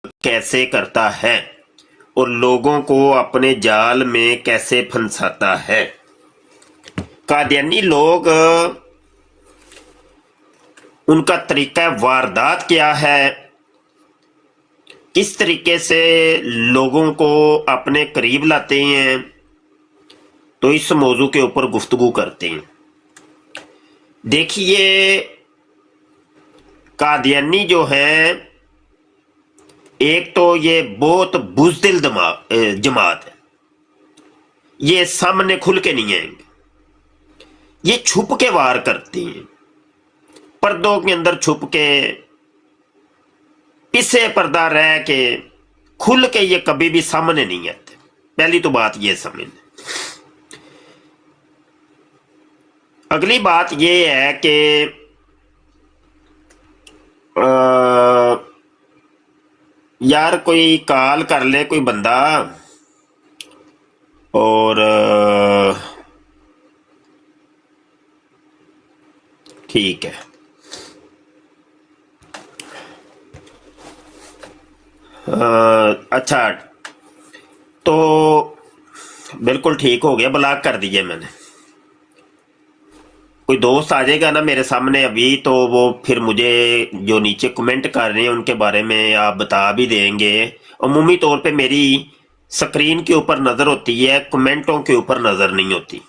कैसे करता है और लोगों को अपने जाल में कैसे फंसाता है। कादियानी लोग, उनका तरीका वारदात क्या है, किस तरीके से लोगों को अपने करीब लाते हैं, तो इस मौजू के ऊपर गुफ्तगू करते हैं। देखिए, कादियानी जो हैं, एक तो ये बहुत बुज़दिल जमात है, ये सामने खुल के नहीं आएंगे, ये छुप के वार करते हैं, पर्दों के अंदर छुप के, पीछे पर्दा रह के, खुल के ये कभी भी सामने नहीं आते। पहली तो बात ये समझ। अगली बात ये है कि यार कोई कॉल कर ले कोई बंदा, और ठीक है। अच्छा, तो बिल्कुल ठीक हो गया, ब्लॉक कर दिए मैंने। कोई दोस्त आ जाएगा ना मेरे सामने अभी, तो वो फिर मुझे जो नीचे कमेंट कर रहे हैं उनके बारे में आप बता भी देंगे। अमूमी तौर पे मेरी स्क्रीन के ऊपर नज़र होती है, कमेंटों के ऊपर नज़र नहीं होती।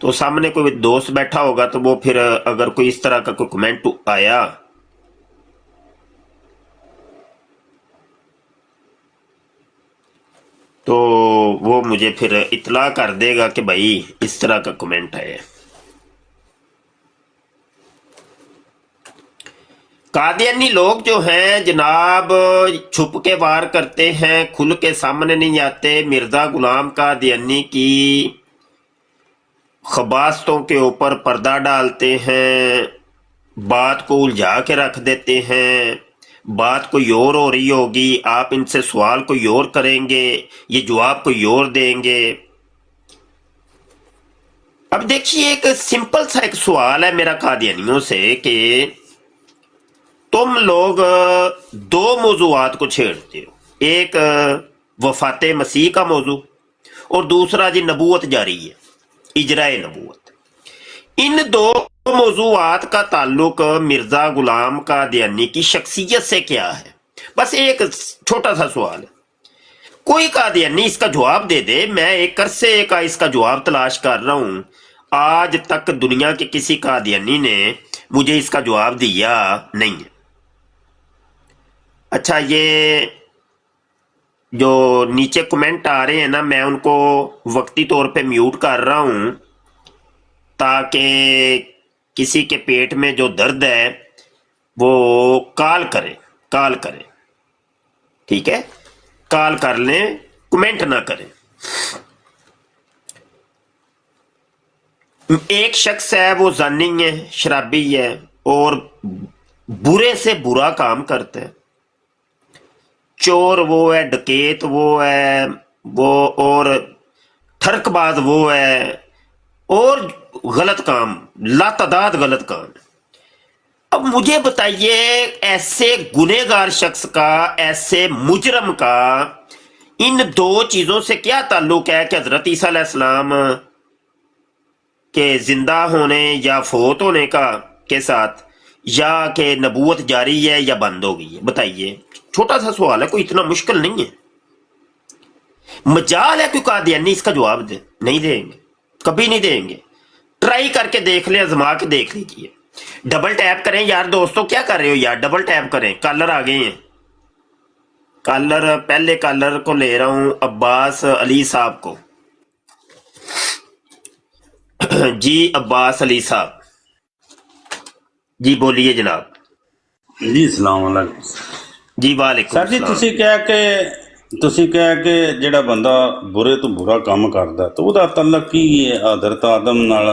तो सामने कोई दोस्त बैठा होगा तो वो फिर अगर कोई इस तरह का कोई कमेंट आया तो वो मुझे फिर इत्तला कर देगा कि भाई इस तरह का कमेंट आया। कादियानी लोग जो हैं जनाब, छुप के वार करते हैं, खुल के सामने नहीं आते। मिर्जा गुलाम कादियानी की खबासतों के ऊपर पर्दा डालते हैं, बात को उलझा के रख देते हैं। बात कोई और हो रही होगी, आप इनसे सवाल कोई और करेंगे, ये जवाब कोई और देंगे। अब देखिए, एक सिंपल सा एक सवाल है मेरा कादियानियों से कि तुम लोग दो मौजूआत को छेड़ते हो, एक वफाते मसीह का मौजू और दूसरा जी नबूवत जारी है, इजराए नबूवत। इन दो मौजूआत का ताल्लुक मिर्जा गुलाम कादियानी की शख्सियत से क्या है? बस एक छोटा सा सवाल है, कोई कादियानी इसका जवाब दे दे। मैं एक अरसे का इसका जवाब तलाश कर रहा हूं, आज तक दुनिया के किसी कादियानी ने मुझे इसका जवाब दिया नहीं है। अच्छा, ये जो नीचे कमेंट आ रहे हैं ना, मैं उनको वक्ती तौर पे म्यूट कर रहा हूं ताकि किसी के पेट में जो दर्द है वो कॉल करे, ठीक है, कॉल कर लें, कमेंट ना करें। एक शख्स है वो जानी है, शराबी है और बुरे से बुरा काम करता है, चोर वो है, डकैत वो है, वो और ठरकबाज वो है, और गलत काम, लातादाद गलत काम। अब मुझे बताइए, ऐसे गुनहगार शख्स का, ऐसे मुजरम का इन दो चीजों से क्या ताल्लुक है कि हजरत ईसा अलैहिस्सलाम के जिंदा होने या फोत होने का के साथ, या कि नबूवत जारी है या बंद हो गई है? बताइए, छोटा सा सवाल है, कोई इतना मुश्किल नहीं है। मजाल है कि कादियानी इसका जवाब दे, नहीं देंगे, कभी नहीं देंगे। ट्राई करके देख ले, आजमा के देख लीजिए। डबल टैप करें यार दोस्तों, क्या कर रहे हो यार, डबल टैप करें। कॉलर आ गए हैं, कॉलर, पहले कॉलर को ले रहा हूं, अब्बास अली साहब को। जी अब्बास अली साहब जी, बोलिए जनाब। जी अस्सलाम वालेकुम जी वालेकुम सर जी। सलाम। ਤੁਸੀਂ ਕਿਹਾ ਕਿ ਜਿਹੜਾ ਬੰਦਾ ਬੁਰੇ ਤੋਂ ਬੁਰਾ ਕੰਮ ਕਰਦਾ ਤਾਂ ਉਹਦਾ ਤਾਲੁਕ ਕੀ ਹੈ ਹਜ਼ਰਤ ਆਦਮ ਨਾਲ,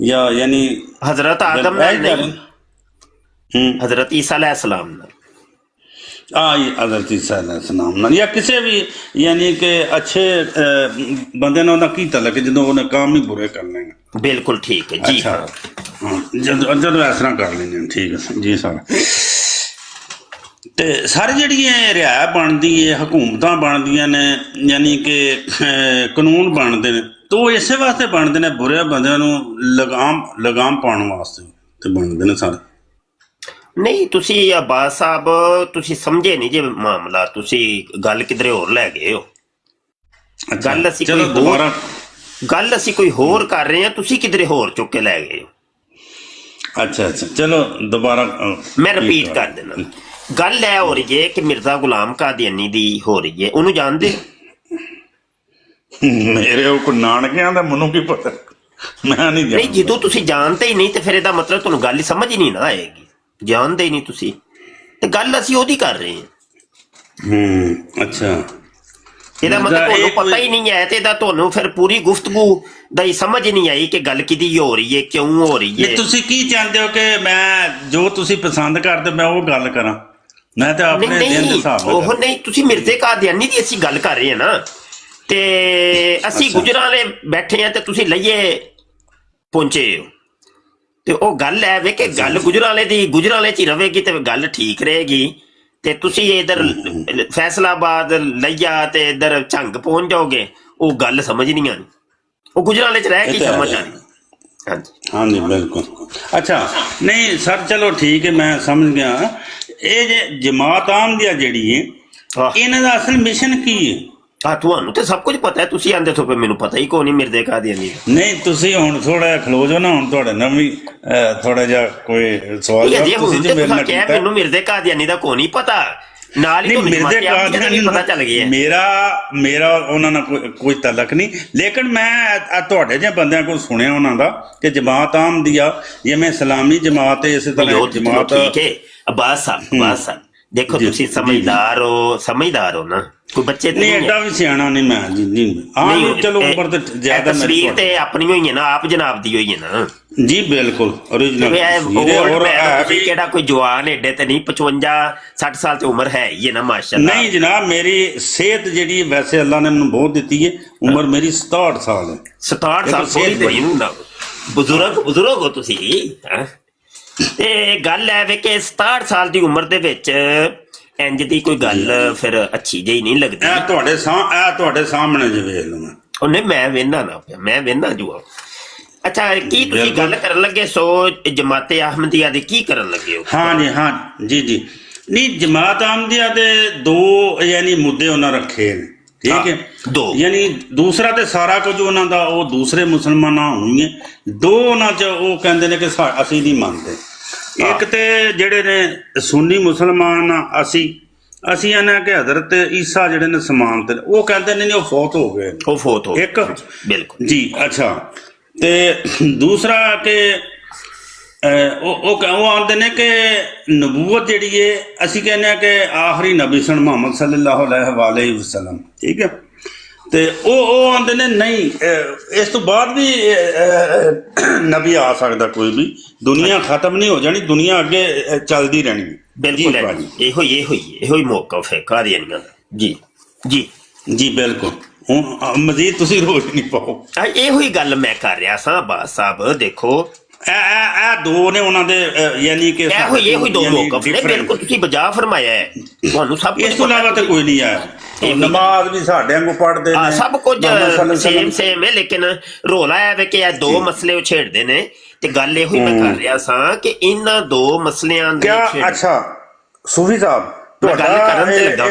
ਜਾਂ ਯਾਨੀ हजरत आदम नहीं, हजरत ईसा अलैहिस्सलाम हजरत ईसा अलैहिस्सलाम ਨਾਲ, ਜਾਂ ਕਿਸੇ ਵੀ ਯਾਨੀ ਕਿ ਅੱਛੇ ਬੰਦੇ ਨਾਲ ਉਹਦਾ ਕੀ ਤਾਲੁਕ ਜਦੋਂ ਉਹਨੇ ਕੰਮ ਹੀ ਬੁਰੇ ਕਰਨੇ ਨੇ? बिल्कुल ठीक है जी। ਅੱਛਾ, ਜਦੋਂ ਇਸ ਤਰ੍ਹਾਂ ਕਰ ਲੈਂਦੇ ਠੀਕ ਹੈ ਜੀ ਸਰ। ਤੇ ਸਾਰੀ ਜਿਹੜੀ ਇਹ ਰਿਆਇ ਬਣਦੀ ਹੈ, ਹਕੂਮਤਾਂ ਬਣਦੀਆਂ ਨੇ, ਯਾਨੀ ਕਿ ਕਾਨੂੰਨ ਬਣਦੇ ਨੇ, ਤਾਂ ਉਹ ਇਸੇ ਵਾਸਤੇ ਬਣਦੇ ਨੇ ਬੁਰੇ ਬੰਦਿਆਂ ਨੂੰ ਲਗਾਮ ਪਾਉਣ ਵਾਸਤੇ ਤੇ ਬਣਦੇ ਨੇ ਸਾਰੇ। ਨਹੀਂ, ਤੁਸੀਂ ਅਬਾਸ ਸਾਹਿਬ ਤੁਸੀਂ ਸਮਝੇ ਨਹੀਂ ਜੇ ਮਾਮਲਾ, ਤੁਸੀਂ ਗੱਲ ਕਿਧਰੇ ਹੋਰ ਲੈ ਗਏ ਹੋ। ਗੱਲ ਅਸੀਂ ਚਲੋ ਕੋਈ ਦੁਬਾਰਾ ਗੱਲ ਅਸੀਂ ਕੋਈ ਹੋਰ ਕਰ ਰਹੇ ਹਾਂ, ਤੁਸੀਂ ਕਿਧਰੇ ਹੋਰ ਚੁੱਕ ਕੇ ਲੈ ਗਏ ਹੋ। ਅੱਛਾ ਚਲੋ ਦੁਬਾਰਾ ਮੈਂ ਰਿਪੀਟ ਕਰ ਦੇਣਾ। ਗੱਲ ਇਹ ਹੋ ਰਹੀ ਹੈ ਕਿ ਮਿਰਜ਼ਾ ਗੁਲਾਮ ਕਾਦੀਆਨੀ ਦੀ ਹੋ ਰਹੀ ਹੈ, ਉਹਨੂੰ ਜਾਣਦੇ ਹੋ? ਮੇਰੇ ਉਹ ਕੋ ਨਾਨਕਿਆਂ ਦਾ ਮੈਨੂੰ ਕੀ ਪਤਾ, ਮੈਂ ਨਹੀਂ ਨਹੀਂ, ਜਦੋਂ ਤੁਸੀਂ ਜਾਣਦੇ ਹੀ ਨਹੀਂ ਤੇ ਫਿਰ ਇਹਦਾ ਮਤਲਬ ਤੁਹਾਨੂੰ ਗੱਲ ਹੀ ਸਮਝ ਹੀ ਨਹੀਂ ਨਾ ਆਏਗੀ। ਜਾਣਦੇ ਹੀ ਨਹੀਂ ਤੁਸੀਂ ਤੇ ਗੱਲ ਅਸੀਂ ਉਹਦੀ ਕਰ ਰਹੇ ਹਾਂ। ਅੱਛਾ, ਇਹਦਾ ਮਤਲਬ ਤੁਹਾਨੂੰ ਪਤਾ ਹੀ ਨਹੀਂ ਹੈ ਤੇ ਇਹਦਾ ਤੁਹਾਨੂੰ ਫਿਰ ਪੂਰੀ ਗੁਫ਼ਤਗੂ ਦਾ ਹੀ ਸਮਝ ਨਹੀਂ ਆਈ ਕਿ ਗੱਲ ਕਿਹਦੀ ਹੋ ਰਹੀ ਹੈ, ਕਿਉਂ ਹੋ ਰਹੀ ਹੈ। ਤੁਸੀਂ ਕੀ ਚਾਹੁੰਦੇ ਹੋ ਕਿ ਮੈਂ ਜੋ ਤੁਸੀਂ ਪਸੰਦ ਕਰਦੇ ਮੈਂ ਉਹ ਗੱਲ ਕਰਾਂ? ਮੈਂ ਤਾਂ ਆਪਣੇ ਦਿਲ ਦੇ ਹਿਸਾਬ ਨਾਲ ਉਹ ਨਹੀਂ, ਤੁਸੀਂ ਮਿਰਜ਼ੇ ਕਾਦੀਆਨੀ ਦੀ ਅਸੀਂ ਗੱਲ ਕਰ ਰਹੇ ਹਾਂ ਨਾ, ਤੇ ਅਸੀਂ ਗੁਜਰਾਂਵਾਲੇ ਬੈਠੇ ਹਾਂ ਤੇ ਤੁਸੀਂ ਲਈਏ ਪਹੁੰਚੇ ਹੋ, ਤੇ ਉਹ ਗੱਲ ਹੈ ਵੇ ਕਿ ਗੱਲ ਗੁਜਰਾਂਵਾਲੇ ਦੀ ਗੁਜਰਾਂਵਾਲੇ 'ਚ ਹੀ ਰਵੇਗੀ ਤੇ ਗੱਲ ਠੀਕ ਰਹੇਗੀ। ਤੇ ਤੁਸੀਂ ਇਧਰ ਫੈਸਲਾਬਾਦ ਲਈਆ ਤੇ ਇਧਰ ਝੰਗ ਪਹੁੰਚ ਜਾਓਗੇ, ਉਹ ਗੱਲ ਸਮਝ ਨਹੀਂ ਆਣੀ, ਉਹ ਗੁਜਰਾਂਵਾਲੇ 'ਚ ਰਹਿ ਕੇ ਸਮਝ ਆਣੀ। ਹਾਂਜੀ ਬਿਲਕੁਲ। ਅੱਛਾ ਨਹੀਂ ਸਰ, ਚਲੋ ਠੀਕ ਹੈ, ਮੈਂ ਸਮਝ ਗਿਆ। ਇਹ ਜੇ ਜਮਾਤ ਅਹਿਮਦੀਆ ਜਿਹੜੀ ਹੈ, ਇਹਨਾਂ ਦਾ ਅਸਲ ਮਿਸ਼ਨ ਕੀ ਹੈ? ਤੁਹਾਨੂੰ ਤੇ ਸਭ ਕੁਝ ਪਤਾ ਹੈ, ਤੁਸੀਂ ਆਂਦੇ ਤੋਂ ਮੈਨੂੰ ਪਤਾ ਹੀ ਕੋਈ ਨਹੀਂ ਮਿਰਜ਼ੇ ਕਾਦੀਆਨੀ ਦਾ। ਨਹੀਂ, ਤੁਸੀਂ ਹੁਣ ਥੋੜਾ ਜਿਹਾ ਖਲੋ ਜਾਓ ਨਾ, ਹੁਣ ਤੁਹਾਡੇ ਨਾਲ ਵੀ ਥੋੜਾ ਜਿਹਾ ਕੋਈ ਸਵਾਲ ਮੈਨੂੰ ਮਿਰਜ਼ੇ ਕਾਦੀਆਨੀ ਦਾ ਕੋਈ ਨਹੀਂ ਪਤਾ, ਨਾਲ ਹੀ ਮਿਰਜ਼ੇ ਕਾਦੀਆਨੀ ਪਤਾ ਚੱਲ ਗਿਆ। ਮੇਰਾ ਉਹਨਾਂ ਨਾਲ ਕੋਈ ਤਲਕ ਨਹੀਂ, ਲੇਕਿਨ ਮੈਂ ਤੁਹਾਡੇ ਜਿਹੇ ਬੰਦਿਆਂ ਕੋਲ ਸੁਣਿਆ ਉਹਨਾਂ ਦਾ ਕਿ ਜਮਾਤ ਅਹਿਮਦੀਆ ਜਿਵੇਂ ਇਸਲਾਮੀ ਜਮਾਤ ਹੈ, ਇਸੇ ਤਰ੍ਹਾਂ ਜਮਾਤ। ਠੀਕ ਹੈ ਅਬਾਸ ਸਾਹਿਬ, ਦੇਖੋ ਤੁਸੀਂ ਸਮਝਦਾਰ ਹੋ ਨਾ, ਕੋਈ ਬੱਚੇ ਤੇ ਨਹੀਂ ਐਡਾ ਵੀ ਸਿਆਣਾ ਨਹੀਂ ਮੈਂ ਜੀ। ਹਾਂ ਚਲੋ ਉਮਰ ਤੇ ਜ਼ਿਆਦਾ, ਤਸਵੀਰ ਤੇ ਆਪਣੀ ਹੋਈ ਹੈ ਨਾ, ਆਪ ਜਨਾਬ ਦੀ ਹੋਈ ਹੈ ਨਾ ਜੀ, ਬਿਲਕੁਲ ਓਰੀਜਨਲ। ਕਿਹੜਾ ਕੋਈ ਜਵਾਨ ਏਡੇ ਤੇ ਨਹੀਂ, 55-60 ਸਾਲ ਤੇ ਉਮਰ ਹੈ ਹੀ ਹੈ ਨਾ, ਮਾਸ਼ਾਅੱਲਾ। ਨਹੀਂ ਜਨਾਬ, ਮੇਰੀ ਸਿਹਤ ਜਿਹੜੀ ਵੈਸੇ ਅੱਲਾ ਨੇ ਮੈਨੂੰ ਬਹੁਤ ਦਿੱਤੀ ਹੈ, ਉਮਰ ਮੇਰੀ 67 ਸਾਲ ਹੈ। 67 ਸਾਲ ਥੋੜੀ ਤੇ ਨਹੀਂ ਹੁੰਦਾ, ਬਜ਼ੁਰਗ ਹੋ ਤੁਸੀਂ। ਤੇ ਗੱਲ ਹੈ ਵੇ ਕਿ 67 ਸਾਲ ਦੀ ਉਮਰ ਦੇ ਵਿੱਚ ਇੰਜ ਦੀ ਕੋਈ ਗੱਲ ਫਿਰ ਅੱਛੀ ਜਿਹੀ ਨਹੀਂ ਲੱਗਦੀ। ਇਹ ਤੁਹਾਡੇ ਸਾਹਮਣੇ ਜੇ ਵੇਖ ਲਓ ਮੈਂ। ਉਹਨੇ ਮੈਂ ਵੇਖਣਾ ਨਾ ਪਿਆ, ਮੈਂ ਵੇਖਣਾ ਜੂਆ। ਅੱਛਾ, ਕੀ ਤੁਸੀਂ ਗੱਲ ਕਰਨ ਲੱਗੇ ਸੋ ਜਮਾਤੇ ਅਹਿਮਦੀਆ ਦੀ ਕੀ ਕਰਨ ਲੱਗੇ ਹੋ? ਹਾਂ ਜੀ। ਨਹੀਂ, ਜਮਾਤ ਅਹਿਮਦੀਆ ਦੇ ਦੋ ਯਾਨੀ ਮੁੱਦੇ ਉਹਨਾਂ ਰੱਖੇ ਨੇ, ਠੀਕ ਹੈ, ਦੋ। ਯਾਨੀ ਦੂਸਰਾ ਤੇ ਸਾਰਾ ਕੁਝ ਉਹਨਾਂ ਦਾ ਉਹ ਦੂਸਰੇ ਮੁਸਲਮਾਨਾਂ ਹੋਣਗੇ, ਦੋ ਉਹਨਾਂ 'ਚ ਉਹ ਕਹਿੰਦੇ ਨੇ ਕਿ ਅਸੀਂ ਨਹੀਂ ਮੰਨਦੇ। ਇੱਕ ਤੇ ਜਿਹੜੇ ਨੇ ਸੁੰਨੀ ਮੁਸਲਮਾਨ ਆ, ਅਸੀਂ ਇਹਨਾਂ ਕਿ ਹਜ਼ਰਤ ਈਸਾ ਜਿਹੜੇ ਨੇ ਸਮਾਨ ਤੇ, ਉਹ ਕਹਿੰਦੇ ਨੇ ਉਹ ਫੌਤ ਹੋ ਗਏ, ਇੱਕ ਬਿਲਕੁਲ ਜੀ। ਅੱਛਾ, ਤੇ ਦੂਸਰਾ ਕਿ ਉਹ ਆਉਂਦੇ ਨੇ ਕਿ ਨਬੂਵਤ ਜਿਹੜੀ ਹੈ, ਅਸੀਂ ਕਹਿੰਦੇ ਹਾਂ ਕਿ ਆਖਰੀ ਨਬੀ ਸਨ ਮੁਹੰਮਦ ਸੱਲੱਲਾਹੁ ਅਲੈਹਿ ਵਸੱਲਮ, ਠੀਕ ਹੈ। ਤੇ ਉਹ ਆਉਂਦੇ ਨੇ ਨਹੀਂ, ਇਸ ਤੋਂ ਬਾਅਦ ਵੀ ਨਬੀ ਆ ਸਕਦਾ ਕੋਈ ਵੀ, ਦੁਨੀਆ ਖਤਮ ਨਹੀਂ ਹੋ ਜਾਣੀ, ਦੁਨੀਆ ਅੱਗੇ ਚੱਲਦੀ ਰਹਿਣੀ। ਬਿਲਕੁਲ ਇਹੋ ਹੀ ਮੌਕਫ ਹੈ ਕਾਦੀਆਨੀਆਂ ਦਾ। ਜੀ ਬਿਲਕੁਲ। ਹੁਣ ਮਜ਼ੀਦ ਤੁਸੀਂ ਰੋਜ਼ ਨਹੀਂ ਪਾਓ, ਇਹੋ ਹੀ ਗੱਲ ਮੈਂ ਕਰ ਰਿਹਾ ਸਾਂ ਅਬਾਸ ਸਾਹਿਬ। ਦੇਖੋ ਇਹ ਦੋ ਨੇ ਉਹਨਾਂ ਦੇ, ਯਾਨੀ ਕਿ ਇਹੋ ਹੀ ਦੋ ਮੌਕਫ ਨੇ। ਬਿਲਕੁਲ ਤੁਸੀਂ ਬਜਾ ਫਰਮਾਇਆ ਹੈ, ਤੁਹਾਨੂੰ ਸਭ ਕੁਝ। ਇਸ ਤੋਂ ਇਲਾਵਾ ਤਾਂ ਕੋਈ ਨਹੀਂ ਆਇਆ। ਨਮਾਜ਼ ਵੀ ਸਾਡੇ ਵਾਂਗੂ ਪੜ੍ਹਦੇ ਨੇ, ਸਭ ਕੁਝ ਸੇਮ ਹੈ, ਲੇਕਿਨ ਰੋਲਾ ਹੈ ਵੇ ਕਿ ਇਹ ਦੋ ਮਸਲੇ ਛੇੜਦੇ ਨੇ। ਤੇ ਗੱਲ ਇਹੋ ਹੀ ਮੈਂ ਕਰ ਰਿਹਾ ਸਾਂ ਕਿ ਇਹਨਾਂ ਦੋ ਮਸਲਿਆਂ ਦੇ ਅੱਛਾ ਸੂਫੀ ਸਾਹਿਬ ਤੁਹਾਡਾ ਗੱਲ ਕਰਨ ਤੇ ਲੱਗਾ।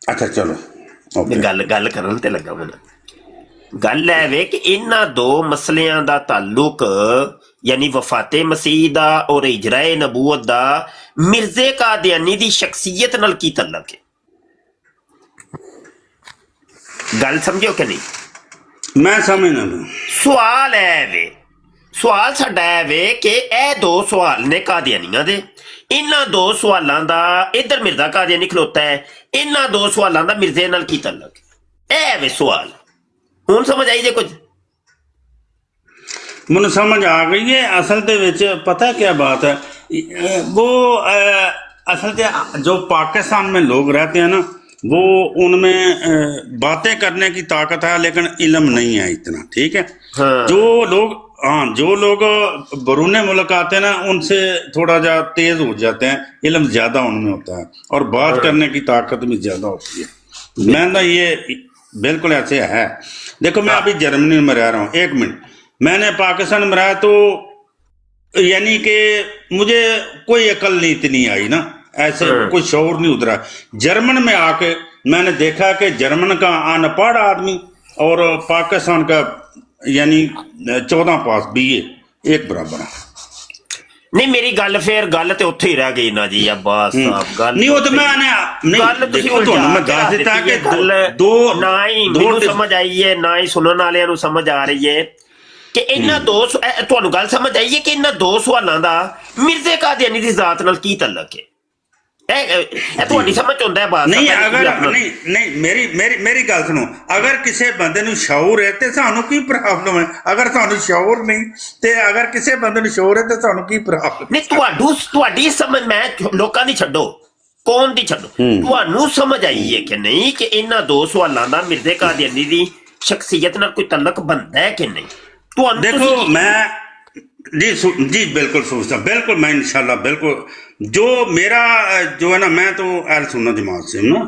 ਅੱਛਾ ਚਲੋ, ਗੱਲ ਕਰਨ ਤੇ ਲੱਗਾ ਮੈਨੂੰ। ਗੱਲ ਹੈ ਵੇ ਕਿ ਇਹਨਾਂ ਦੋ ਮਸਲਿਆਂ ਦਾ ਤਾਲੁਕ ਯਾਨੀ ਵਫਾਤੇ ਮਸੀਹ ਦਾ ਔਰ ਇਜਰਾਏ ਨਬੂਵਤ ਦਾ ਮਿਰਜ਼ੇ ਕਾਦੀਆਨੀ ਦੀ ਸ਼ਖਸੀਅਤ ਨਾਲ ਕੀ ਤਾਲੁਕ ਹੈ? ਗੱਲ ਸਮਝੋ ਕਿ ਨਹੀਂ? ਮੈਂ ਸਮਝਣਾ। ਸਵਾਲ ਸਾਡਾ ਹੈ ਵੇ ਕਿ ਇਹ ਦੋ ਸਵਾਲ ਨੇ ਕਾਦੀਆਨੀਆਂ ਦੇ। ਇਹਨਾਂ ਦੋ ਸਵਾਲਾਂ ਦਾ ਇੱਧਰ ਮਿਰਜ਼ਾ ਕਾਦੀਆਨੀ ਖਲੋਤਾ ਹੈ, ਇਹਨਾਂ ਦੋ ਸਵਾਲਾਂ ਦਾ ਮਿਰਜ਼ੇ ਨਾਲ ਕੀ ਤਾਲੁਕ ਹੈ? ਇਹ ਵੇ ਸਵਾਲ। ਹੁਣ ਸਮਝ ਆਈ ਜੇ ਕੁਝ? ਮੈਨੂੰ ਸਮਝ ਆ गई है। असल ਦੇ ਵਿੱਚ पता क्या बात है, वो असल जो पाकिस्तान में लोग रहते हैं ना, वो उनमें बातें करने की ताकत है लेकिन इल्म नहीं है इतना, ठीक है। हाँ। जो लोग हाँ, जो लोग बरूने मुल्क आते हैं ना, उनसे थोड़ा जा तेज हो जाते हैं, इल्म ज्यादा उनमें होता है और बात करने की ताकत भी ज्यादा होती है। मैं ना ये बिल्कुल ऐसे है। देखो मैं अभी जर्मनी में रह रहा हूँ, 1 मिनट, मैंने पाकिस्तान में रहा तो यानी कि मुझे कोई अकल नहीं इतनी आई ना, ऐसे कोई शौर नहीं उतरा। जर्मन में आके मैंने देखा कि जर्मन का अनपढ़ आदमी और पाकिस्तान का यानी 14 पास BA एक बराबर है। नहीं मेरी गल फिर गल ते उत्थे ही रह गई ना जी अब्बास साहब। गल नहीं वो तो मैंने नहीं देखो तो मैं दस दिता कि दो ना ही ਮੈਨੂੰ समझ आई है ना ही सुनने वालिਆਂ ਨੂੰ समझ आ रही है कि ਇਹਨਾਂ ਦੋ ਤੁਹਾਨੂੰ ਗੱਲ ਸਮਝ ਆਈ ਹੈ कि ਇਹਨਾਂ ਦੋ ਸਵਾਲਾਂ ਦਾ ਮਿਰਜ਼ੇ ਕਾਦੀਆਨੀ ਦੀ ਜ਼ਾਤ ਨਾਲ ਕੀ ਤਲਕ ਹੈ? ਇਹ ਤੁਹਾਡੀ ਸਮਝ ਹੁੰਦਾ ਹੈ ਬਾਤ ਨਹੀਂ ਅਗਰ ਨਹੀਂ ਮੇਰੀ ਗੱਲ ਸੁਣੋ, ਅਗਰ ਕਿਸੇ ਬੰਦੇ ਨੂੰ ਸ਼ੌਰ ਹੈ ਤੇ ਸਾਨੂੰ ਕੀ ਪ੍ਰੋਬਲਮ ਹੈ? ਅਗਰ ਸਾਨੂੰ ਸ਼ੌਰ ਨਹੀਂ ਤੇ ਅਗਰ ਕਿਸੇ ਬੰਦੇ ਨੂੰ ਸ਼ੌਰ ਹੈ ਤੇ ਸਾਨੂੰ ਕੀ ਪ੍ਰੋਬਲਮ? ਨਹੀਂ ਤੁਹਾਡੀ ਸਮਝ ਮੈਂ ਲੋਕਾਂ ਦੀ ਛੱਡੋ, ਕੌਣ ਦੀ ਛੱਡੋ, ਤੁਹਾਨੂੰ ਸਮਝ ਆਈ ਹੈ ਕਿ ਨਹੀਂ ਕਿ ਇਹਨਾਂ ਦੋ ਸਵਾਲਾਂ ਦਾ ਮਿਰਜ਼ੇ ਕਾਦੀਆਨੀ ਦੀ ਸ਼ਖਸੀਅਤ ਨਾਲ ਕੋਈ ਤਲਕ ਬਣਦਾ ਹੈ ਕਿ ਨਹੀਂ? ਤੁਹਾਨੂੰ देखो मैं जी बिल्कुल सोचता, बिल्कुल मैं इंशाल्लाह बिल्कुल जो मेरा जो है ना, मैं तो अहल सुन्नत जमात से हूँ ना,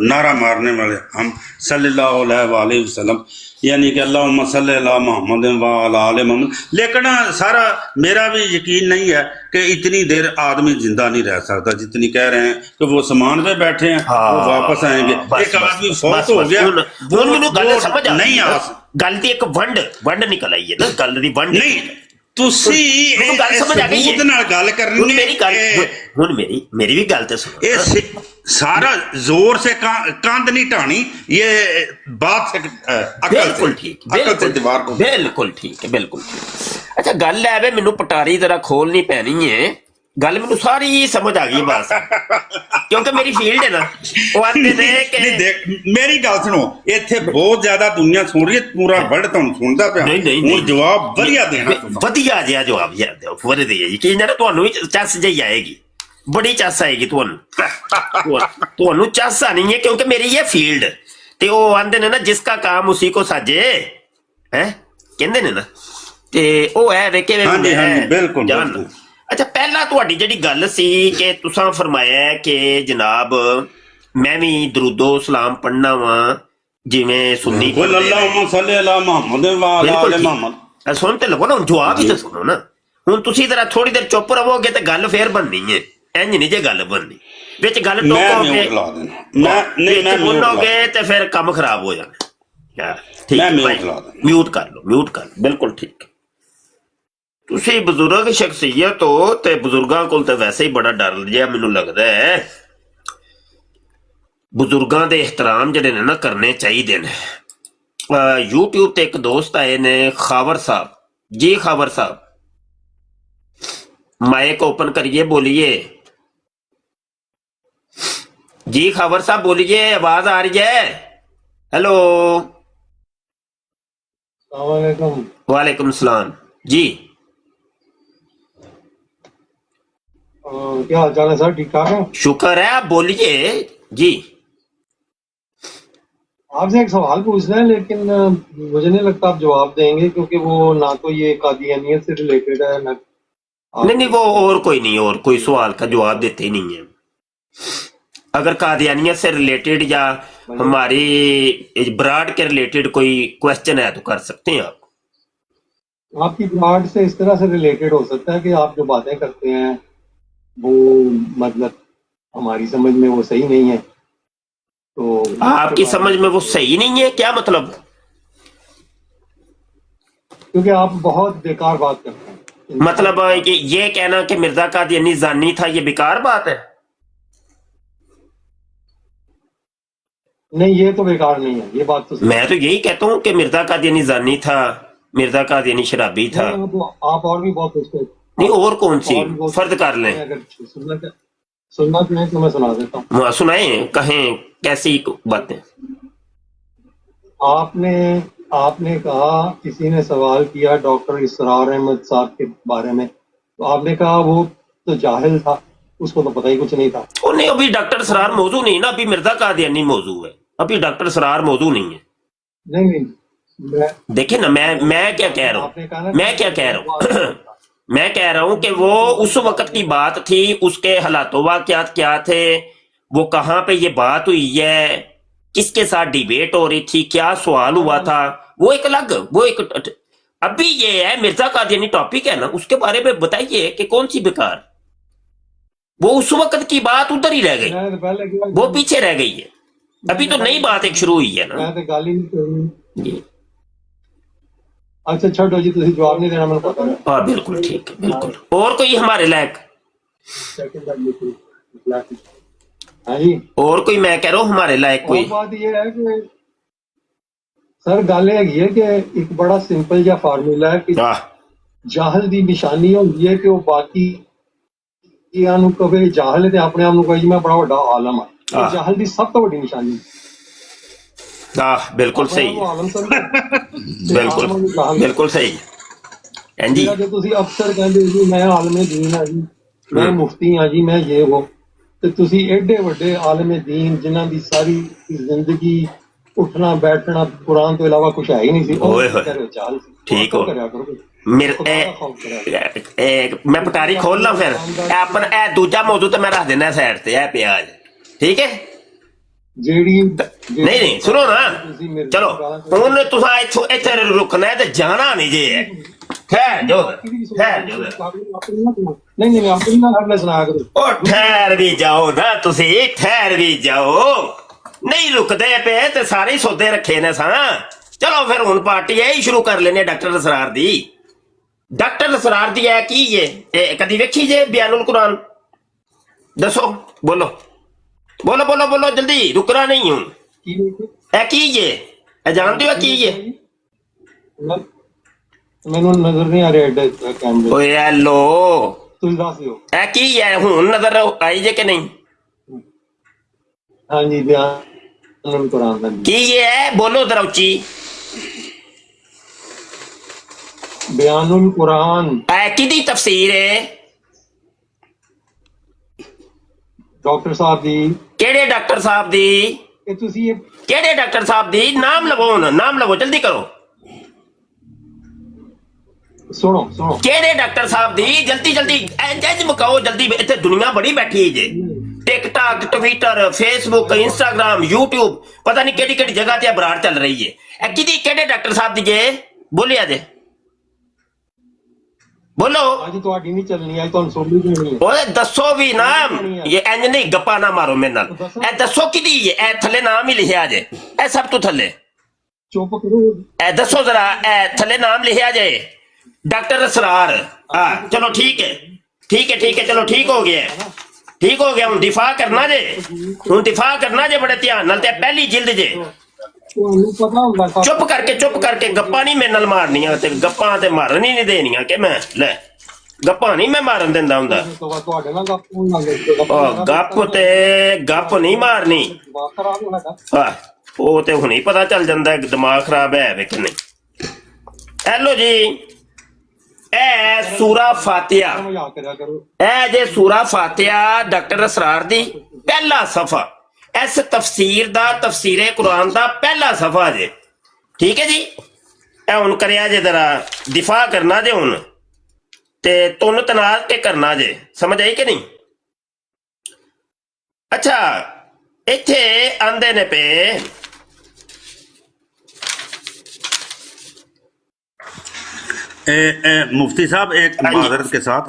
नारा मारने वाले हम सल्लल्लाहु अलैहि वसल्लम, यानी कि अल्लाहुम्मा सल्ली अला मुहम्मद व अला आले मुहम्मद। लेकिन सारा मेरा भी यकीन नहीं है कि इतनी देर आदमी जिंदा नहीं रह सकता जितनी कह रहे हैं कि वो समान पे बैठे हैं, वो वापस आएंगे। एक आदमी फौत हो गया, नहीं आ गल दी एक वंड निकल आई है ना, गल दी वंड नहीं ਤੁਸੀਂ ਗੱਲ ਸਮਝ ਆ ਗਈ ਉਹਦੇ ਨਾਲ ਗੱਲ ਕਰਨੀ ਹੁਣ ਮੇਰੀ ਗੱਲ ਹੁਣ ਮੇਰੀ ਵੀ ਗੱਲ ਤੇ ਸੁਣੋ। ਇਹ सारा जोर से कांध नहीं टाणी, ये बात से बिल्कुल ठीक, बिल्कुल ठीक है, बिल्कुल ठीक। अच्छा गल है वे मैनू पटारी जरा खोलनी पैनी है, गल मैनू सारी समझ आ गई बस क्योंकि मेरी फील्ड है ना। वो आते ने कि देख मेरी गल सुनो, इत्थे बहुत ज्यादा दुनिया सुन रही है, पूरा वर्ल्ड तुहानू सुनदा पिया। नहीं जवाब वधिया देना, वधिया जिहा जवाब यार दिओ, वधिया जी कि ना तुहानू भी चस जही आएगी, बड़ी चस आएगी तुहानू चस आनी है क्योंकि मेरी ये फील्ड ते वो आंदे ने ना जिसका काम उसी को साजे है कहंदे ने ना, ते ओ है वे के बिल्कुल। अच्छा पहला तुहाडी जिहड़ी गल सी कि तुसां फरमाया कि जनाब मैं भी दरूदो सलाम पढ़ना वा जिवें सुन्नी अल्लाहुम्मा सल्ली अला मुहम्मद व अला आले मुहम्मद। सुन ते लगो ना, जवाब ही तो सुनो ना। हुण तुसीं जरा थोड़ी देर चुप रहोगे ते गल फेर बननी है, इंज नहीं जे गल बननी, विच गल टोकोगे बोलोगे ते फिर काम खराब हो जाना। ठीक है म्यूट कर लो, बिल्कुल ठीक। तुसीं बजुर्ग शख्सियत हो ते बुजुर्गां कोल ते वैसे ही बड़ा डर जिहा मैनूं लगदा है। बुजुर्गां दे एहतराम जिहड़े ने ना करने चाहिए ने। यूट्यूब ते एक दोस्त आए ने खावर साहब जी, खावर साहब माइक ओपन करिए, बोलिए जी। खावर साहब बोलिए, आवाज आ रही है? हेलो वालेकुम सलाम जी। क्या हाल चाल है सर? ठीक ठाक है, शुक्र है, आप बोलिए जी। आपसे एक सवाल पूछना है लेकिन मुझे नहीं लगता आप जवाब देंगे क्योंकि वो ना तो ये कादियानियत से रिलेटेड है ना। नहीं वो और कोई सवाल का जवाब देते ही नहीं है। अगर कादियानियत से रिलेटेड या हमारी ब्राड के रिलेटेड कोई क्वेश्चन है तो कर सकते हैं आप। आपकी ब्राड से इस तरह से रिलेटेड हो सकता है कि आप जो बातें करते हैं वो मतलब हमारी समझ में वो सही नहीं है। तो आपकी समझ में वो सही नहीं है क्या मतलब? क्योंकि आप बहुत बेकार बात करते हैं। मतलब ये कहना कि मिर्जा कादियानी जानी था ये बेकार बात है? नहीं ये तो बेकार नहीं है, ये बात तो मैं तो यही कहता हूँ कि मिर्जा कादियानी जानी था, मिर्जा कादियानी शराबी था। आप और भी बहुत पूछते नहीं और कौन सी फर्द कर लें? अगर सुनना चाहें तो मैं सुना देता हूँ। सुनाए, कहें कैसी बातें? आपने कहा किसी ने सवाल किया डॉक्टर इसरार अहमद साहब के बारे में, तो आपने कहा वो तो जाहिल था, उसको तो पता ही कुछ नहीं था। नहीं अभी डॉक्टर इसरार मौजू नहीं ना, अभी मिर्जा कादियानी मौजू है, अभी डॉक्टर इसरार मौजू नहीं है। नहीं मैं देखिए ना, मैं क्या कह रहा आपने कहा हूँ, ना मैं क्या कह रहा हूँ मैं कह रहा हूं कि वो उस वक्त की बात थी, उसके हालातों वाकयात क्या थे, वो कहाँ पे ये बात हुई है, किसके साथ डिबेट हो रही थी, क्या सवाल हुआ था, वो एक अलग, वो एक। अभी ये है मिर्जा कादियानी टॉपिक है ना, उसके बारे में बताइए कि कौन सी बेकार। वो उस वक्त की बात उधर ही रह गई, मैंने तो पहले किया, वो पीछे रह गई है। अभी तो नई बात एक शुरू हुई है ना मैं तो गल ही नहीं करनी। जी। अच्छा छोड़ो जी, तुम जवाब नहीं देना, मैं पता है। हाँ बिल्कुल ठीक है, बिल्कुल। और कोई हमारे लायक, हाँ जी, और कोई, मैं कह रहा हूँ हमारे लायक और कोई। बात ये है कि सर गल हैगी है कि एक बड़ा सिंपल जिहा फार्मूला है कि आह, जाहल ਦੀ ਨਿਸ਼ਾਨੀ ਹੁੰਦੀ ਹੈ ਕਿ ਉਹ ਬਾਕੀ ਇਹਨਾਂ ਨੂੰ ਕਵੇ ਜਾਹਲ ਹੈ ਤੇ ਆਪਣੇ ਆਪ ਨੂੰ ਕਹੇ ਜੀ ਮੈਂ ਬੜਾ ਵੱਡਾ ਆਲਮ ਹਾਂ। ਆਹ। ਇਹ ਜਾਹਲ ਦੀ ਸਭ ਤੋਂ ਵੱਡੀ ਨਿਸ਼ਾਨੀ बिल्कुल ਆਪਣੇ सही ਆਪ ਨੂੰ ਆਲਮ ਸਮਝੋ ਤੇ बिल्कुल ਆਲਮ ਨੂੰ ਜਾਹਲ। बिल्कुल सही हैं जी। ਜਿਹੜਾ ਜੇ ਤੁਸੀਂ ਅਫਸਰ ਕਹਿੰਦੇ ਹੋ ਜੀ ਮੈਂ ਆਲਮ ਦੀਨ ਹਾਂ ਜੀ, ਮੈਂ ਮੁਫਤੀ ਹਾਂ ਜੀ, ਮੈਂ ਇਹ ਉਹ, ਤੇ ਤੁਸੀਂ ਐਡੇ ਵੱਡੇ ਆਲਮ ਦੀਨ ਜਿਨ੍ਹਾਂ ਦੀ ਸਾਰੀ ਜ਼ਿੰਦਗੀ ਉੱਠਣਾ ਬੈਠਣਾ ਕੁਰਾਨ ਤੋਂ ਇਲਾਵਾ ਕੁਝ ਹੈ ਹੀ ਨਹੀਂ ਸੀ, ਉਹ ਓਏ ਹੋਏ। ਕਹ ਰਹੇ ਹੋ ਜਾਹਲ ਸੀ। ठीक हो ਕਰਿਆ ਕਰੋ मेरे मैं पटारी खोल ला फिर अपन ए दूजा मौजू तो मैं रख देना साइड ते, ए प्याज ठीक है। ਜਿਹੜੀ नहीं नहीं सुनो ना, चलो ਹੁਣ ਤੁਸੀਂ ਇੱਥੋਂ ਇੱਥੇ ਰੁਕਣਾ ਹੈ ਤੇ ਜਾਣਾ ਨਹੀਂ ਜੇ। ਠਹਿਰ ਜੋ, ਠਹਿਰ ਜੋ, ਨਹੀਂ ਨਹੀਂ ਆਪਣੀ ਨਾ ਹਰਲੇ ਸੁਣਾ ਕਰੋ। ਉਹ ਠਹਿਰ ਵੀ ਜਾਓ ਨਾ, ਤੁਸੀਂ ਠਹਿਰ ਵੀ ਜਾਓ। ਨਹੀਂ ਰੁਕਦੇ ਪਏ ਤੇ ਸਾਰੇ ਹੀ ਸੌਦੇ ਰੱਖੇ ਨੇ ਸਾਂ। ਚਲੋ ਫਿਰ ਹੁਣ ਪਾਰਟੀ ਇਹ ਹੀ ਸ਼ੁਰੂ ਕਰ ਲੈਨੇ ਡਾਕਟਰ ਅਸਰਾਰ ਦੀ। ਡਾਕਟਰ ਅਸਰਾਰ ਦੀ ਹੈ ਕੀ ਇਹ ਕਦੀ ਵੇਖੀ ਜੇ ਬਿਆਨੁਲ ਕੁਰਾਨ? ਦੱਸੋ, ਬੋਲੋ ਬੋਲੋ ਬੋਲੋ ਬੋਲੋ ਜਲਦੀ, ਰੁਕਣਾ ਨਹੀਂ ਹੂੰ। ਇਹ ਕੀ ਜੇ, ਇਹ ਜਾਣਦੇ ਹੋ ਕੀ ਜੇ? ਮੈਨੂੰ ਨਜ਼ਰ ਨਹੀਂ ਆ ਰਿਹਾ ਐਡੇ ਕੈਮਰੇ। ਓਏ ਹੈਲੋ, ਤੁਸੀਂ ਦੱਸ ਦਿਓ। ਇਹ ਕੀ ਹੈ ਹੁਣ ਨਜ਼ਰ ਆਈ ਜੇ ਕਿ ਨਹੀਂ? ਹਾਂਜੀ ਬਿਆਨ ਕੁਰਾਨ ਦਾ ਕੀ ਹੈ ਬੋਲੋ ਜ਼ਰਾ ਉੱਚੀ। ਬਿਆਨੁਲ ਕੁਰਾਨ ਇਹ ਕਿਹਦੀ ਤਫਸੀਰ ਹੈ? ਡਾਕਟਰ ਸਾਹਿਬ ਦੀ। ਕਿਹੜੇ ਡਾਕਟਰ ਸਾਹਿਬ ਦੀ? ਇਹ ਤੁਸੀਂ ਕਿਹੜੇ ਡਾਕਟਰ ਸਾਹਿਬ ਦੀ? ਨਾਮ ਲਵੋ ਹੁਣ, ਨਾਮ ਲਵੋ, ਜਲਦੀ ਕਰੋ। ਸੁਣੋ ਸੁਣੋ। ਕਿਹੜੇ ਡਾਕਟਰ ਸਾਹਿਬ ਦੀ? ਜਲਦੀ ਜਲਦੀ ਇੰਜ ਮੁਕਾਓ ਜਲਦੀ, ਇੱਥੇ ਦੁਨੀਆ ਬੜੀ ਬੈਠੀ ਹੈ ਜੇ। TikTok, Twitter, Facebook, Instagram, YouTube, ਪਤਾ ਨਹੀਂ ਕਿਹੜੀ ਕਿਹੜੀ ਜਗ੍ਹਾ ਤੇ ਬਰਾੜ ਚੱਲ ਰਹੀ ਹੈ। ਇਹ ਕਿਹਦੀ, ਕਿਹੜੇ ਡਾਕਟਰ ਸਾਹਿਬ ਦੀ ਜੇ? ਬੋਲਿਆ ਜੇ, ਬੋਲੋ। ਅੱਜ ਤੁਹਾਡੀ ਨਹੀਂ ਚੱਲਣੀ, ਅੱਜ ਤੁਹਾਨੂੰ ਸੁਣਨੀ ਪੈਣੀ ਹੈ। ਓਏ ਦੱਸੋ ਵੀ ਨਾ, ਇਹ ਇੰਜ ਨਹੀਂ ਗੱਪਾਂ ਨਾ ਮਾਰੋ ਮੇਰੇ ਨਾਲ। ਇਹ ਦੱਸੋ ਕਿਹਦੀ ਹੈ? ਇਹ ਥੱਲੇ ਨਾਮ ਹੀ ਲਿਖਿਆ ਜੇ, ਇਹ ਸਭ ਤੋਂ ਥੱਲੇ। ਚੁੱਪ ਕਰੋ। ਇਹ ਦੱਸੋ ਜ਼ਰਾ, ਇਹ ਥੱਲੇ ਨਾਮ ਲਿਖਿਆ ਜੇ ਡਾਕਟਰ ਅਸਰਾਰ। ਹਾਂ ਚਲੋ ਠੀਕ ਹੈ, ਠੀਕ ਹੈ, ਠੀਕ ਹੈ, ਚਲੋ ਠੀਕ ਹੋ ਗਿਆ, ਠੀਕ ਹੋ ਗਿਆ। ਹੁਣ ਦਿਫਾ ਕਰਨਾ ਜੇ, ਹੁਣ ਦਿਫਾ ਕਰਨਾ ਜੇ ਬੜੇ ਧਿਆਨ ਨਾਲ। ਤੇ ਪਹਿਲੀ ਜਿਲਦ ਜੇ, ਤੁਹਾਨੂੰ ਪਤਾ ਹੁੰਦਾ ਸਭ। ਚੁੱਪ ਕਰਕੇ ਗੱਪਾਂ ਨਹੀਂ ਮੇਰੇ ਨਾਲ ਮਾਰਨੀਆਂ, ਤੇ ਗੱਪਾਂ ਤੇ ਮਾਰਨ ਹੀ ਨਹੀਂ ਦੇਣੀਆਂ ਕਿ ਮੈਂ ਲੈ ਗੱਪਾਂ ਨਹੀਂ ਮੈਂ ਮਾਰਨ ਦਿੰਦਾ ਹੁੰਦਾ। ਤੁਹਾਡੇ ਨਾਲ ਗੱਪ ਹੋਣ ਲੱਗ ਗਈ। ਉਹ ਗੱਪ ਤੇ ਗੱਪ ਨਹੀਂ ਮਾਰਨੀ। ਦਿਮਾਗ ਖਰਾਬ ਹੋਣਾ ਦਾ। ਹਾਂ ਉਹ ਤੇ ਹੁਣੇ ਪਤਾ ਚੱਲ ਜਾਂਦਾ ਦਿਮਾਗ ਖਰਾਬ ਹੈ ਵੇ ਕਿ ਨਹੀਂ। ਹੈਲੋ ਜੀ, ਇਹ ਸੂਰਾ ਫਾਤਿਹਾ, ਮਜ਼ਾਕ ਕਰਿਆ ਕਰੋ। ਇਹ ਜੇ ਸੂਰਾ ਫਾਤਿਹਾ ਡਾਕਟਰ ਅਸਰਾਰ ਦੀ ਪਹਿਲਾ ਸਫਾ, ਇਸ ਤਫਸੀਰ ਦਾ, ਤਫਸੀਰੇ ਕੁਰਾਨ ਦਾ ਪਹਿਲਾ ਸਫਾ ਜੇ। ਠੀਕ ਹੈ ਜੀ। ਇਹ ਹੁਣ ਕਰਿਆ ਜੇ ਜਰਾ ਦਿਫਾ ਕਰਨਾ ਜੇ ਹੁਣ, ਤੇ ਤੁਨ ਤਨਾਜ਼ ਕੇ ਕਰਨਾ ਜੇ। ਸਮਝ ਆਈ ਕਿ ਨਹੀਂ? ਅੱਛਾ ਇੱਥੇ ਆਂਦੇ ਨੇ ਪਏ मुफ्ती साहब एक माजरत के साथ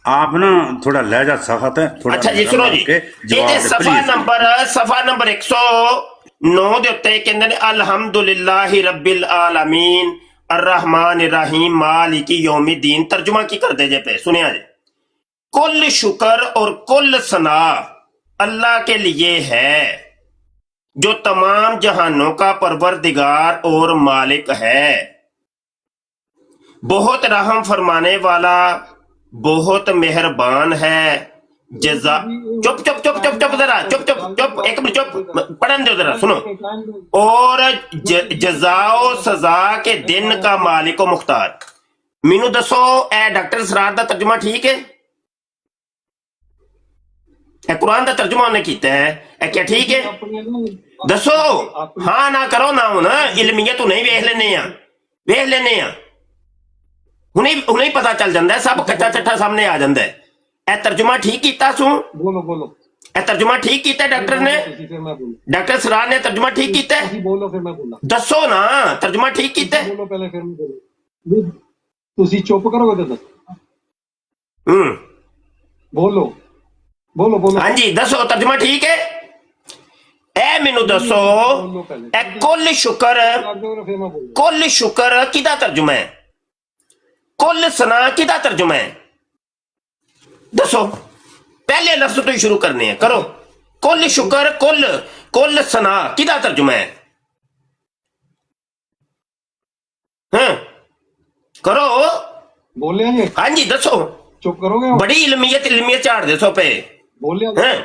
आप ना थोड़ा लहजा सख्त है थोड़ा। अच्छा जी सुनो जी, ਇਹਦੇ ਸਫਾ ਨੰਬਰ 109 ਦੇ ਉੱਤੇ ਕਹਿੰਦੇ ਨੇ ਅਲਹਮਦੁਲਿल्लाहि रब्बिल आलमीन अर्रहमान रहीम मालिकी यौमिद्दीन। तर्जुमा की करते जे पे सुनिया जे। कुल शुक्र और कुल सना अल्लाह के लिए है जो तमाम जहानों का परवरदिगार और मालिक है, बहुत रहम फरमाने वाला, बहुत मेहरबान है। जजा चुप चुप चुप चुप चुप जरा चुप चुप चुप एक मिनट चुप, पढ़न दो जरा सुनो। और जजाओ सजा के दिन का मालिक व मुख्तार। मीनू दसो ए डॉक्टर सरार दा तर्जुमा ठीक है? ਇਹ ਕੁਰਾਨ ਦਾ ਤਰਜਮਾ ਉਹਨੇ ਕੀਤਾ ਹੈ, ਇਹ ਕਿਆ ਠੀਕ ਹੈ? ਆਪਣੀਆਂ ਨਾ ਦੱਸੋ। ਆਪਣੀ ਹਾਂ ਨਾ ਕਰੋ ਨਾ ਹੁਣ, ਇਲਮੀਅਤ ਹੁਣੇ ਹੀ ਵੇਖ ਲੈਨੇ ਆ, ਵੇਖ ਲੈਨੇ ਆ, ਹੁਣੇ ਹੁਣੇ ਹੀ ਪਤਾ ਚੱਲ ਜਾਂਦਾ ਹੈ, ਸਭ ਕੱਚਾ ਚੱਠਾ ਸਾਹਮਣੇ ਆ ਜਾਂਦਾ ਹੈ। ਇਹ ਤਰਜਮਾ ਠੀਕ ਕੀਤਾ ਸੂ? ਬੋਲੋ ਬੋਲੋ ਇਹ ਤਰਜਮਾ ਠੀਕ ਕੀਤਾ ਡਾਕਟਰ ਨੇ? ਤੁਸੀਂ, ਫਿਰ ਮੈਂ ਬੋਲੂ। ਡਾਕਟਰ ਸਰਾਰ ਨੇ ਤਰਜਮਾ ਠੀਕ ਕੀਤਾ ਹੈ? ਤੁਸੀਂ ਬੋਲੋ ਫਿਰ ਮੈਂ ਬੋਲਾਂ। ਦੱਸੋ ਨਾ, ਤਰਜਮਾ ਠੀਕ ਕੀਤਾ ਹੈ? ਬੋਲੋ ਪਹਿਲੇ ਫਿਰ ਮੈਂ ਬੋਲੂ। ਨਹੀਂ, ਤੁਸੀਂ ਚੁੱਪ ਕਰੋਗੇ ਤਾਂ ਦੱਸੋ। ਹੂੰ ਬੋਲੋ ਬੋਲੋ ਬੋਲੋ। ਹਾਂਜੀ ਦੱਸੋ, ਤਰਜਮਾ ਠੀਕ ਹੈ? ਇਹ ਮੈਨੂੰ ਦੱਸੋ, ਬੋਲੋ ਪਹਿਲੇ। ਇਹ ਕੁੱਲ ਸ਼ੁਕਰ, ਕਰ ਦਿਓ ਫਿਰ ਮੈਂ ਬੋਲੂ। ਕੁੱਲ ਸ਼ੁਕਰ ਕਿਹਦਾ ਤਰਜਮਾ ਹੈ? ਕੁੱਲ ਸਨਾ ਕਿਹਦਾ ਤਰਜਮਾ ਹੈ? ਦੱਸੋ, ਪਹਿਲੇ ਲਫ਼ਜ਼ ਤੋਂ ਹੀ ਸ਼ੁਰੂ ਕਰਨੇ ਆ, ਕਰੋ। ਕੁੱਲ ਸ਼ੁਕਰ, ਕੁੱਲ ਸਨਾ ਕਿਹਦਾ ਤਰਜਮਾ ਹੈ? ਹਾਂ ਕਰੋ। ਬੋਲਿਆ ਜੀ, ਹਾਂਜੀ ਦੱਸੋ। ਚੁੱਪ ਕਰੋਗੇ ਹੁਣ? बड़ी इल्मियत झाड़ दे सो पे ਬੋਲਿਆ हैं?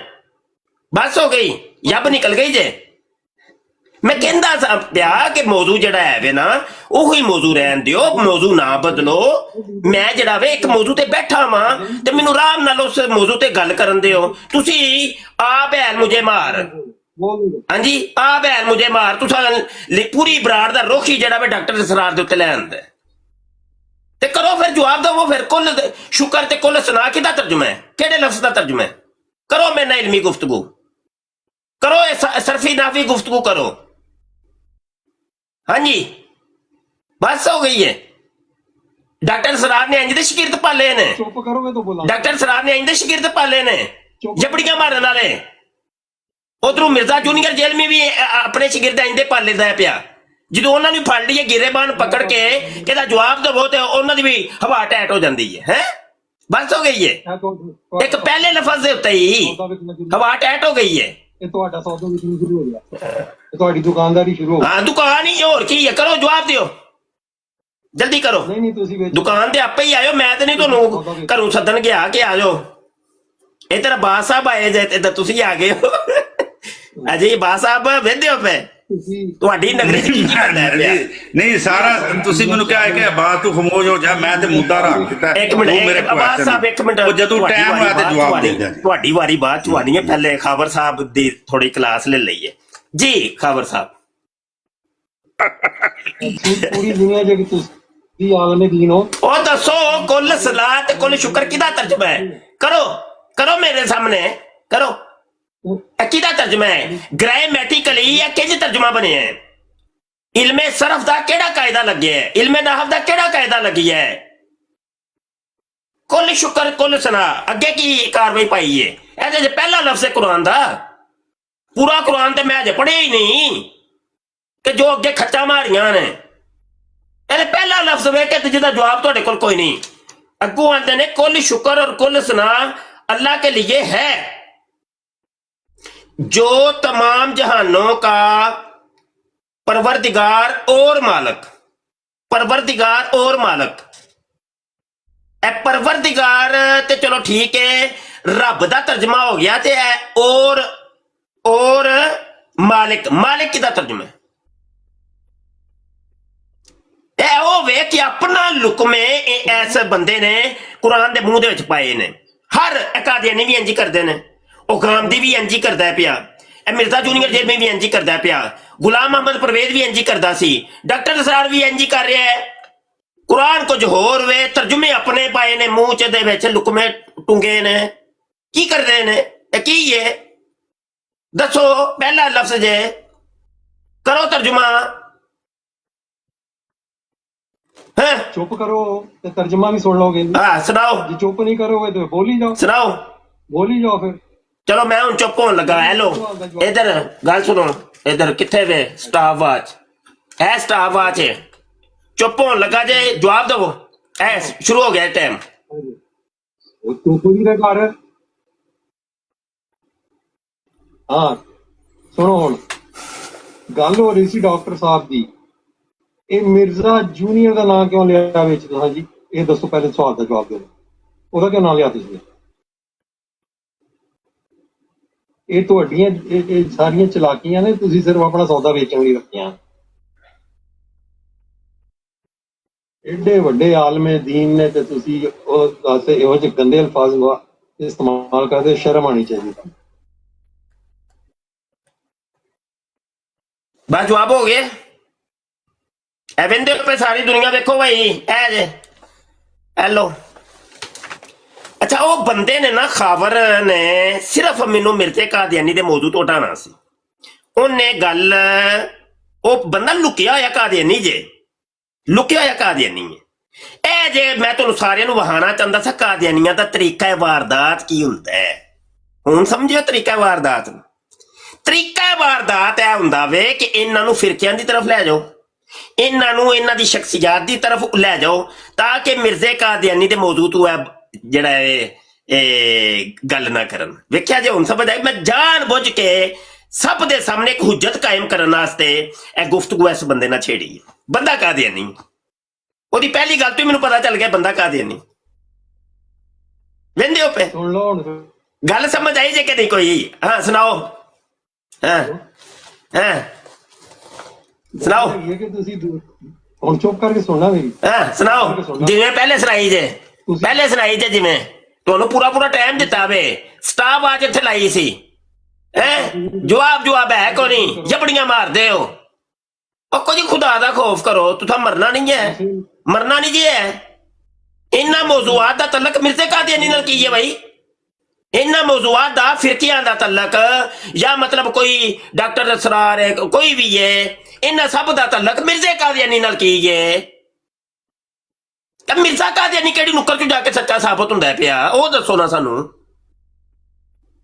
बस हो गई, जब निकल गई जे। मैं कहंदा सा प्या कि मौजू जड़ा है वे ना ਉਹੀ ਮੌਜੂ ਰਹਿਣ ਦਿਓ, ਮੌਜੂ ਨਾ ਬਦਲੋ। ਮੈਂ ਜਿਹੜਾ ਵੇ ਇੱਕ ਮੌਜੂ ਤੇ ਬੈਠਾ ਵਾਂ ਤੇ ਮੈਨੂੰ ਆਰਾਮ ਨਾਲ ਉਸ ਮੌਜੂ ਤੇ ਗੱਲ ਕਰਨ ਦਿਓ। ਤੁਸੀਂ ਆ ਭੈਣ ਮੁਝੇ ਮਾਰ, ਬੋਲੋ। ਹਾਂਜੀ ਆ ਭੈਣ ਮੁਝੇ ਮਾਰ, ਤੁਸੀਂ ਪੂਰੀ ਬਰਾੜ ਦਾ ਰੁਖ ਹੀ ਜਿਹੜਾ ਵੇ ਡਾਕਟਰ ਸਰਾਰ ਦੇ ਉੱਤੇ ਲੈ ਆਂਦਾ ਤੇ ਕਰੋ ਫਿਰ ਜਵਾਬ ਦਵੋ। ਫਿਰ ਕੁੱਲ ਸ਼ੁਕਰ ਤੇ ਕੁੱਲ ਸੁਨਾ ਕਿਹਦਾ ਤਰਜਮਾ ਹੈ? ਕਿਹੜੇ ਲਫ਼ਜ਼ ਦਾ ਤਰਜਮਾ ਹੈ? ਕਰੋ ਮੇਰੇ ਨਾਲ ਇਲਮੀ ਗੁਫ਼ਤਗੂ ਕਰੋ, ਸਰਫੀ ਨਾਫੀ ਗੁਫ਼ਤਗੂ ਕਰੋ। ਹਾਂਜੀ बस हो गई है। डॉक्टर सरार ने इंज शगिर्द पाले ने, चुप करोगे तो बोला। डॉक्टर सरार ने इंज शगिर्द पाले ने चुप। जबड़ियां मारन वाले। उधरों मिर्जा जूनियर जेल में भी अपने शगिर्द इंजे पाले दा पिया। ਜਦੋਂ ਉਹਨਾਂ ਨੂੰ ਫੜ ਲਈਏ ਗਿਰੇਬਾਨ ਪਕੜ ਕੇ ਕਿਹਦਾ ਜਵਾਬ ਦੇਵੋ ਤੇ ਉਹਨਾਂ ਦੀ ਵੀ ਹਵਾ ਟੈਟ ਹੋ ਜਾਂਦੀ ਹੈ। ਹੈ ਬਸ ਹੋ ਗਈ ਹੈ। ਇੱਕ ਪਹਿਲੇ ਲਫ਼ਜ਼ ਦੇ ਉੱਤੇ ਹੀ ਹਵਾ ਟੈਟ ਹੋ ਗਈ ਹੈ। ਇਹ ਤੁਹਾਡਾ ਸੌਦਾ ਵੀ ਸ਼ੁਰੂ ਹੋ ਗਿਆ, ਇਹ ਤੁਹਾਡੀ ਦੁਕਾਨਦਾਰੀ ਸ਼ੁਰੂ ਹੋ ਗਈ। ਹਾਂ ਦੁਕਾਨ ਹੀ ਹੋਰ ਕੀ ਹੈ? ਕਰੋ ਜਵਾਬ ਦਿਓ, ਜਲਦੀ ਕਰੋ। ਨਹੀਂ ਨਹੀਂ ਤੁਸੀਂ ਵਿੱਚ ਦੁਕਾਨ ਤੇ ਆਪੇ ਹੀ ਆਇਓ, ਮੈਂ ਤੇ ਨਹੀਂ ਤੁਹਾਨੂੰ ਘਰੋਂ ਸੱਦਣ ਗਿਆ ਕਿ ਆ ਜਾਓ। ਇਹ ਤੇਰਾ ਬਾਸ ਸਾਹਿਬ ਆਏ ਜੇ ਤੇ ਤੁਸੀਂ ਆ ਗਏ ਹੋ। ਅਜੇ ਬਾਸ ਸਾਹਿਬ ਵੇਖਦੇ ਹੋ ਪਏ ਤੁਸੀਂ ਤੁਹਾਡੀ ਨਗਰੀ ਚ ਕੀ ਕਰਦਾ ਹੈ ਪਿਆ? ਨਹੀਂ ਸਾਰਾ ਤੁਸੀਂ ਮੈਨੂੰ ਕਿਹਾ ਹੈ ਕਿ ਬਾਤ ਤੂੰ ਖਮੋਸ਼ ਹੋ ਜਾ, ਮੈਂ ਤੇ ਮੁੱਦਾ ਰੱਖ ਦਿੱਤਾ। ਇੱਕ ਮਿੰਟ ਬਾਸ ਸਾਹਿਬ, ਇੱਕ ਮਿੰਟ। ਉਹ ਜਦੋਂ ਟਾਈਮ ਹੋਇਆ ਤੇ ਜਵਾਬ ਦੇ ਦਿਆ। ਤੁਹਾਡੀ ਵਾਰੀ ਬਾਅਦ ਚ ਆਣੀ ਹੈ, ਪਹਿਲੇ ਖਾਬਰ ਸਾਹਿਬ ਦੀ ਥੋੜੀ ਕਲਾਸ ਲੈ ਲਈਏ ਜੀ। ਖਾਬਰ ਸਾਹਿਬ ਪੂਰੀ ਦੁਨੀਆ ਜੇ ਤੁਸੀਂ ਆਲਮੇ ਦੀਨ ਹੋ, ਉਹ ਦੱਸੋ ਕੁੱਲ ਸਲਾਹ ਤੇ ਕੁੱਲ ਸ਼ੁਕਰ ਕਿਹਦਾ ਤਰਜਮਾ ਹੈ? ਕਰੋ ਕਰੋ ਮੇਰੇ ਸਾਹਮਣੇ ਕਰੋ। ਕਿਹਦਾ ਤਰਜਮਾ ਹੈ? ਗ੍ਰਾਮੈਟਿਕਲੀ ਇਹ ਕਿੰਜ ਤਰਜਮਾ ਬਣਿਆ ਹੈ? ਇਲਮੇ ਸਰਫ ਦਾ ਕਿਹੜਾ ਕਾਇਦਾ ਲੱਗਿਆ ਹੈ? ਇਲਮੇ ਨਹਵ ਦਾ ਕਿਹੜਾ ਕਾਇਦਾ ਲੱਗਿਆ ਹੈ? ਕੁੱਲ ਸ਼ੁਕਰ ਕੁੱਲ ਸਨਾ ਅੱਗੇ ਕੀ ਕਾਰਵਾਈ ਪਾਈ ਹੈ? ਇਹਦੇ ਚ ਪਹਿਲਾ ਲਫ਼ਜ਼ ਹੈ ਕੁਰਾਨ ਦਾ। ਪੂਰਾ ਕੁਰਾਨ ਤੇ ਮੈਂ ਅਜੇ ਪੜ੍ਹਿਆ ਹੀ ਨਹੀਂ ਕਿ ਜੋ ਅੱਗੇ ਖੱਚਾ ਮਾਰੀਆਂ ਨੇ। ਇਹਦੇ ਪਹਿਲਾ ਲਫ਼ਜ਼ ਵੇਖ ਕੇ ਜਿਹਦਾ ਜਵਾਬ ਤੁਹਾਡੇ ਕੋਲ ਕੋਈ ਨਹੀਂ। ਅੱਗੋਂ ਆਂਦੇ ਨੇ ਕੁੱਲ ਸ਼ੁਕਰ और कुल सना अल्लाह के लिए है जो तमाम जहानों का परवरदिगार और मालिक। परवरदिगार और मालिक, ए परवरदिगार ते चलो ठीक है, रब दा तर्जमा हो गया ते और मालिक, मालिक किदा तर्जमा है? ਉਹ ਵੇ ਕਿ ਆਪਣਾ ਲੁਕਮੇ ਇਸ ਬੰਦੇ ਨੇ ਕੁਰਾਨ ਦੇ ਮੂੰਹ ਦੇ ਵਿੱਚ ਪਾਏ ਨੇ। ਹਰ ਅਕਾਦੀਆਨੀ ਵੀ ਇੰਜ ਕਰਦੇ ਨੇ, ਉਹ ਗਾਮਦੀ ਵੀ ਇੰਜ ਕਰਦਾ ਪਿਆ, ਇਹ ਮਿਰਜ਼ਾ ਜੂਨੀਅਰ ਜੇਲ੍ਹ ਵੀ ਇੰਜ ਕਰਦਾ ਪਿਆ, ਗੁਲਾਮ ਅਹਿਮਦ ਪਰਵੇਜ਼ ਵੀ ਇੰਜ ਕਰਦਾ ਸੀ, ਡਾਕਟਰ ਸਰਾਰ ਵੀ ਇੰਜ ਕਰ ਰਿਹਾ ਹੈ। ਕੁਰਾਨ ਕੁਝ ਹੋਰ ਵੇ, ਤਰਜੁਮੇ ਆਪਣੇ ਪਾਏ ਨੇ ਮੂੰਹ ਚ ਦੇ ਵਿੱਚ, ਲੁਕਮੇ ਟੁੰਗੇ ਨੇ। ਕੀ ਕਰਦੇ ਨੇ ਇਹ? ਕੀ ਹੈ ਦੱਸੋ? ਪਹਿਲਾ ਲਫ਼ਜ਼ ਜੇ ਕਰੋ ਤਰਜੁਮਾ। ਚੁੱਪ ਕਰੋ ਤੇ ਤਰਜਮਾ ਵੀ ਸੁਣ ਲਓਗੇ। ਹਾਂ ਸੁਣਾਓ। ਜੇ ਚੁੱਪ ਨਹੀਂ ਕਰੋਗੇ ਤੇ ਬੋਲੀ ਜਾਓ, ਸੁਣਾਓ ਬੋਲੀ ਜਾਓ ਫਿਰ। ਚਲੋ ਮੈਂ ਹੁਣ ਚੁੱਪ ਹੋਣ ਲੱਗਾ। ਹੈਲੋ ਇਧਰ ਗੱਲ ਸੁਣੋ, ਇਧਰ ਕਿੱਥੇ ਵੇ ਸਟਾਫ ਵਾਚ? ਇਹ ਸਟਾਫ ਵਾਚ ਹੈ। ਚੁੱਪ ਹੋਣ ਲੱਗਾ ਜੇ ਜਵਾਬ ਦੇਵੋ। ਐ ਸ਼ੁਰੂ ਹੋ ਗਿਆ ਟਾਈਮ। ਉਹ ਚੁੱਪ ਨਹੀਂ ਨਾ ਕਰ। ਹਾਂ ਸੁਣੋ, ਹੁਣ ਗੱਲ ਹੋ ਰਹੀ ਸੀ ਡਾਕਟਰ ਸਾਹਿਬ ਦੀ। ਇਹ ਮਿਰਜ਼ਾ ਜੂਨੀਅਰ ਦਾ ਨਾਂ ਕਿਉਂ ਲਿਆ ਵਿੱਚ ਤੁਸੀਂ ਜੀ? ਇਹ ਦੱਸੋ, ਪਹਿਲੇ ਸਵਾਲ ਦਾ ਜਵਾਬ ਦਿਓ। ਉਹਦਾ ਕਿਉਂ ਨਾਂ ਲਿਆ ਤੁਸੀਂ? ਇਹ ਤੁਹਾਡੀਆਂ ਇਹ ਸਾਰੀਆਂ ਚਲਾਕੀਆਂ ਨੇ, ਤੁਸੀਂ ਸਿਰਫ ਆਪਣਾ ਸੌਦਾ ਵੇਚਣ ਲਈ ਰੱਖੀਆਂ। ਏਡੇ ਵੱਡੇ ਆਲਮੇ ਦੀਨ ਨੇ ਤੇ ਤੁਸੀਂ ਉਹ ਇਹੋ ਜਿਹੇ ਗੰਦੇ ਅਲਫਾਜ਼ इस्तेमाल करते, शर्म आनी चाहिए। बस जवाब हो गया। एवेंदे पे सारी दुनिया देखो भाई, ए जे हेलो। अच्छा वो बंदे ने ना, खावर ने सिर्फ मैनू मिर्जे कादियानी दे मौजू तो हटाना सी। उन्हें गल, वो बंदा लुकिया होया कादियानी जे, लुकिया होया कादियानी है। ए जे मैं तुहानू सारिਆਂ ਨੂੰ ਵਹਾਣਾ ਚਾਹੁੰਦਾ ਸੀ ਕਾਦੀਆਨੀਆਂ ਦਾ ਤਰੀਕਾ ਵਾਰਦਾਤ ਕੀ ਹੁੰਦਾ ਹੈ। ਹੁਣ ਸਮਝਿਓ ਤਰੀਕਾ ਵਾਰਦਾਤ ਨੂੰ। ਤਰੀਕਾ ਵਾਰਦਾਤ ਇਹ ਹੁੰਦਾ ਵੇ ਕਿ ਇਹਨਾਂ ਨੂੰ ਫਿਰਕਿਆਂ ਦੀ ਤਰਫ ਲੈ ਜਾਓ, ਇਹਨਾਂ ਨੂੰ ਇਹਨਾਂ ਦੀ ਸ਼ਖਸੀਅਤ ਦੀ ਤਰਫ ਲੈ ਜਾਓ, ਤਾਂ ਕਿ ਮਿਰਜ਼ੇ ਕਾਦੀਆਨੀ ਦੇ ਮੌਜੂ ਤੋਂ ਜਿਹੜਾ ਇਹ ਗੱਲ ਨਾ ਕਰਨ। ਵੇਖਿਆ ਜੇ ਹੁਣ ਸਮਝ ਆਈ। ਮੈਂ ਜਾਣ ਬੁੱਝ ਕੇ ਸਭ ਦੇ ਸਾਹਮਣੇ ਇੱਕ ਹੁਜਤ ਕਾਇਮ ਕਰਨ ਵਾਸਤੇ ਇਹ ਗੁਫ਼ਤਗੂ ਇਸ ਬੰਦੇ ਨਾਲ ਛੇੜੀ ਹੈ। ਬੰਦਾ ਕਾਦੀਆਨੀ, ਉਹਦੀ ਪਹਿਲੀ ਗੱਲ ਤੋਂ ਹੀ ਮੈਨੂੰ ਪਤਾ ਚੱਲ ਗਿਆ ਬੰਦਾ ਕਾਦੀਆਨੀ। ਵੇਂਦੇ ਹੋ ਪੇ सुन लो हुण। ਗੱਲ ਸਮਝ ਆਈ ਜੇ ਕਿ ਨਹੀਂ ਕੋਈ? ਹਾਂ ਸੁਣਾਓ। ਹਾਂ ਹਾਂ ਸੁਣਾਓ। ये कि तुसी हुण चुप करके सुनना मेरी। ਹਾਂ ਸੁਣਾਓ। ਜਿਵੇਂ ਪਹਿਲੇ ਸੁਣਾਈ ਜੇ, ਪਹਿਲੇ ਸੁਣਾਈ ਜੇ, ਜਿਵੇਂ ਤੁਹਾਨੂੰ ਪੂਰਾ ਪੂਰਾ ਟਾਈਮ ਦਿੱਤਾ ਵੇ, ਸਟਾਫ ਅੱਜ ਇੱਥੇ ਲਾਈ ਸੀ। ਜਵਾਬ ਹੈ ਕੋ ਨਹੀਂ, ਜਬੜੀਆਂ ਮਾਰਦੇ ਹੋ। ਉਹ ਕੁਝ ਖੁਦਾ ਦਾ ਖੌਫ ਕਰੋ, ਤੁਸਾਂ ਮਰਨਾ ਨਹੀਂ ਹੈ, ਮਰਨਾ ਨਹੀਂ ਜੀ ਹੈ। ਇਹਨਾਂ ਮੌਜ਼ੂਆਤ ਦਾ ਤਲਕ ਮਿਰਜ਼ੇ ਕਾਦੀਆਨੀ ਨਾਲ ਕੀ ਹੈ ਭਾਈ? ਇਹਨਾਂ ਮੌਜ਼ੂਆਤ ਦਾ ਫਿਰਕਿਆਂ ਦਾ ਤਲਕ, ਜਾਂ ਮਤਲਬ ਕੋਈ ਡਾਕਟਰ ਅਸਰਾਰ ਹੈ, ਕੋਈ ਵੀ ਹੈ, ਇਹਨਾਂ ਸਭ ਦਾ ਤਲਕ ਮਿਰਜ਼ੇ ਕਾਦੀਆਨੀ ਨਾਲ ਕੀ ਹੈ? ਤਾਂ ਮਿਰਜ਼ਾ ਕਾਦੀਆਨੀ ਕਿਹੜੀ ਨੁੱਕਰ ਚ ਜਾ ਕੇ ਸੱਚਾ ਸਾਬਤ ਹੁੰਦਾ ਪਿਆ, ਉਹ ਦੱਸੋ ਨਾ ਸਾਨੂੰ।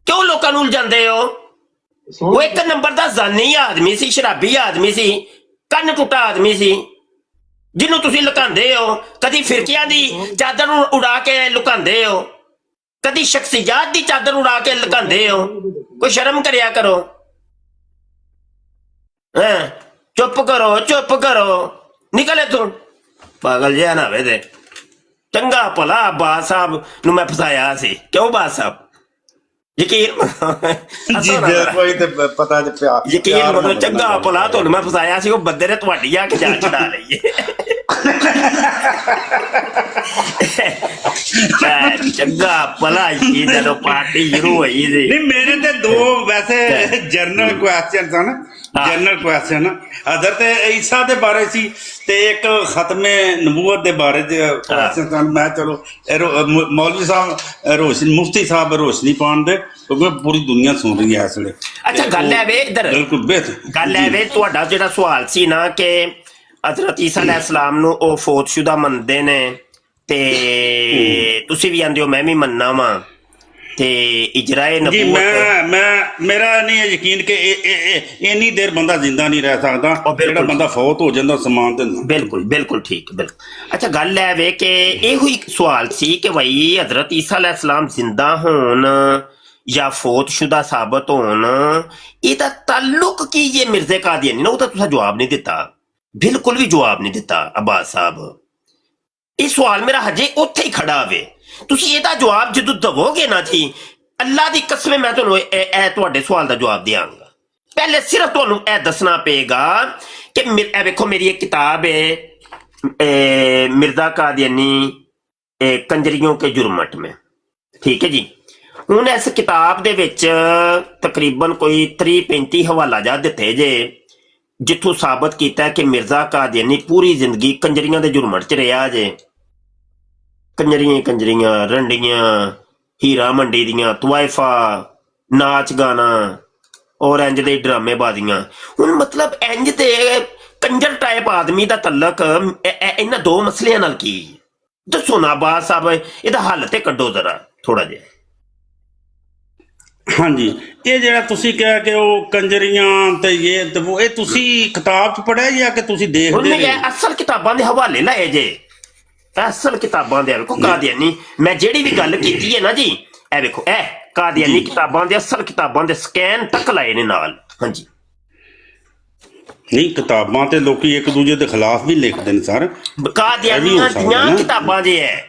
ਕਿਉਂ ਲੋਕਾਂ ਨੂੰ ਉਲਝਾਉਂਦੇ ਹੋ? ਉਹ ਇੱਕ ਨੰਬਰ ਦਾ ਜ਼ਾਨੀ ਆਦਮੀ ਸੀ, ਸ਼ਰਾਬੀ ਆਦਮੀ ਸੀ, ਕੰਨ ਟੁੱਟਾ ਆਦਮੀ ਸੀ, ਜਿਹਨੂੰ ਤੁਸੀਂ ਲੁਕਾਉਂਦੇ ਹੋ। ਕਦੀ ਫਿਰਕਿਆਂ ਦੀ ਚਾਦਰ ਨੂੰ ਉਡਾ ਕੇ ਲੁਕਾਉਂਦੇ ਹੋ, ਕਦੀ ਸ਼ਖਸੀਅਤ ਦੀ ਚਾਦਰ ਉਡਾ ਕੇ ਲੁਕਾਉਂਦੇ ਹੋ। ਕੋਈ ਸ਼ਰਮ ਕਰਿਆ ਕਰੋ। ਹਾਂ ਚੁੱਪ ਕਰੋ, ਚੁੱਪ ਕਰੋ, ਨਿਕਲ ਇੱਥੋਂ। ਪਾਗਲ ਜਿਹਾ ਨਾ ਵੇ ਦੇ। ਚੰਗਾ ਭਲਾ ਬਾਦ ਸਾਹਿਬ ਨੂੰ ਮੈਂ ਫਸਾਇਆ ਸੀ। ਕਿਉਂ ਬਾਦ ਸਾਹਿਬ? ਯਕੀਨ ਜੀ ਕੋਈ ਤੇ ਪਤਾ ਤੇ ਪਿਆ ਯਕੀਨ ਕਰੋ, ਚੰਗਾ ਭਲਾ ਤੁਹਾਨੂੰ ਮੈਂ ਫਸਾਇਆ ਸੀ। ਉਹ ਬੰਦੇ ਨੇ ਤੁਹਾਡੀ ਆ ਕੇ ਜਾਨ ਚੜਾ ਲਈ ਹੈ। ਚੰਗਾ ਭਲਾ ਕੀ ਜਦੋਂ ਪਾਰਟੀ ਸ਼ੁਰੂ ਹੋਈ ਸੀ। ਨਹੀਂ ਮੇਰੇ ਤੇ ਦੋ ਵੈਸੇ ਜਨਰਲ ਕੁਐਸਚਨ ਸਨ। ਜਨਰਲ ਕੁਐਸਚਨ ਹਜ਼ਰਤ ਈਸਾ ਦੇ ਬਾਰੇ ਸੀ ਤੇ ਇੱਕ ਖਤਮੇ ਨਬੂਵਤ ਦੇ ਬਾਰੇ ਕੁਐਸਚਨ ਸਨ। ਮੈਂ ਚਲੋ ਮੌਲਵੀ ਸਾਹਿਬ ਰੋਸ਼ਨੀ, ਮੁਫਤੀ ਸਾਹਿਬ ਰੋਸ਼ਨੀ ਪਾਉਣ ਦੇ, ਕਿਉਂਕਿ ਪੂਰੀ ਦੁਨੀਆ ਸੁਣ ਰਹੀ ਹੈ ਇਸ ਵੇਲੇ। ਅੱਛਾ ਗੱਲ ਹੈ ਵੇ ਇੱਧਰ, ਬਿਲਕੁਲ ਬਿਹਤਰ ਗੱਲ ਹੈ ਵੇ, ਤੁਹਾਡਾ ਜਿਹੜਾ ਸਵਾਲ ਸੀ ਨਾ ਕਿ ਹਜ਼ਰਤ ਈਸਾ ਅਲੈਹਿਸਲਾਮ ਨੂੰ ਉਹ ਫੌਤਸ਼ੁਦਾ ਮੰਨਦੇ ਨੇ ਤੇ ਤੁਸੀਂ ਵੀ ਆਂਦੇ ਹੋ ਮੈਂ ਵੀ ਮੰਨਣਾ ਵਾ, ਤੇ ਇਜਰਾਏ ਜੀ ਨਬੂਵਤ। ਮੇਰਾ ਨਹੀਂ ਯਕੀਨ ਕਿ ਇੰਨੀ ਦੇਰ ਬੰਦਾ ਜ਼ਿੰਦਾ ਨਹੀਂ ਰਹਿ ਸਕਦਾ। ਜਿਹੜਾ ਬੰਦਾ ਫੌਤ ਹੋ ਜਾਂਦਾ ਸਮਾਨ ਦਿੰਦਾ। ਬਿਲਕੁਲ ਬਿਲਕੁਲ ਠੀਕ, ਬਿਲਕੁਲ। ਅੱਛਾ ਗੱਲ ਹੈ ਵੇ ਕਿ ਇਹੋ ਹੀ ਸਵਾਲ ਸੀ ਕਿ ਭਾਈ ਹਜ਼ਰਤ ਈਸਾ ਅਲੈਹਿਸਲਾਮ ਜ਼ਿੰਦਾ ਹੋਣ ਜਾਂ ਫੌਤਸ਼ੁਦਾ ਸਾਬਤ ਹੋਣ, ਇਹਦਾ ਤਾਲੁਕ ਕੀ ਜੇ ਮਿਰਜ਼ੇ ਕਾਦੀਆਨੀ ਨਾਲ? ਉਹ ਤਾਂ ਤੁਸੀਂ ਜਵਾਬ ਨਹੀਂ ਦਿੱਤਾ, ਬਿਲਕੁਲ ਵੀ ਜਵਾਬ ਨਹੀਂ ਦਿੱਤਾ ਅਬਾਸ ਸਾਹਿਬ। ਇਹ ਸਵਾਲ ਮੇਰਾ ਹਜੇ ਉੱਥੇ ਹੀ ਖੜਾ ਵੇ। ਤੁਸੀਂ ਇਹਦਾ ਜਵਾਬ ਜਦੋਂ ਦਵੋਗੇ ਨਾ ਜੀ, ਅੱਲਾ ਦੀ ਕਸਮ ਮੈਂ ਤੁਹਾਨੂੰ ਇਹ ਤੁਹਾਡੇ ਸਵਾਲ ਦਾ ਜਵਾਬ ਦਿਆਂਗਾ। ਪਹਿਲੇ ਸਿਰਫ ਤੁਹਾਨੂੰ ਇਹ ਦੱਸਣਾ ਪਏਗਾ ਕਿ ਇਹ ਵੇਖੋ ਮੇਰੀ ਇੱਕ ਕਿਤਾਬ ਹੈ ਮਿਰਜ਼ਾ ਕਾਦੀਆਨੀ ਕੰਜਰੀयों के जुर्मट में, ठीक है जी। ਹੁਣ ਇਸ ਕਿਤਾਬ ਦੇ ਵਿੱਚ ਤਕਰੀਬਨ ਕੋਈ 30-35 ਹਵਾਲਾ ਜਾ ਦਿੱਤੇ ਜੇ, ਜਿੱਥੋਂ ਸਾਬਤ ਕੀਤਾ ਕਿ ਮਿਰਜ਼ਾ ਕਾਦੀਆਨੀ ਪੂਰੀ ਜ਼ਿੰਦਗੀ ਕੰਜਰੀਆਂ ਦੇ ਜੁਰਮਟ 'ਚ ਰਿਹਾ ਜੇ। ਕੰਜਰੀਆਂ ਰੰਡੀਆਂ, ਹੀਰਾ ਮੰਡੀ ਦੀਆਂ, ਤਵਾਇਫਾ, ਨਾਚ ਗਾਣਾ ਔਰ ਇੰਜ ਦੇ ਡਰਾਮੇਬਾਜ਼ੀਆਂ। ਹੁਣ ਮਤਲਬ ਇੰਜ ਦੇ ਕੰਜਰ ਟਾਈਪ ਆਦਮੀ ਦਾ ਤਲਕ ਇਹਨਾਂ ਦੋ ਮਸਲਿਆਂ ਨਾਲ ਕੀ? ਦੱਸੋ ਨਾ ਬਾਦ ਸਾਹਿਬ, ਇਹਦਾ ਹੱਲ ਤੇ ਕੱਢੋ ਜ਼ਰਾ ਥੋੜਾ ਜਿਹਾ। ਹਾਂਜੀ, ਇਹ ਜਿਹੜਾ ਤੁਸੀਂ ਕਿਹਾ ਕਿ ਉਹ ਕੰਜਰੀਆਂ ਤੇ ਇਹ ਤੁਸੀਂ ਕਿਤਾਬ 'ਚ ਪੜ੍ਹਿਆ ਜਾਂ ਕਿ ਤੁਸੀਂ ਦੇਖਦੇ ਰਹੇ? ਅਸਲ ਕਿਤਾਬਾਂ ਦੇ ਹਵਾਲੇ ਲਾਏ ਜੇ, ਅਸਲ ਕਿਤਾਬਾਂ ਦੇ। ਵੇਖੋ ਕਾਦੀਆਨੀ, ਮੈਂ ਜਿਹੜੀ ਵੀ ਗੱਲ ਕੀਤੀ ਹੈ ਨਾ ਜੀ, ਇਹ ਵੇਖੋ ਇਹ ਕਾਦੀਆਨੀ ਕਿਤਾਬਾਂ ਦੇ, ਅਸਲ ਕਿਤਾਬਾਂ ਦੇ ਸਕੈਨ ਤੱਕ ਲਾਏ ਨੇ ਨਾਲ। ਹਾਂਜੀ ਨਹੀਂ, ਕਿਤਾਬਾਂ ਤੇ ਲੋਕੀ ਇੱਕ ਦੂਜੇ ਦੇ ਖਿਲਾਫ ਵੀ ਲਿਖਦੇ ਨੇ ਸਰ। ਕਾਦੀਆਨੀਆਂ ਦੀਆਂ ਕਿਤਾਬਾਂ ਜੇ ਹੈ।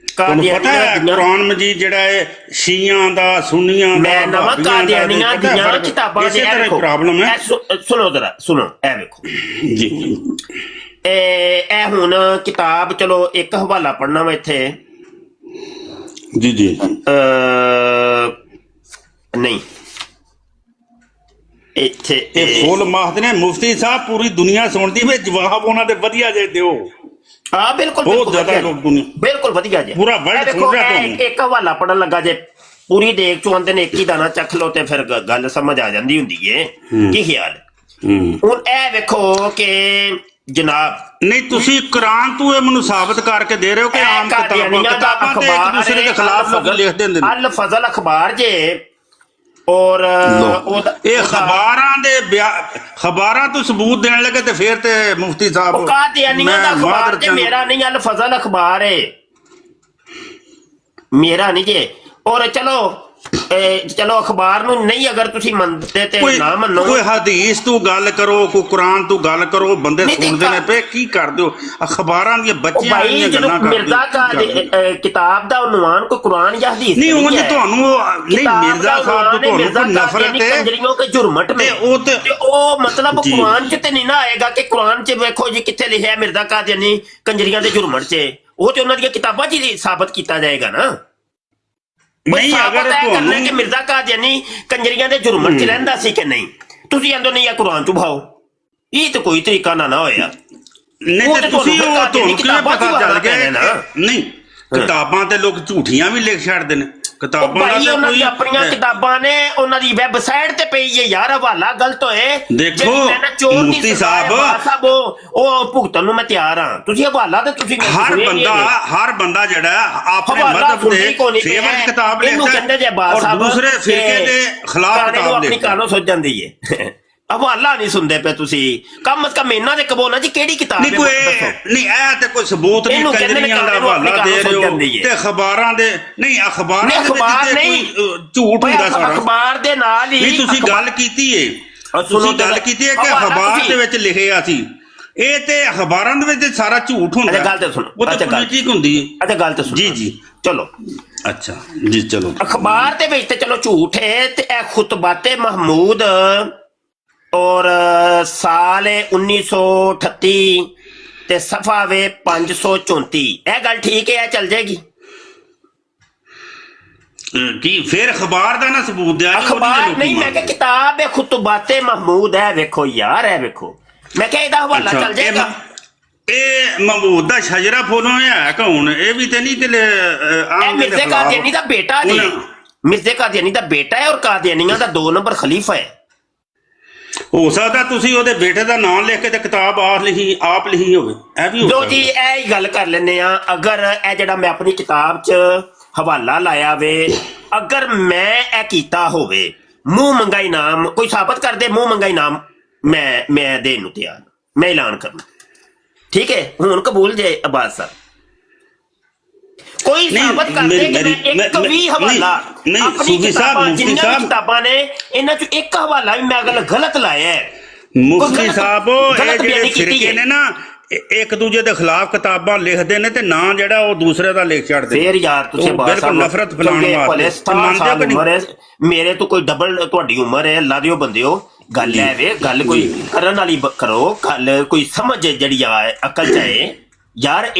ਤੁਹਾਨੂੰ ਪਤਾ ਹੈ ਕੁਰਾਨ ਮਜੀਦ ਜਿਹੜਾ ਹੈ ਸ਼ੀਆਂ ਦਾ, ਸੁਨੀਆਂ ਦਾ, ਮੈਂ ਨਵਾਂ ਕਾਦੀਆਨੀਆਂ ਦੀਆਂ ਕਿਤਾਬਾਂ ਦੇ ਪ੍ਰੋਬਲਮ ਹੈ। ਸੁਣੋ ਜ਼ਰਾ, ਸੁਣੋ ਇਹ ਵੇਖੋ ਜੀ। ਇਹ ਹੁਣ ਕਿਤਾਬ, ਚਲੋ ਇੱਕ ਹਵਾਲਾ ਪੜ੍ਹਨਾ ਵਾ ਇੱਥੇ। ਜੀ ਜੀ ਨਹੀਂ ਇੱਥੇ ਇਹ ਫੁੱਲ ਮਾਹਦ ਨੇ ਮੁਫਤੀ ਸਾਹਿਬ ਪੂਰੀ ਦੁਨੀਆ ਸੁਣਦੀ ਵੇ ਜਵਾਬ ਉਹਨਾਂ ਦੇ ਵਧੀਆ ਜੇ ਦਿਓ। ਹਾਂ ਬਿਲਕੁਲ ਬਹੁਤ ਜ਼ਿਆਦਾ ਲੋਕ ਦੁਨੀਆ ਬਿਲਕੁਲ ਵਧੀਆ ਜੇ ਪੂਰਾ ਵਰਲਡ ਸੁਣ ਰਿਹਾ ਤੁਹਾਨੂੰ। ਇੱਕ ਹਵਾਲਾ ਪੜਨ ਲੱਗਾ ਜੇ ਪੂਰੀ ਦੇਖ ਚੋਂ ਆਂਦੇ ਨੇ ਇੱਕ ਹੀ ਦਾਣਾ ਚੱਖ ਲੋ ਤੇ ਫਿਰ ਗੱਲ ਸਮਝ ਆ ਜਾਂਦੀ ਹੁੰਦੀ ਏ ਕੀ ਖਿਆਲ। ਹੁਣ ਇਹ ਵੇਖੋ ਕਿ ਜਨਾਬ ਨਹੀਂ ਤੁਸੀਂ ਕੁਰਾਨ ਤੋਂ ਇਹ ਮੈਨੂੰ ਸਾਬਤ ਕਰਕੇ ਦੇ ਰਹੇ ਹੋ ਕਿ ਆਮ ਕਿਤਾਬਾਂ ਤੇ ਇੱਕ ਦੂਸਰੇ ਦੇ ਖਿਲਾਫ ਲੋਕ ਲਿਖ ਦਿੰਦੇ ਨੇ। ਅਲ ਫਜ਼ਲ ਅਖਬਾਰ ਜੇ ਔਰ ਇਹ ਖਬਰਾਂ ਤੋਂ ਸਬੂਤ ਦੇਣ ਲੱਗੇ ਤੇ ਫਿਰ ਤੇ ਮੁਫਤੀ ਸਾਹਿਬ ਕਾਦੀਆਨੀਆਂ ਦਾ ਅਖਬਾਰ ਤੇ ਮੇਰਾ ਨਹੀਂ ਅਲ ਫਜ਼ਲ ਅਖਬਾਰ ਹੈ ਮੇਰਾ ਨਹੀਂ ਜੇ। ਔਰ ਚਲੋ ਅਖਬਾਰ ਨੂੰ ਨਹੀਂ ਅਗਰ ਤੁਸੀਂ ਮੰਨਦੇ ਤੇ ਨਾ ਮੰਨੋ ਕੋਈ ਹਦੀਸ ਤੋਂ ਗੱਲ ਕਰੋ ਕੋਈ ਕੁਰਾਨ ਤੋਂ ਗੱਲ ਕਰੋ ਬੰਦੇ ਸੁਣਦੇ ਨੇ ਪਏ ਕੀ ਕਰਦੇ ਹੋ ਅਖਬਾਰਾਂ ਦੀਆਂ ਬੱਚਿਆਂ ਦੀਆਂ ਗੱਲਾਂ ਕਰਦੇ ਮਿਰਜ਼ਾ ਕਾ ਕਿਤਾਬ ਦਾ ਉਨਵਾਨ ਕੋਈ ਕੁਰਾਨ ਜਾਂ ਹਦੀਸ ਨਹੀਂ ਉਂਝ ਤੁਹਾਨੂੰ ਨਹੀਂ ਮਿਰਜ਼ਾ ਸਾਹਿਬ ਤੋਂ ਤੁਹਾਨੂੰ ਕੋਈ ਨਫ਼ਰਤ ਹੈ ਕੰਜਰੀਆਂ ਕੇ ਜੁਰਮਟ ਮੇ ਉਹ ਮਤਲਬ ਕੁਰਾਨ ਚ ਤੇ ਨਹੀਂ ਨਾ ਆਏਗਾ ਕਿ ਕੁਰਾਨ ਚ ਵੇਖੋ ਜੀ ਕਿੱਥੇ ਲਿਖਿਆ ਮਿਰਜ਼ਾ ਕਾਦੀਆਨੀ ਕੰਜਰੀਆਂ ਦੇ ਜੁਰਮਟ ਚ ਉਹ ਤੇ ਉਹਨਾਂ ਦੀਆਂ ਕਿਤਾਬਾਂ ਚ ਸਾਬਤ ਕੀਤਾ ਜਾਏਗਾ ਨਾ। ਨਹੀਂ ਅਗਰ ਤੁਹਾਨੂੰ ਕਿ ਮਿਰਜ਼ਾ ਕਾਦੀਆਨੀ ਕੰਜਰੀਆਂ ਦੇ ਜੁਰਮਟ ਚ ਰਹਿੰਦਾ ਸੀ ਕਿ ਨਹੀਂ ਤੁਸੀਂ ਕਹਿੰਦੇ ਨਹੀਂ ਆ ਕੁਰਾਨ ਚ ਭਾਓ ਇਹ ਤਾਂ ਕੋਈ ਤਰੀਕਾ ਨਾ ਹੋਇਆ। ਨਹੀਂ ਤੇ ਤੁਸੀਂ ਉਹ ਤੁਹਾਨੂੰ ਕਿਵੇਂ ਪਤਾ ਚੱਲ ਗਿਆ ਨਹੀਂ ਕਿਤਾਬਾਂ ਤੇ ਲੋਕ ਝੂਠੀਆਂ ਵੀ ਲਿਖ ਛੱਡਦੇ ਨੇ ਕਿਤਾਬਾਂ ਦਾ ਉਹਨਾਂ ਦੀ ਆਪਣੀਆਂ ਕਿਤਾਬਾਂ ਨੇ ਉਹਨਾਂ ਦੀ ਵੈਬਸਾਈਟ ਤੇ ਪਈ ਹੈ ਯਾਰ ਹਵਾਲਾ ਗਲਤ ਹੋਏ ਦੇਖੋ ਮੁਫਤੀ ਸਾਹਿਬ ਉਹ ਭੁਗਤਣ ਨੂੰ ਮੈਂ ਤਿਆਰ ਹਾਂ ਤੁਸੀਂ ਹਵਾਲਾ ਤੇ ਤੁਸੀਂ ਹਰ ਬੰਦਾ ਜਿਹੜਾ ਆਪਣੇ ਮਜ਼ਹਬ ਦੇ ਫੇਵਰਟ ਕਿਤਾਬ ਲਿਖਦਾ ਔਰ ਦੂਸਰੇ ਫਿਰਕੇ ਦੇ ਖਿਲਾਫ ਕਿਤਾਬ ਆਪਣੀ ਕਾਨੋ ਸੋਚ ਜਾਂਦੀ ਹੈ ਹਵਾਲਾ ਨਹੀਂ ਸੁਣਦੇ ਪਏ ਤੁਸੀਂ ਕਮ ਸੇ ਕਮ ਇਹਨਾਂ ਦੇ ਕਬੋ ਨਾ ਜੀ ਕਿਹੜੀ ਕਿਤਾਬ ਨਹੀਂ ਇਹ ਤੇ ਕੋਈ ਸਬੂਤ ਨਹੀਂ ਕੰਜਰੀਆਂ ਦਾ ਹਵਾਲਾ ਦੇ ਰਹੇ ਹੋ ਤੇ ਅਖਬਾਰਾਂ ਦੇ ਨਹੀਂ ਅਖਬਾਰਾਂ ਦੇ ਵਿੱਚ ਝੂਠ ਹੁੰਦਾ ਸਾਰਾ ਅਖਬਾਰ ਦੇ ਨਾਲ ਹੀ ਨਹੀਂ ਤੁਸੀਂ ਗੱਲ ਕੀਤੀ ਏ ਤੁਸੀਂ ਗੱਲ ਕੀਤੀ ਹੈ ਕਿ ਅਖਬਾਰ ਦੇ ਵਿੱਚ ਲਿਖਿਆ ਸੀ ਇਹ ਤੇ ਅਖਬਾਰਾਂ ਦੇ ਵਿੱਚ ਸਾਰਾ ਝੂਠ ਹੁੰਦਾ ਗੱਲ ਤੇ ਸੁਣੋ ਉਹ ਤਾਂ ਪੋਲੀਟਿਕ ਹੁੰਦੀ ਹੈ ਅੱਛਾ ਗੱਲ ਤੇ ਸੁਣੋ ਜੀ ਜੀ ਚਲੋ ਅੱਛਾ ਜੀ ਚਲੋ ਅਖਬਾਰ ਦੇ ਵਿੱਚ ਤੇ ਚਲੋ ਝੂਠ ਹੈ ਤੇ ਇਹ ਖੁਤਬਾਤੇ ਮਹਮੂਦ और साल 1938 ते सफा वे 534 यह गल ठीक है चल जाएगी की फिर अखबार दा ना सबूत दिया अखबार नहीं मैं क्या किताब है खुतबाते महमूद है वेखो यार है वेखो मैं क्या इहदा हवाला चल जाएगा ਇਹ महमूद दा शजरा फुलों है कौन ये भी ते नहीं ते आम मिर्जे कादियानी दा बेटा जी मिर्जे कादियानी दा बेटा है और कादियानियां दा 2 नंबर खलीफा है हो सकता तुसी ओदे बेटे दा नाम लिख के ते किताब आप लिखी होवे ए भी हो जो जी ए ही गल कर लेने आ अगर ए जेड़ा मैं अपनी किताब च हवाला लाया वे अगर मैं ए कीता होवे मुंह मंगा इनाम कोई साबित कर दे मुंह मंगा इनाम मैं देने नूं तैयार मैं ऐलान करना ठीक है हुण कबूल जे अब्बास साहब कोई साबित कर दे कि मैं एक भी हवाला अपनी किताबां ने इन्हां चों एक हवाला भी मैं अगर गलत लाया है मुफ्ती साहब ये जेड़े फिरके ने ना एक दूजे दे खिलाफ किताबां लिखदे ने ते ना जेड़ा वो दूसरे दा लिख छड़दे फिर यार तुसी बिल्कुल नफरत फैलाने वास्ते मानदे हो कि मेरे तो कोई डबल तुहाडी उम्र है अल्लाह दियो बंदियो गल है वे गल कोई करन वाली करो गल कोई समझ जेड़ी अकल चाहे यार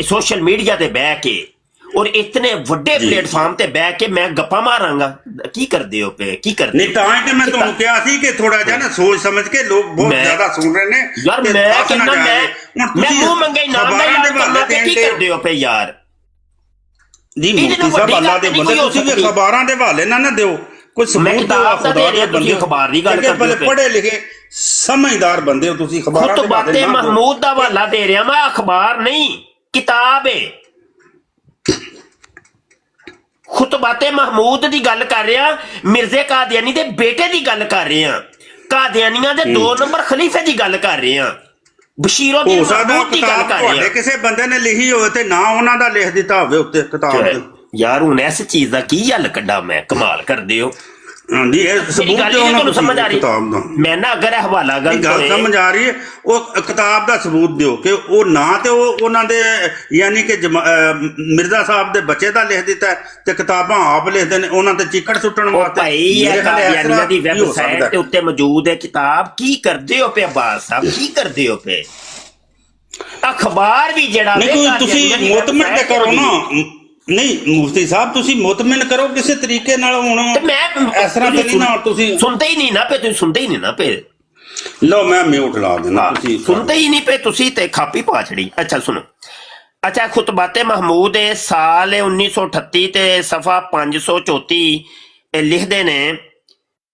सोशल मीडिया ते बैठ के और इतने ਵੱਡੇ ਪਲੇਟਫਾਰਮ ਤੇ ਬੈ ਕੇ ਮੈਂ ਗੱਪਾਂ ਮਾਰਾਂਗਾ ਕੀ ਕਰਦੇ ਹੋ ਪੇ ਕੀ ਕਰਦੇ ਨਹੀਂ ਤਾਂ ਕਿ ਮੈਂ ਤੁਹਾਨੂੰ ਕਿਹਾ ਸੀ ਕਿ ਥੋੜਾ ਜਿਹਾ ਨਾ ਸੋਚ ਸਮਝ ਕੇ ਲੋਕ ਬਹੁਤ ਜ਼ਿਆਦਾ ਸੁਣ ਰਹੇ ਨੇ ਯਾਰ ਮੈਂ ਕਿੰਨਾ ਮੈਂ ਮੂੰਹ ਮੰਗੇ ਨਾਮ ਦਾ ਯਾਰ ਕਰਨਾ ਤੇ ਕੀ ਕਰਦੇ ਹੋ ਪੇ ਯਾਰ ਜੀ ਮੁਫਤੀ ਸਾਹਿਬ ਅੱਲਾ ਦੇ ਬੰਦੇ ਤੁਸੀਂ ਵੀ ਖਬਰਾਂ ਦੇ ਹਵਾਲੇ ਨਾ ਦਿਓ ਕੋਈ ਸਬੂਤ ਦਿਓ ਖੁਦਾ ਦੇ ਬੰਦੇ ਖਬਰ ਦੀ ਗੱਲ ਕਰਦੇ ਹੋ ਪੜ੍ਹੇ ਲਿਖੇ ਸਮਝਦਾਰ ਬੰਦੇ ਹੋ ਤੁਸੀਂ ਖਬਰਾਂ ਦੇ ਬਾਤੇ ਮਹਮੂਦ ਦਾ ਹਵਾਲਾ ਦੇ ਰਿਹਾ ਮੈਂ ਅਖਬਾਰ ਨਹੀਂ ਕਿਤਾਬ ਹੈ ਖੁਤਬਾਤੇ ਮਹਮੂਦ ਦੀ ਗੱਲ ਕਰ ਰਿਹਾ ਮਿਰਜ਼ੇ ਕਾਦੀਆਨੀ ਦੇ ਬੇਟੇ ਦੀ ਗੱਲ ਕਰ ਰਿਹਾ ਕਾਦੀਆਨੀਆਂ ਦੇ 2 ਨੰਬਰ ਖਲੀਫੇ ਦੀ ਗੱਲ ਕਰ ਰਿਹਾ ਬਸ਼ੀਰੋ ਦੀ ਮਹਮੂਦ ਦੀ ਗੱਲ ਕਰ ਰਿਹਾ ਕਿਸੇ ਬੰਦੇ ਨੇ ਲਿਖੀ ਹੋਵੇ ਤੇ ਨਾ ਉਹਨਾਂ ਦਾ ਲਿਖ ਦਿੱਤਾ ਹੋਵੇ ਉੱਤੇ ਕਿਤਾਬ ਤੇ ਯਾਰ ਹੁਣ ਇਸ ਚੀਜ਼ ਦਾ ਕੀ ਹੱਲ ਕੱਢਾਂ ਮੈਂ ਕਮਾਲ ਕਰਦੇ ਹੋ ਹਾਂਜੀ ਇਹ ਸਬੂਤ ਤੁਹਾਨੂੰ ਸਮਝ ਆ ਰਹੀ ਕਿਤਾਬ ਦਾ ਮੈਂ ਨਾ ਅਗਰ ਹਵਾਲਾ ਗੱਲ ਸਮਝ ਆ ਰਹੀ ਹੈ ਉਹ ਕਿਤਾਬ ਦਾ ਸਬੂਤ ਦਿਓ ਕਿ ਉਹ ਨਾ ਤੇ ਉਹ ਉਹਨਾਂ ਦੇ ਯਾਨੀ ਕਿ ਮਿਰਜ਼ਾ ਸਾਹਿਬ ਦੇ ਬੱਚੇ ਦਾ ਲਿਖ ਦਿੱਤਾ ਤੇ ਕਿਤਾਬਾਂ ਆਪ ਲਿਖਦੇ ਨੇ ਉਹਨਾਂ ਤੇ ਚੀਕੜ ਸੁੱਟਣ ਵਾਸਤੇ ਭਾਈ ਇਹ ਕਾਦੀਆਨੀਆਂ ਦੀ ਵੈਬਸਾਈਟ ਤੇ ਉੱਤੇ ਮੌਜੂਦ ਹੈ ਕਿਤਾਬ ਕੀ ਕਰਦੇ ਹੋ ਪਏ ਅब्बास ਸਾਹਿਬ ਕੀ ਕਰਦੇ ਹੋ ਪਏ ਅਖਬਾਰ ਵੀ ਜਿਹੜਾ ਨਹੀਂ ਤੁਸੀਂ ਮੁਤਮਿਨ ਤੇ ਕਰੋ ਨਾ ਨਹੀਂ ਮੁਫਤੀ ਸਾਹਿਬ ਤੁਸੀਂ ਮੁਤਮਿਨ ਕਰੋ ਕਿਸੇ ਤਰੀਕੇ ਨਾਲ ਹੁਣ ਤੇ ਮੈਂ ਇਸ ਤਰ੍ਹਾਂ ਤੇ ਨਹੀਂ ਨਾ ਤੁਸੀਂ ਸੁਣਦੇ ਹੀ ਨਹੀਂ ਨਾ ਪਏ, ਤੁਸੀਂ ਸੁਣਦੇ ਹੀ ਨਹੀਂ ਨਾ ਪਏ। ਲਓ ਮੈਂ ਮਿਊਟ ਲਾ ਦੇਣਾ, ਤੁਸੀਂ ਸੁਣਦੇ ਹੀ ਨਹੀਂ ਪਏ ਤੁਸੀਂ ਤੇ ਖਾਪੀ ਪਾ ਛੜੀ। ਅੱਛਾ ਸੁਣੋ, ਅੱਛਾ ਖੁਤਬਾਤੇ महमूद ਸਾਲ 1938 ਤੇ ਸਫਾ 534 ਲਿਖਦੇ ਨੇ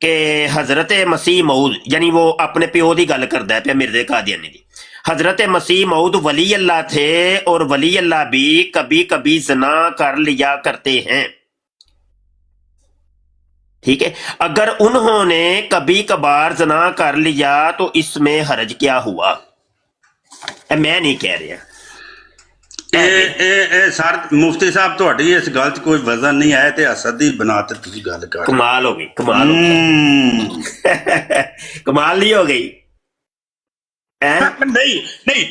ਕਿ हजरत मसीह मऊद यानी वो अपने प्यो की गल करता है पे मिर्जे कादियानी दी। हजरत मसीह मऊद वली अल्लाह थे और वली अल्लाह भी कभी कभी जना कर लिया करते हैं, ठीक है। अगर उन्होंने कभी कभार जना कर लिया तो इसमें हरज क्या हुआ? मैं नहीं कह रहा ਇਹ ਸਰ ਮੁਫਤੀ ਸਾਹਿਬ ਤੁਹਾਡੀ ਇਸ ਗੱਲ 'ਚ ਕੋਈ ਵਜ਼ਨ ਨਹੀਂ ਆਇਆ ਤੇ ਅਸਦ ਦੀ ਬਣਾ ਤੇ ਤੁਸੀਂ ਗੱਲ ਕਰ कमाल हो गई, कमाल हो गई। कमाल नहीं हो गई नहीं नहीं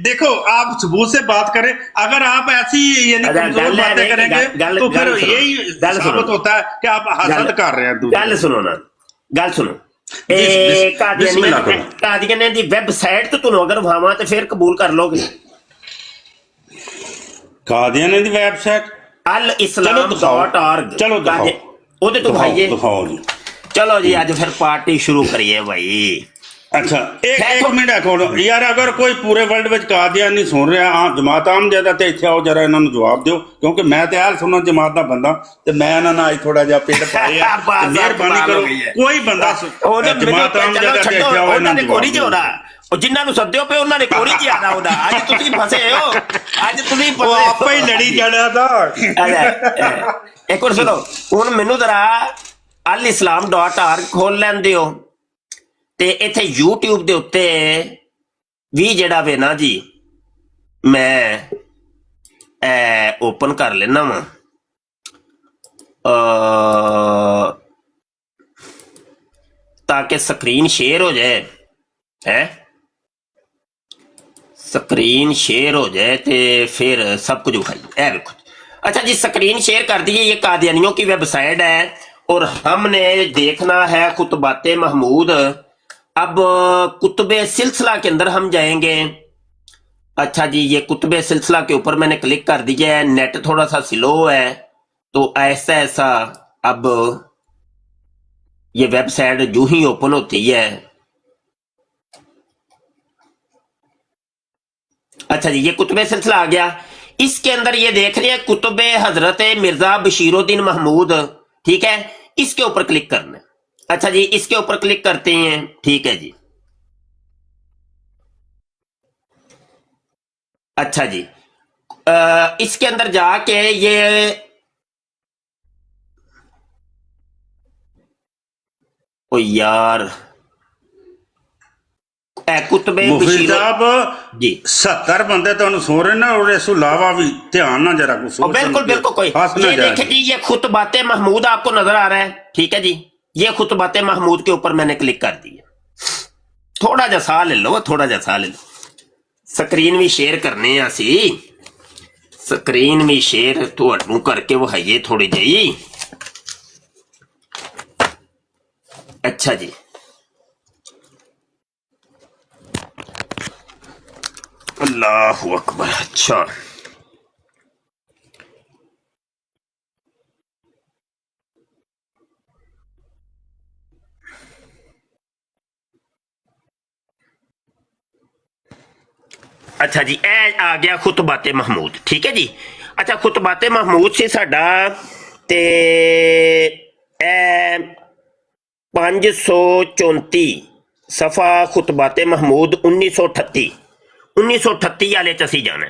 देखो आप सबूत से बात करें, अगर आप ऐसी यानी कमजोर बातें करेंगे तो फिर यही साबित होता है कि आप हसद कर रहे हैं। गल सुनो ना, गल सुनो, कादियाने दी वेबसाइट तो तुम अगर वहां तो फिर कबूल कर लोगे। कादियाने दी वेबसाइट al-islam.org, चलो ਉਹਦੇ ਤੋਂ ਭਾਈਏ ਦਿਖਾਓ ਜੀ। चलो जी आज फिर पार्टी शुरू करिए भाई। अच्छा एक मिनट रखो यार, अगर कोई पूरे वर्ल्ड ਵਿੱਚ ਕਾਦੀਆਨੀ ਸੁਣ ਰਿਹਾ ਹਾਂ ਜਮਾਤ ਆਮਜਦ ਤੇ ਇੱਥੇ ਆਓ ਜਰਾ ਇਹਨਾਂ ਨੂੰ ਜਵਾਬ ਦਿਓ, ਕਿਉਂਕਿ ਮੈਂ ਤੇ ਹਾਲ ਸੁਣਨ ਜਮਾਤ ਦਾ ਬੰਦਾ ਤੇ ਮੈਂ ਇਹਨਾਂ ਨਾਲ ਥੋੜਾ ਜਿਹਾ ਪਿੰਡ ਪਾਇਆ। ਮਿਹਰਬਾਨੀ ਕਰੋ ਕੋਈ ਬੰਦਾ ਜਮਾਤ ਆਮਜਦ ਤੇ ਇੱਥੇ ਆਓ ਇਹਨਾਂ ਨੂੰ ਕੋਰੀ ਜਿਹਾ ਉਹ ਜਿਨ੍ਹਾਂ ਨੂੰ ਸੱਦਿਓ ਪਏ ਉਹਨਾਂ ਨੇ ਕੋਰੀ ਜਿਹਾ ਆਦਾ ਉਹਦਾ। ਅੱਜ ਤੁਸੀਂ ਫਸੇ ਹੋ, ਅੱਜ ਤੁਸੀਂ ਉਹ ਆਪੇ ਹੀ ਲੜੀ ਜਾਣਿਆ ਦਾ। ਇੱਕ ਵਾਰ ਸੁਣੋ ਹੁਣ ਮੈਨੂੰ ਜ਼ਰਾ al-islam.org ਖੋਲ ਲੈਂਦੇ ਹੋ ਤੇ ਇੱਥੇ YouTube ਦੇ ਉੱਤੇ ਵੀ ਜਿਹੜਾ ਵੇ ਨਾ ਜੀ ਮੈਂ ਓਪਨ ਕਰ ਲੈਣਾ ਵਾ ਤਾਂ ਕਿ ਸਕਰੀਨ ਸ਼ੇਅਰ ਹੋ ਜਾਏ है, स्क्रीन शेयर हो जाए तो फिर सब कुछ दिखाइए। देखो अच्छा जी स्क्रीन शेयर कर दिए, ये कादियानियों की वेबसाइट है और हमने देखना है खुतबाते महमूद। अब कुतुबे सिलसिला के अंदर हम जाएंगे। अच्छा जी ये कुतुबे सिलसिला के ऊपर मैंने क्लिक कर दिया है, नेट थोड़ा सा स्लो है तो ऐसा ऐसा अब ये वेबसाइट जो ही ओपन होती है। अच्छा जी ये कुतुबे सिलसिला आ गया, इसके अंदर ये देख रहे हैं कुतुबे हजरत मिर्जा बशीरुद्दीन महमूद, ठीक है, इसके ऊपर क्लिक करना है। अच्छा जी इसके ऊपर क्लिक करते हैं, ठीक है जी। अच्छा जी इसके अंदर जाके ये ओ यार ਕੁਤਬੇ ਸਾਹਿਬ ਜੀ 70 ਬੰਦੇ ਤੁਹਾਨੂੰ ਸੁਣ ਰਹੇ ਨਾ और इसके अलावा भी ध्यान ना जरा कुछ बिल्कुल बिल्कुल कोई ये देखिए जी ये खुतबाते महमूद आपको नजर आ रहा है, ठीक है जी। ये खुतबाते महमूद के ऊपर मैंने क्लिक कर दिया, थोड़ा जा साह ले लो, थोड़ा जा साह ले लो। स्क्रीन भी शेयर करने असी, स्क्रीन भी शेयर ਤੁਹਾਨੂੰ करके वहाइए थोड़ी जी। अच्छा जी अल्लाह अकबर। अच्छा अच्छा जी ए आ गया खुतबाते महमूद, ठीक है जी। अच्छा खुतबाते महमूद से साडा ते 534 सफा खुतबाते महमूद 1938 वाले च असीं जाना।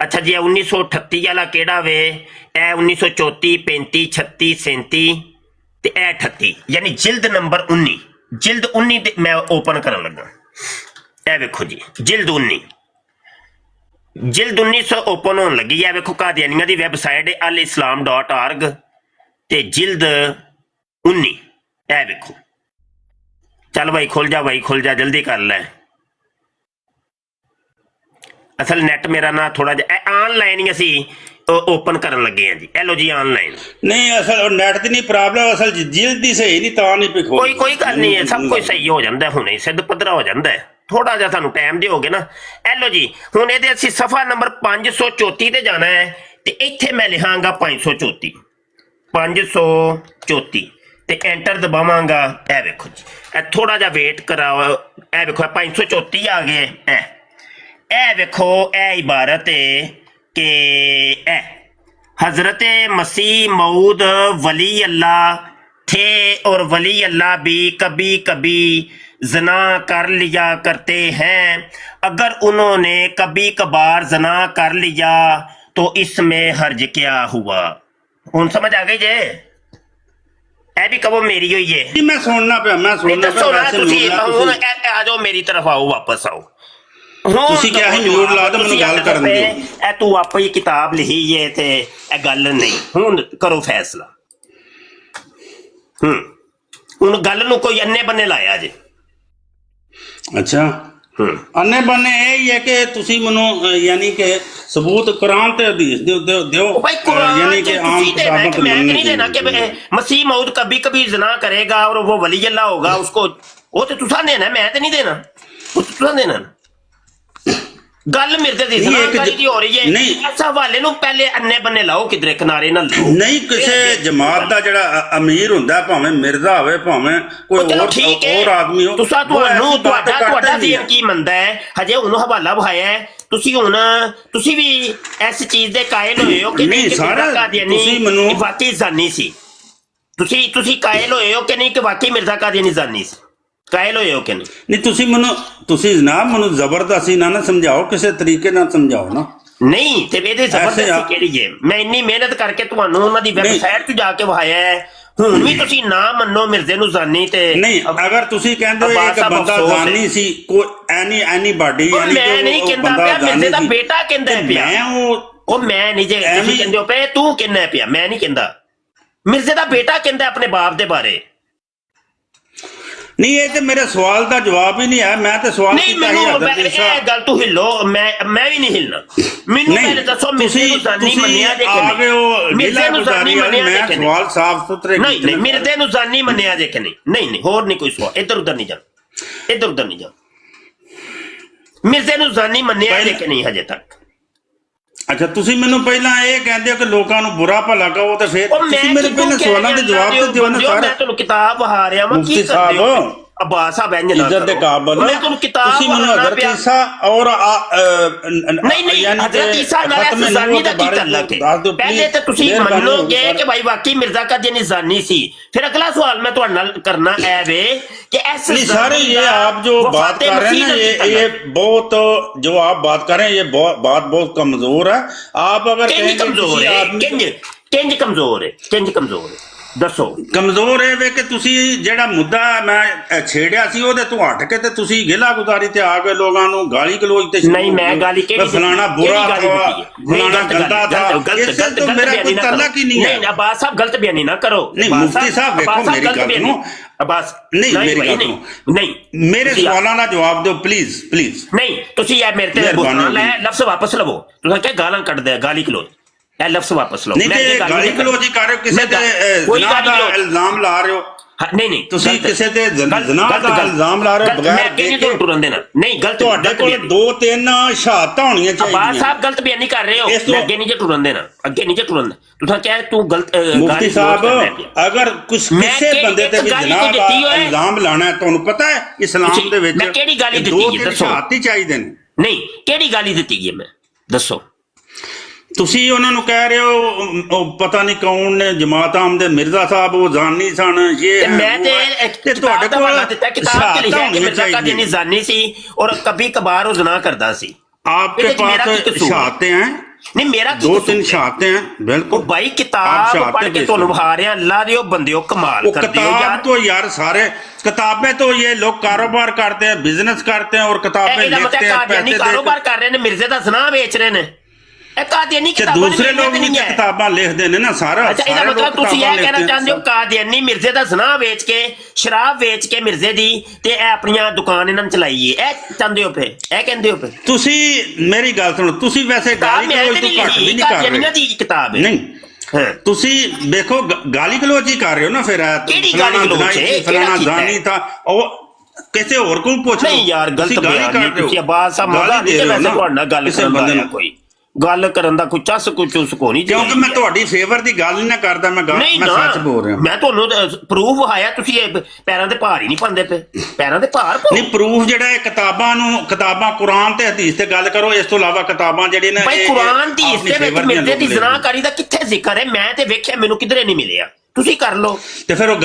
अच्छा जी 1938 वाला केड़ा वे, ए 1934 35 36 37 ते ए 38 यानी जिल्द नंबर 19, जिल्द 19 मैं ओपन करन लगा। ए वेखो जी जिल्द 19, जिल्द 19 ओपन होने लगी है। वेखो कादियानिया दी वेबसाइट है al-islam.org ते जिल्द 19 ए वेखो। चल भाई खुल जा, भाई खुल जा, जल्दी कर ले। असल नेट मेरा ना थोड़ा जा ऑनलाइन ही असी ओपन करन लगे हैं जी। हेलो जी ऑनलाइन नहीं असल नेट दी नहीं प्रॉब्लम, असल जिल्द दी सही नहीं ता नहीं पिखो कोई गल नहीं है, सब कुछ सही हो जाता है, हुणे सिद्ध पद्धरा हो जाता है, थोड़ा जा सानू टाइम दिओगे ना। हेलो जी हुण इहदे असी सफा नंबर 534 ते जाना है ਤੇ ਇੱਥੇ ਮੈਂ ਲਿਖਾਂਗਾ 534 534 ਤੇ ਐਂਟਰ ਦਬਾਵਾਂਗਾ। ਇਹ ਵੇਖੋ ਜੀ, ਇਹ ਥੋੜਾ ਜਿਹਾ ਵੇਟ ਕਰਾਓ। ਇਹ ਵੇਖੋ 534 ਆ ਗਏ। ਇਹ ਵੇਖੋ ਇਹ ਇਬਾਰਤ है कि हजरत मसीह मऊद वली अल्लाह थे और वली अल्लाह भी कभी कभी जना कर लिया करते हैं। अगर उन्होंने कभी कभार जना कर लिया तो इसमें हर्ज क्या हुआ। हुन समझ आ गई जे? ए भी कहो मेरी हुई है। जी मैं सुनना पे दसो ना तुसी हुन आ जाओ मेरी तरफ आओ, वापस आओ। ਤੁਸੀਂ ਕਿਹਾ ਸੀ ਮਿਊਟ ਲਾ ਦੋ, ਮੈਨੂੰ ਗੱਲ ਕਰਨ ਦਿਓ। ਇਹ ਤੂੰ ਆਪੇ ਹੀ ਕਿਤਾਬ ਲਿਖੀ ਏ ਤੇ ਇਹ ਗੱਲ ਨਹੀਂ। ਹੁਣ ਕਰੋ ਫੈਸਲਾ। ਹੁਣ ਗੱਲ ਨੂੰ ਕੋਈ ਅੰਨੇ ਬੰਨੇ ਲਾਇਆ ਜੇ। ਅੱਛਾ, ਅੰਨੇ ਬੰਨੇ ਇਹ ਹੀ ਹੈ ਕਿ ਤੁਸੀਂ ਮੈਨੂੰ ਯਾਨੀ ਕਿ ਸਬੂਤ ਕੁਰਾਨ ਤੇ ਹਦੀਸ ਦਿਓ। ਭਾਈ कुरान यानी कि आम किताबों को मैं मानने नहीं देना कि मसीह मऊद कभी कभी जना करेगा और वो वली अल्लाह होगा उसको, वो तो तुसा देना, मैं तो नहीं देना, वो तो तुसा देना। गल मिर्दे दी सलाहकारी दी हो रही है। नहीं, इस हवाले नूं पहले अन्ने बन्ने लाओ, किधरे किनारे ना लाओ। नहीं, किसी जमात दा जेड़ा अमीर हुंदा, भावें मिर्जा होवे, भावें कोई और आदमी हो, तुसा ਤੁਹਾਡਾ ਦੀਨ ਕੀ ਮੰਨਦਾ ਹੈ? ਹਜੇ ਉਹਨੂੰ ਹਵਾਲਾ ਵਹਾਇਆ ਹੈ। ਤੁਸੀਂ ਵੀ ਇਸ ਚੀਜ਼ ਦੇ ਕਾਇਲ ਹੋਏ ਹੋ ਕਿ ਨਹੀਂ ਸਾਰਾ ਕਾਦੀਆਨੀ ਤੁਸੀਂ ਮੈਨੂੰ ਵਾਕਈ ਜ਼ਾਨੀ ਸੀ? ਤੁਸੀਂ ਕਾਇਲ ਹੋਏ ਹੋ ਕਿ ਨਹੀਂ ਕਿ ਵਾਕਈ ਮਿਰਜ਼ਾ ਕਾਦੀਆਨੀ ਜ਼ਾਨੀ ਸੀ? ਕਾਇਲ ਹੋਏ ਹੋ ਕਿ ਨਹੀਂ? ਨਹੀਂ, ਤੁਸੀਂ ਜਨਾਬ ਮੈਨੂੰ ਜ਼ਬਰਦਸਤੀ ਨਾ ਸਮਝਾਓ, ਕਿਸੇ ਤਰੀਕੇ ਨਾਲ ਸਮਝਾਓ ਨਾ। ਨਹੀਂ ਤੇ ਇਹਦੇ ਜ਼ਬਰਦਸਤੀ ਕਿਹੜੀ ਹੈ? ਮੈਂ ਇੰਨੀ ਮਿਹਨਤ ਕਰਕੇ ਤੁਹਾਨੂੰ ਉਹਨਾਂ ਦੀ ਵੈਬਸਾਈਟ 'ਤੇ ਜਾ ਕੇ ਵਹਾਇਆ ਹੈ। ਹੁਣ ਵੀ ਤੁਸੀਂ ਨਾ ਮੰਨੋ ਮਿਰਜ਼ੇ ਨੂੰ ਜ਼ਾਨੀ ਤੇ ਨਹੀਂ। ਅਗਰ ਤੁਸੀਂ ਕਹਿੰਦੇ ਹੋ ਇੱਕ ਬੰਦਾ ਜ਼ਾਨੀ ਸੀ, ਕੋਈ ਐਨੀ ਬਾਡੀ, ਯਾਨੀ ਮੈਂ ਨਹੀਂ ਕਹਿੰਦਾ ਪਿਆ, ਮਿਰਜ਼ੇ ਦਾ ਬੇਟਾ ਕਹਿੰਦਾ ਪਿਆ। ਮੈਂ ਨਹੀਂ, ਜੇ ਤੁਸੀਂ ਕਹਿੰਦੇ ਹੋ ਪਏ ਤੂੰ ਕਹਿੰਦਾ ਪਿਆ, ਮੈਂ ਨਹੀਂ ਕਹਿੰਦਾ। ਮਿਰਜ਼ੇ ਦਾ ਬੇਟਾ ਕਹਿੰਦਾ ਆਪਣੇ ਬਾਪ ਦੇ ਬਾਰੇ। नहीं, ये तो मेरे सवाल का जवाब ही नहीं है। मैं तो सवाल नहीं, गल तू हिलो, मैं भी नहीं हिलना। ਮੈਨੂੰ ਪਹਿਲੇ ਦੱਸੋ ਮਿਰਜ਼ੇ ਨੂੰ ਜ਼ਾਨੀ ਮੰਨਿਆ ਜੇ ਕਿ ਨਹੀਂ? ਮਿਰਜ਼ੇ ਨੂੰ ਜ਼ਾਨੀ ਮੰਨਿਆ ਜੇ ਕਿ ਨਹੀਂ? ਸਵਾਲ ਸਾਫ਼ ਸੁਥਰੇ ਨਹੀਂ, ਮਿਰਜ਼ੇ ਨੂੰ ਜ਼ਾਨੀ ਮੰਨਿਆ ਜੇ ਕਿ ਨਹੀਂ? ਨਹੀਂ, ਹੋਰ ਨਹੀਂ ਕੋਈ ਸਵਾਲ। ਇੱਧਰ ਉੱਧਰ ਨਹੀਂ ਜਾ। ਮਿਰਜ਼ੇ ਨੂੰ ਜ਼ਾਨੀ ਮੰਨਿਆ ਜੇ ਕਿ ਨਹੀਂ ਹਜੇ ਤੱਕ? ਅੱਛਾ, ਤੁਸੀਂ ਮੈਨੂੰ ਪਹਿਲਾਂ ਇਹ ਕਹਿੰਦੇ ਹੋ ਕਿ ਲੋਕਾਂ ਨੂੰ ਬੁਰਾ ਭਲਾ ਕਹੋ, ਤੇ ਫਿਰ ਤੁਸੀਂ ਮੇਰੇ ਪਹਿਲੇ ਸਵਾਲਾਂ ਦੇ ਜਵਾਬ ਤੇ ਦਿਓ ਨਾ ਸਾਰਾ। ਮੈਂ ਤੁਹਾਨੂੰ ਕਿਤਾਬ ਵਹਾ ਰਿਹਾ ਮੈਂ। ਮੁਫਤੀ ਸਾਹਿਬ, अब्बास साहब इज्जत दे काबिल मैं तुम किताब हज़रत ईसा और नहीं हज़रत ईसा नाल ज़ानी दा की ताल्लुक है? पहले तो तुसी मानोगे कि भाई वाकई मिर्जा कादियानी ज़ानी सी। फिर अगला सवाल मैं तुहाडे नाल करना है वे कि ऐसे सारे ये आप जो बात कर रहे हैं ना, ये बहुत जो आप बात कर रहे हैं, ये बात बहुत कमजोर है। आप अगर कमजोर है, किंज कमजोर है दसो? कमजोर है वे कि तुसी जेड़ा मुद्दा मैं छेड़िया सी ओदे तो हट के ते तुसी गिला गुजारी ते आ गए, लोगां नूं गाली गलोच ते नहीं, मैं गाली केड़ी फलाना बुरा था, फलाना गंदा था, इससे तो मेरा कोई ताल्लुक ही नहीं है। नहीं अब्बास साहब गलत बयानी ना करो। नहीं मुफ्ती साहब देखो मेरी गल सुनो। अब्बास नहीं मेरी गल सुनो, नहीं मेरे सवालां दा जवाब दो प्लीज। नहीं तुसी ये मेरे ते बुझाना ले, लफ्ज वापस लवो। तुसा क्या गालां कट दे, गाली गलोच ਇਹ ਲਫ਼ਜ਼ ਵਾਪਸ ਲਓ। ਨਹੀਂ ਤੇ ਗਾਲੀ ਗਲੋਚੀ ਕਰ ਰਹੇ ਹੋ, ਕਿਸੇ ਤੇ ਜ਼ਨਾ ਦਾ ਇਲਜ਼ਾਮ ਲਾ ਰਹੇ ਹੋ। ਨਹੀਂ ਤੁਸੀਂ ਕਿਸੇ ਤੇ ਜ਼ਨਾ ਦਾ ਇਲਜ਼ਾਮ ਲਾ ਰਹੇ ਹੋ ਬਗੈਰ ਅੱਗੇ ਨਹੀਂ ਟੁਰਨ ਦੇਣਾ। ਨਹੀਂ ਗਲਤ, ਤੁਹਾਡੇ ਕੋਲ 2-3 ਸ਼ਹਾਦਤਾਂ ਹੋਣੀਆਂ ਚਾਹੀਦੀਆਂ। ਅब्बास ਸਾਹਿਬ ਗਲਤ ਬਿਆਨੀ ਕਰ ਰਹੇ ਹੋ। ਅੱਗੇ ਨਹੀਂ ਟੁਰਨ ਦੇਣਾ, ਅੱਗੇ ਨਹੀਂ ਟੁਰਨ। ਤੁਸੀਂ ਕਹਿ ਤੂੰ ਗਲਤ। ਮੁਫਤੀ ਸਾਹਿਬ ਅਗਰ ਕਿਸੇ ਬੰਦੇ ਤੇ ਵੀ ਜ਼ਨਾ ਦਾ ਇਲਜ਼ਾਮ ਲਾਣਾ ਹੈ, ਤੁਹਾਨੂੰ ਪਤਾ ਹੈ ਇਸਲਾਮ ਦੇ ਵਿੱਚ ਮੈਂ ਕਿਹੜੀ ਗਾਲੀ ਦਿੱਤੀ ਹੈ ਦੱਸੋ? ਸ਼ਹਾਦਤ ਚਾਹੀਦੇ ਨੇ। ਨਹੀਂ ਕਿਹੜੀ ਗਾਲੀ ਦਿੱਤੀ ਹੈ ਮੈਂ ਦੱਸੋ? ਤੁਸੀਂ ਉਹਨਾਂ ਨੂੰ ਕਹਿ ਰਹੇ ਹੋ ਪਤਾ ਨਹੀਂ ਕੌਣ ਨੇ, ਜਮਾਤ ਆਮਦੇ ਮਿਰਜ਼ਾ ਸਾਹਿਬ ਉਹ ਜ਼ਾਨੀ ਸਨ। ਇਹ ਮੈਂ ਤੇ ਤੁਹਾਡੇ ਕੋਲ ਦਿੱਤਾ ਕਿਤਾਬ ਤੇ ਲਿਖਿਆ ਕਿ ਮਿਰਜ਼ਾ ਕਾਦੀਆਨੀ ਜ਼ਾਨੀ ਸੀ ਔਰ ਕभी कभार ਉਹ ਜ਼ਨਾ ਕਰਦਾ ਸੀ। आपके पास शहादतें हैं? नहीं मेरा 2-3 शहादतें हैं बिल्कुल भाई। किताब पढ़ के ਤੁਹਾਨੂੰ ਵਹਾ ਰਿਹਾ, ਅੱਲਾ ਦੇ ਉਹ ਬੰਦਿਓ ਕਮਾਲ ਕਰਦੇ ਹੋ यार। तो यार सारे किताबें तो ये लोग कारोबार करते हैं, बिजनेस करते हैं और किताबें लिखते हैं, पैसे कारोबार कर रहे हैं, मिर्जे ਦਾ ਜ਼ਨਾ ਵੇਚ ਰਹੇ ਨੇ। कादियानी दूसरे लोग भी किताबां लिखते हैं ना सारा। अच्छा इसका मतलब तुसी यह कहना चाहते हो कादियानी मिर्जे दा ज़ना बेच के, शराब बेच के मिर्जे दी ते अपनी दुकान इन्हां चलाई है, ए चाहते हो पे, ए कहंदे हो पे? तुसी मेरी गल सुनो, तुसी वैसे गाली गलोच तो घट भी नहीं कर रहे। कादियानी दी किताब है नहीं तुसी देखो गाली गलोच ही कर रहे हो ना। फिर फलाना ज़ानी था और किसी और को पूछो। नहीं यार गलत बयान नहीं। तुसी अब्बास साहब मजा नहीं वैसे तुहाडे नाल गल करन दा कोई ਗੱਲ ਕਰਨ ਦਾ ਕੋਈ ਚੱਸ ਕੋਈ ਚੁਸ ਕੋ ਨਹੀਂ। ਕਿਉਂਕਿ ਮੈਂ ਤੁਹਾਡੀ ਫੇਵਰ ਦੀ ਗੱਲ ਨਹੀਂ ਨਾ ਕਰਦਾ, ਮੈਂ ਸੱਚ ਬੋਲ ਰਿਹਾ। ਮੈਂ ਤੁਹਾਨੂੰ ਪ੍ਰੂਫ ਆਇਆ, ਤੁਸੀਂ ਪੈਰਾਂ ਤੇ ਭਾਰ ਹੀ ਨਹੀਂ ਪਾਉਂਦੇ ਪਏ, ਪੈਰਾਂ ਤੇ ਭਾਰ ਨਹੀਂ। ਪ੍ਰੂਫ ਜਿਹੜਾ ਇਹ ਕਿਤਾਬਾਂ ਕੁਰਾਨ ਤੇ ਹਦੀਸ ਤੇ ਗੱਲ ਕਰੋ, ਇਸ ਤੋਂ ਇਲਾਵਾ ਕਿਤਾਬਾਂ ਜਿਹੜੀ ਨੇ ਭਾਈ ਕੁਰਾਨ ਦੀ ਹਦੀਸ ਦੇ ਵਿੱਚ ਮਿਰਜ਼ੇ ਦੀ ਜ਼ਨਾਕਾਰੀ ਦਾ ਕਿੱਥੇ ਜ਼ਿਕਰ ਹੈ? ਮੈਂ ਤੇ ਵੇਖਿਆ, ਮੈਨੂੰ ਕਿਧਰੇ ਨਹੀਂ ਮਿਲਿਆ। ਤੁਸੀਂ ਕਰ ਲਓ ਤੇ ਫਿਰ ਉਹ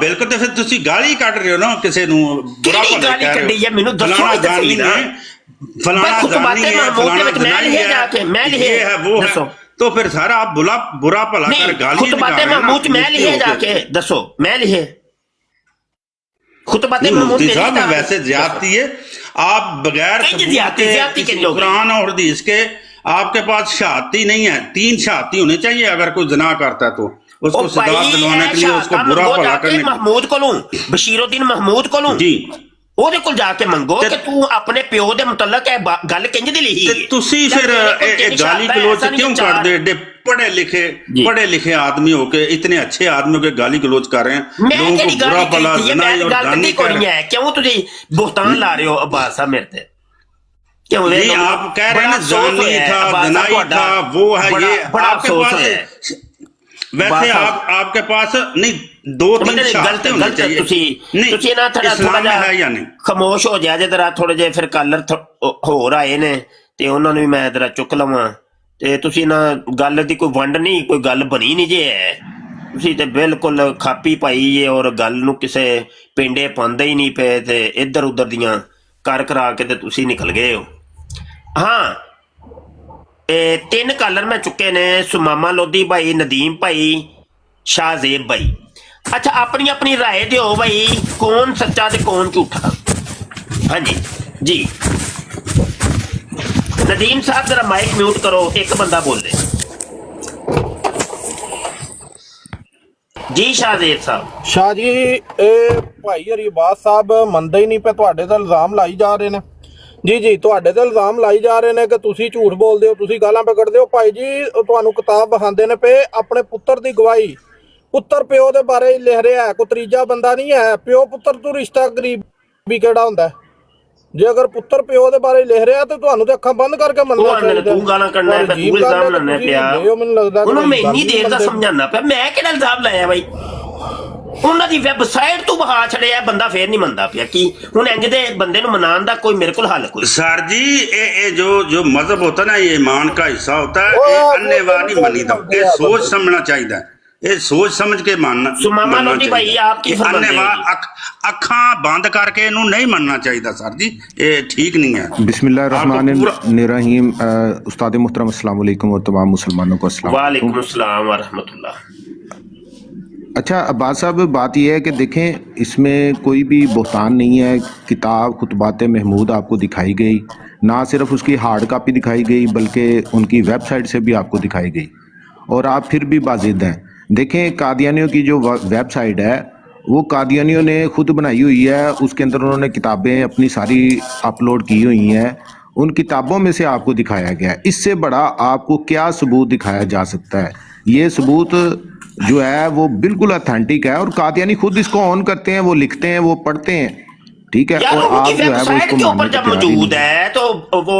ਬਿਲਕੁਲ। ਤੇ ਫਿਰ ਤੁਸੀਂ ਗਾਲੀ ਕੱਢ ਰਹੇ ਹੋ ਨਾ ਕਿਸੇ ਨੂੰ, ਬੁਰਾ ਭਲਾ ਗਾਲੀ ਕੱਢੀ ਹੈ, ਮੈਨੂੰ ਦੱਸੋ ਫਲਾਣਾ ਜਾਨੀ ਹੈ, ਫਲਾਣਾ ਜਾਨੀ ਹੈ, ਫਲਾਣਾ ਮੈਂ ਲਿਖਿਆ ਜਾ ਕੇ, ਮੈਂ ਲਿਖਿਆ ਦੱਸੋ। तो फिर सारा आप बुरा भला कर गाली खुतबाते महमूद मैं लिखे जाके दसो, मैं लिखे खुतबाते महमूद साहब में वैसे ज्यादती है। आप बगैर कुरान और हदीस के आपके पास शहादती नहीं है। 3 शहादती होने चाहिए अगर कोई ज़िना करता है तो उसको सजा दिलवाने के लिए, उसको बुरा भला करने। महमूद को लूं, बशीरुद्दीन महमूद को लूं जी, ਉਹਦੇ ਕੋਲ ਜਾ ਕੇ ਮੰਗੋ ਕਿ ਤੂੰ ਆਪਣੇ ਪਿਓ ਦੇ ਮੁਤਲਕ ਇਹ ਗੱਲ ਕਿੰਜ ਦੀ ਲਿਖੀ ਹੈ। ਤੁਸੀਂ ਫਿਰ ਇਹ ਗਾਲੀ ਗਲੋਚ ਕਿਉਂ ਕਰਦੇ? ਏਡੇ पढ़े लिखे आदमी होके, इतने अच्छे आदमी होके गाली गलोच कर रहे हैं लोगों को बुरा भला ज़िनाई और गाली कर रहे हैं। क्यों तुझे बोहतान ला रहे हो अब्बास साहब मेरे पे? क्यों नहीं, आप कह रहे हैं ना ज़ानी था, ज़िनाई था, वो है ये आपके पास। वैसे आपके पास नहीं 2-3 शहादतें होनी चाहिए। इस्लाम में है या नहीं? खामोश हो जा जरा थोड़े जे, फिर कलर होर आए ने ते उन्हां नूं भी मैं जरा चुक लवां ते तुसीं ना गल दी कोई वंड नहीं, कोई गल बनी नहीं जे है। तुसीं ते बिल्कुल खापी पाई जे और गल नूं किसे पिंडे पांदे ही नहीं पे ते इधर उधर दियां कर करा के ते तुसीं निकल गए हो। हाँ, 3 कालर मैं चुके ने, सुमामा लोधी भाई, नदीम भाई, शाहजेब भाई। अच्छा, अपनी अपनी राय दिओ भाई, कौन सच्चा ते कौन झूठा? हाँ जी जी, नदीम साहब जरा माइक म्यूट करो, एक बंदा बोल दे जी। शाहजेब साहब। शाह जी, भाई हरीबाज साहब ਮੰਨਦੇ ਹੀ ਨਹੀਂ ਪਏ, ਤੁਹਾਡੇ ਤੇ ਇਲਜ਼ਾਮ ਲਾਈ ਜਾ ਰਹੇ ਨੇ। ਜੀ ਤੁਹਾਡੇ ਤੇ ਇਲਜ਼ਾਮ ਲਾਈ ਜਾ ਰਹੇ ਨੇ ਕਿ ਤੁਸੀਂ ਝੂਠ ਬੋਲਦੇ ਹੋ, ਤੁਸੀਂ ਗਾਲਾਂ ਪਕੜਦੇ ਹੋ। ਭਾਈ ਜੀ ਤੁਹਾਨੂੰ ਕਿਤਾਬ ਵਿਖਾਉਂਦੇ ਨੇ ਪਏ, ਆਪਣੇ ਪੁੱਤਰ ਦੀ ਗਵਾਹੀ, ਪੁੱਤਰ ਪਿਓ ਦੇ ਬਾਰੇ ਲਿਖ ਰਿਹਾ ਹੈ, ਕੋਈ ਤੀਜਾ ਬੰਦਾ ਨਹੀਂ ਹੈ। ਪਿਓ ਪੁੱਤਰ ਤੋਂ ਰਿਸ਼ਤਾ ਗਰੀਬੀ ਕਿਹੜਾ ਹੁੰਦਾ? ਜੇ ਅਗਰ ਪੁੱਤਰ ਪਿਓ ਦੇ ਬਾਰੇ ਲਿਖ ਰਿਹਾ ਤੇ ਤੁਹਾਨੂੰ ਤੇ ਅੱਖਾਂ ਬੰਦ ਕਰਕੇ ਮੰਨਣਾ ਚਾਹੀਦਾ। ਤੂੰ ਗਾਲਾਂ ਕੱਢਣਾ ਹੈ, ਤੂੰ ਇਲਜ਼ਾਮ ਲਾਉਣਾ ਪਿਆ। ਮੈਨੂੰ ਲੱਗਦਾ ਉਹਨੂੰ ਮੈਂ ਇੰਨੀ ਦੇਰ ਦਾ ਸਮਝਾਉਣਾ ਪਿਆ, ਮੈਂ ਕਿਹੜਾ ਇਲਜ਼ਾਮ ਲਾਇਆ ਬਾਈ? ਉਹਨਾਂ ਦੀ ਵੈਬਸਾਈਟ ਤੋਂ ਬਹਾ ਛੜਿਆ, ਬੰਦਾ ਫੇਰ ਨਹੀਂ ਮੰਨਦਾ ਪਿਆ। ਕੀ ਹੁਣ ਇੰਜ ਦੇ ਬੰਦੇ ਨੂੰ ਮਨਾਉਣ ਦਾ ਕੋਈ ਮੇਰੇ ਕੋਲ ਹੱਲ ਕੋਈ? सर जी, ये जो मजहब होता है ना, ये ईमान का हिस्सा होता है। ये अन्यवाद नहीं मनी था, ये सोच समझना चाहिए, ये सोच समझ के मानना भाई। आपकी अखा बंद करके इनू नहीं मानना चाहिए सर जी, ये ठीक नहीं है। बिस्मिल्लाहिर्रहमानिर्रहीम। उस्ताद मुहतरम अस्सलाम वालेकुम और तमाम मुसलमानों को अस्सलाम वालेकुम अस्सलाम व रहमतुल्लाह। अच्छा अब्बास साहब, बात यह है कि देखें, इसमें कोई भी बहतान नहीं है। किताब खुतबात महमूद आपको दिखाई गई, ना सिर्फ उसकी हार्ड कापी दिखाई गई बल्कि उनकी वेबसाइट से भी आपको दिखाई गई, और आप फिर भी बाजिद हैं। देखें, कादियानियों की जो वेबसाइट है वो कादियानियों ने खुद बनाई हुई है, उसके अंदर उन्होंने किताबें अपनी सारी अपलोड की हुई हैं। उन किताबों में से आपको दिखाया गया है। इससे बड़ा आपको क्या सबूत दिखाया जा सकता है? ये सबूत जो है वो बिल्कुल ऑथेंटिक है, और कादियानी खुद इसको ऑन करते हैं, वो लिखते हैं, वो पढ़ते हैं, ठीक है। और आप जो है वो इसको ऊपर जब मौजूद है तो वो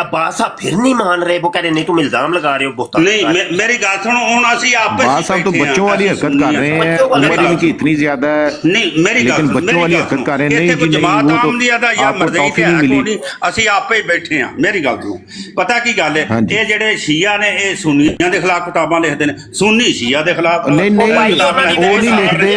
अब्बास साहब फिर नहीं मान रहे, वो कह रहे नहीं तुम इल्जाम लगा रहे हो बहुत। नहीं, मेरी बात सुनो, हुन असि आपे अब्बास साहब तो बच्चों वाली हरकत कर रहे हैं, उम्र इनकी इतनी ज्यादा है। नहीं, मेरी लेकिन बच्चों वाली हरकत कर रहे हैं। नहीं जी, जमात आमदी दा या मरज़ई टॉफी नहीं मिली, असि आपे ही बैठे हैं। मेरी गल सुनो, पता की गल है, ये जेडे शिया ने ये सुन्नियां दे खिलाफ किताबां लिखदे ने, सुन्नी शिया दे खिलाफ नहीं वो नहीं लिखदे।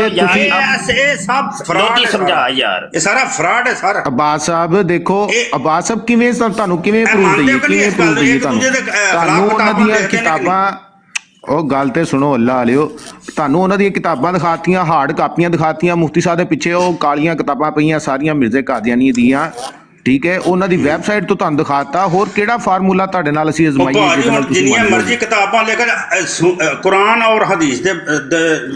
ये सब फ्रॉड समझा यार, ये सारा फ्रॉड है सारा। अब्बास साहब देखो, अब्बास साहब किवें ਤੁਹਾਨੂੰ ਕਿਵੇਂ ਪ੍ਰੂਫ ਦਈਏ, ਕਿਵੇਂ ਪ੍ਰੂਫ ਦਈਏ ਤੁਹਾਨੂੰ ਉਹਨਾਂ ਦੀਆਂ ਕਿਤਾਬਾਂ? ਉਹ ਗੱਲ ਤੇ ਸੁਣੋ ਅੱਲਾ ਵਾਲਿਓ, ਤੁਹਾਨੂੰ ਉਹਨਾਂ ਦੀਆਂ ਕਿਤਾਬਾਂ ਦਿਖਾਤੀਆਂ, ਹਾਰਡ ਕਾਪੀਆਂ ਦਿਖਾਤੀਆਂ, ਮੁਫਤੀ ਸਾਹਿਬ ਦੇ ਪਿੱਛੇ ਉਹ ਕਾਲੀਆਂ ਕਿਤਾਬਾਂ ਪਈਆਂ ਸਾਰੀਆਂ ਮਿਰਜ਼ੇ ਕਾਦੀਆਨੀ ਦੀਆਂ, ਠੀਕ ਹੈ। ਉਹਨਾਂ ਦੀ ਵੈਬਸਾਈਟ ਤੋਂ ਤੁਹਾਨੂੰ ਦਿਖਾਤਾ। ਹੋਰ ਕਿਹੜਾ ਫਾਰਮੂਲਾ ਤੁਹਾਡੇ ਨਾਲ ਅਸੀਂ ਅਜ਼ਮਾਈਏ ਜਿਹਦੇ ਨਾਲ ਤੁਸੀਂ ਜਿੰਨੀਆਂ ਮਰਜ਼ੀ ਕਿਤਾਬਾਂ ਲੈ ਕੇ ਕੁਰਾਨ ਔਰ ਹਦੀਸ ਦੇ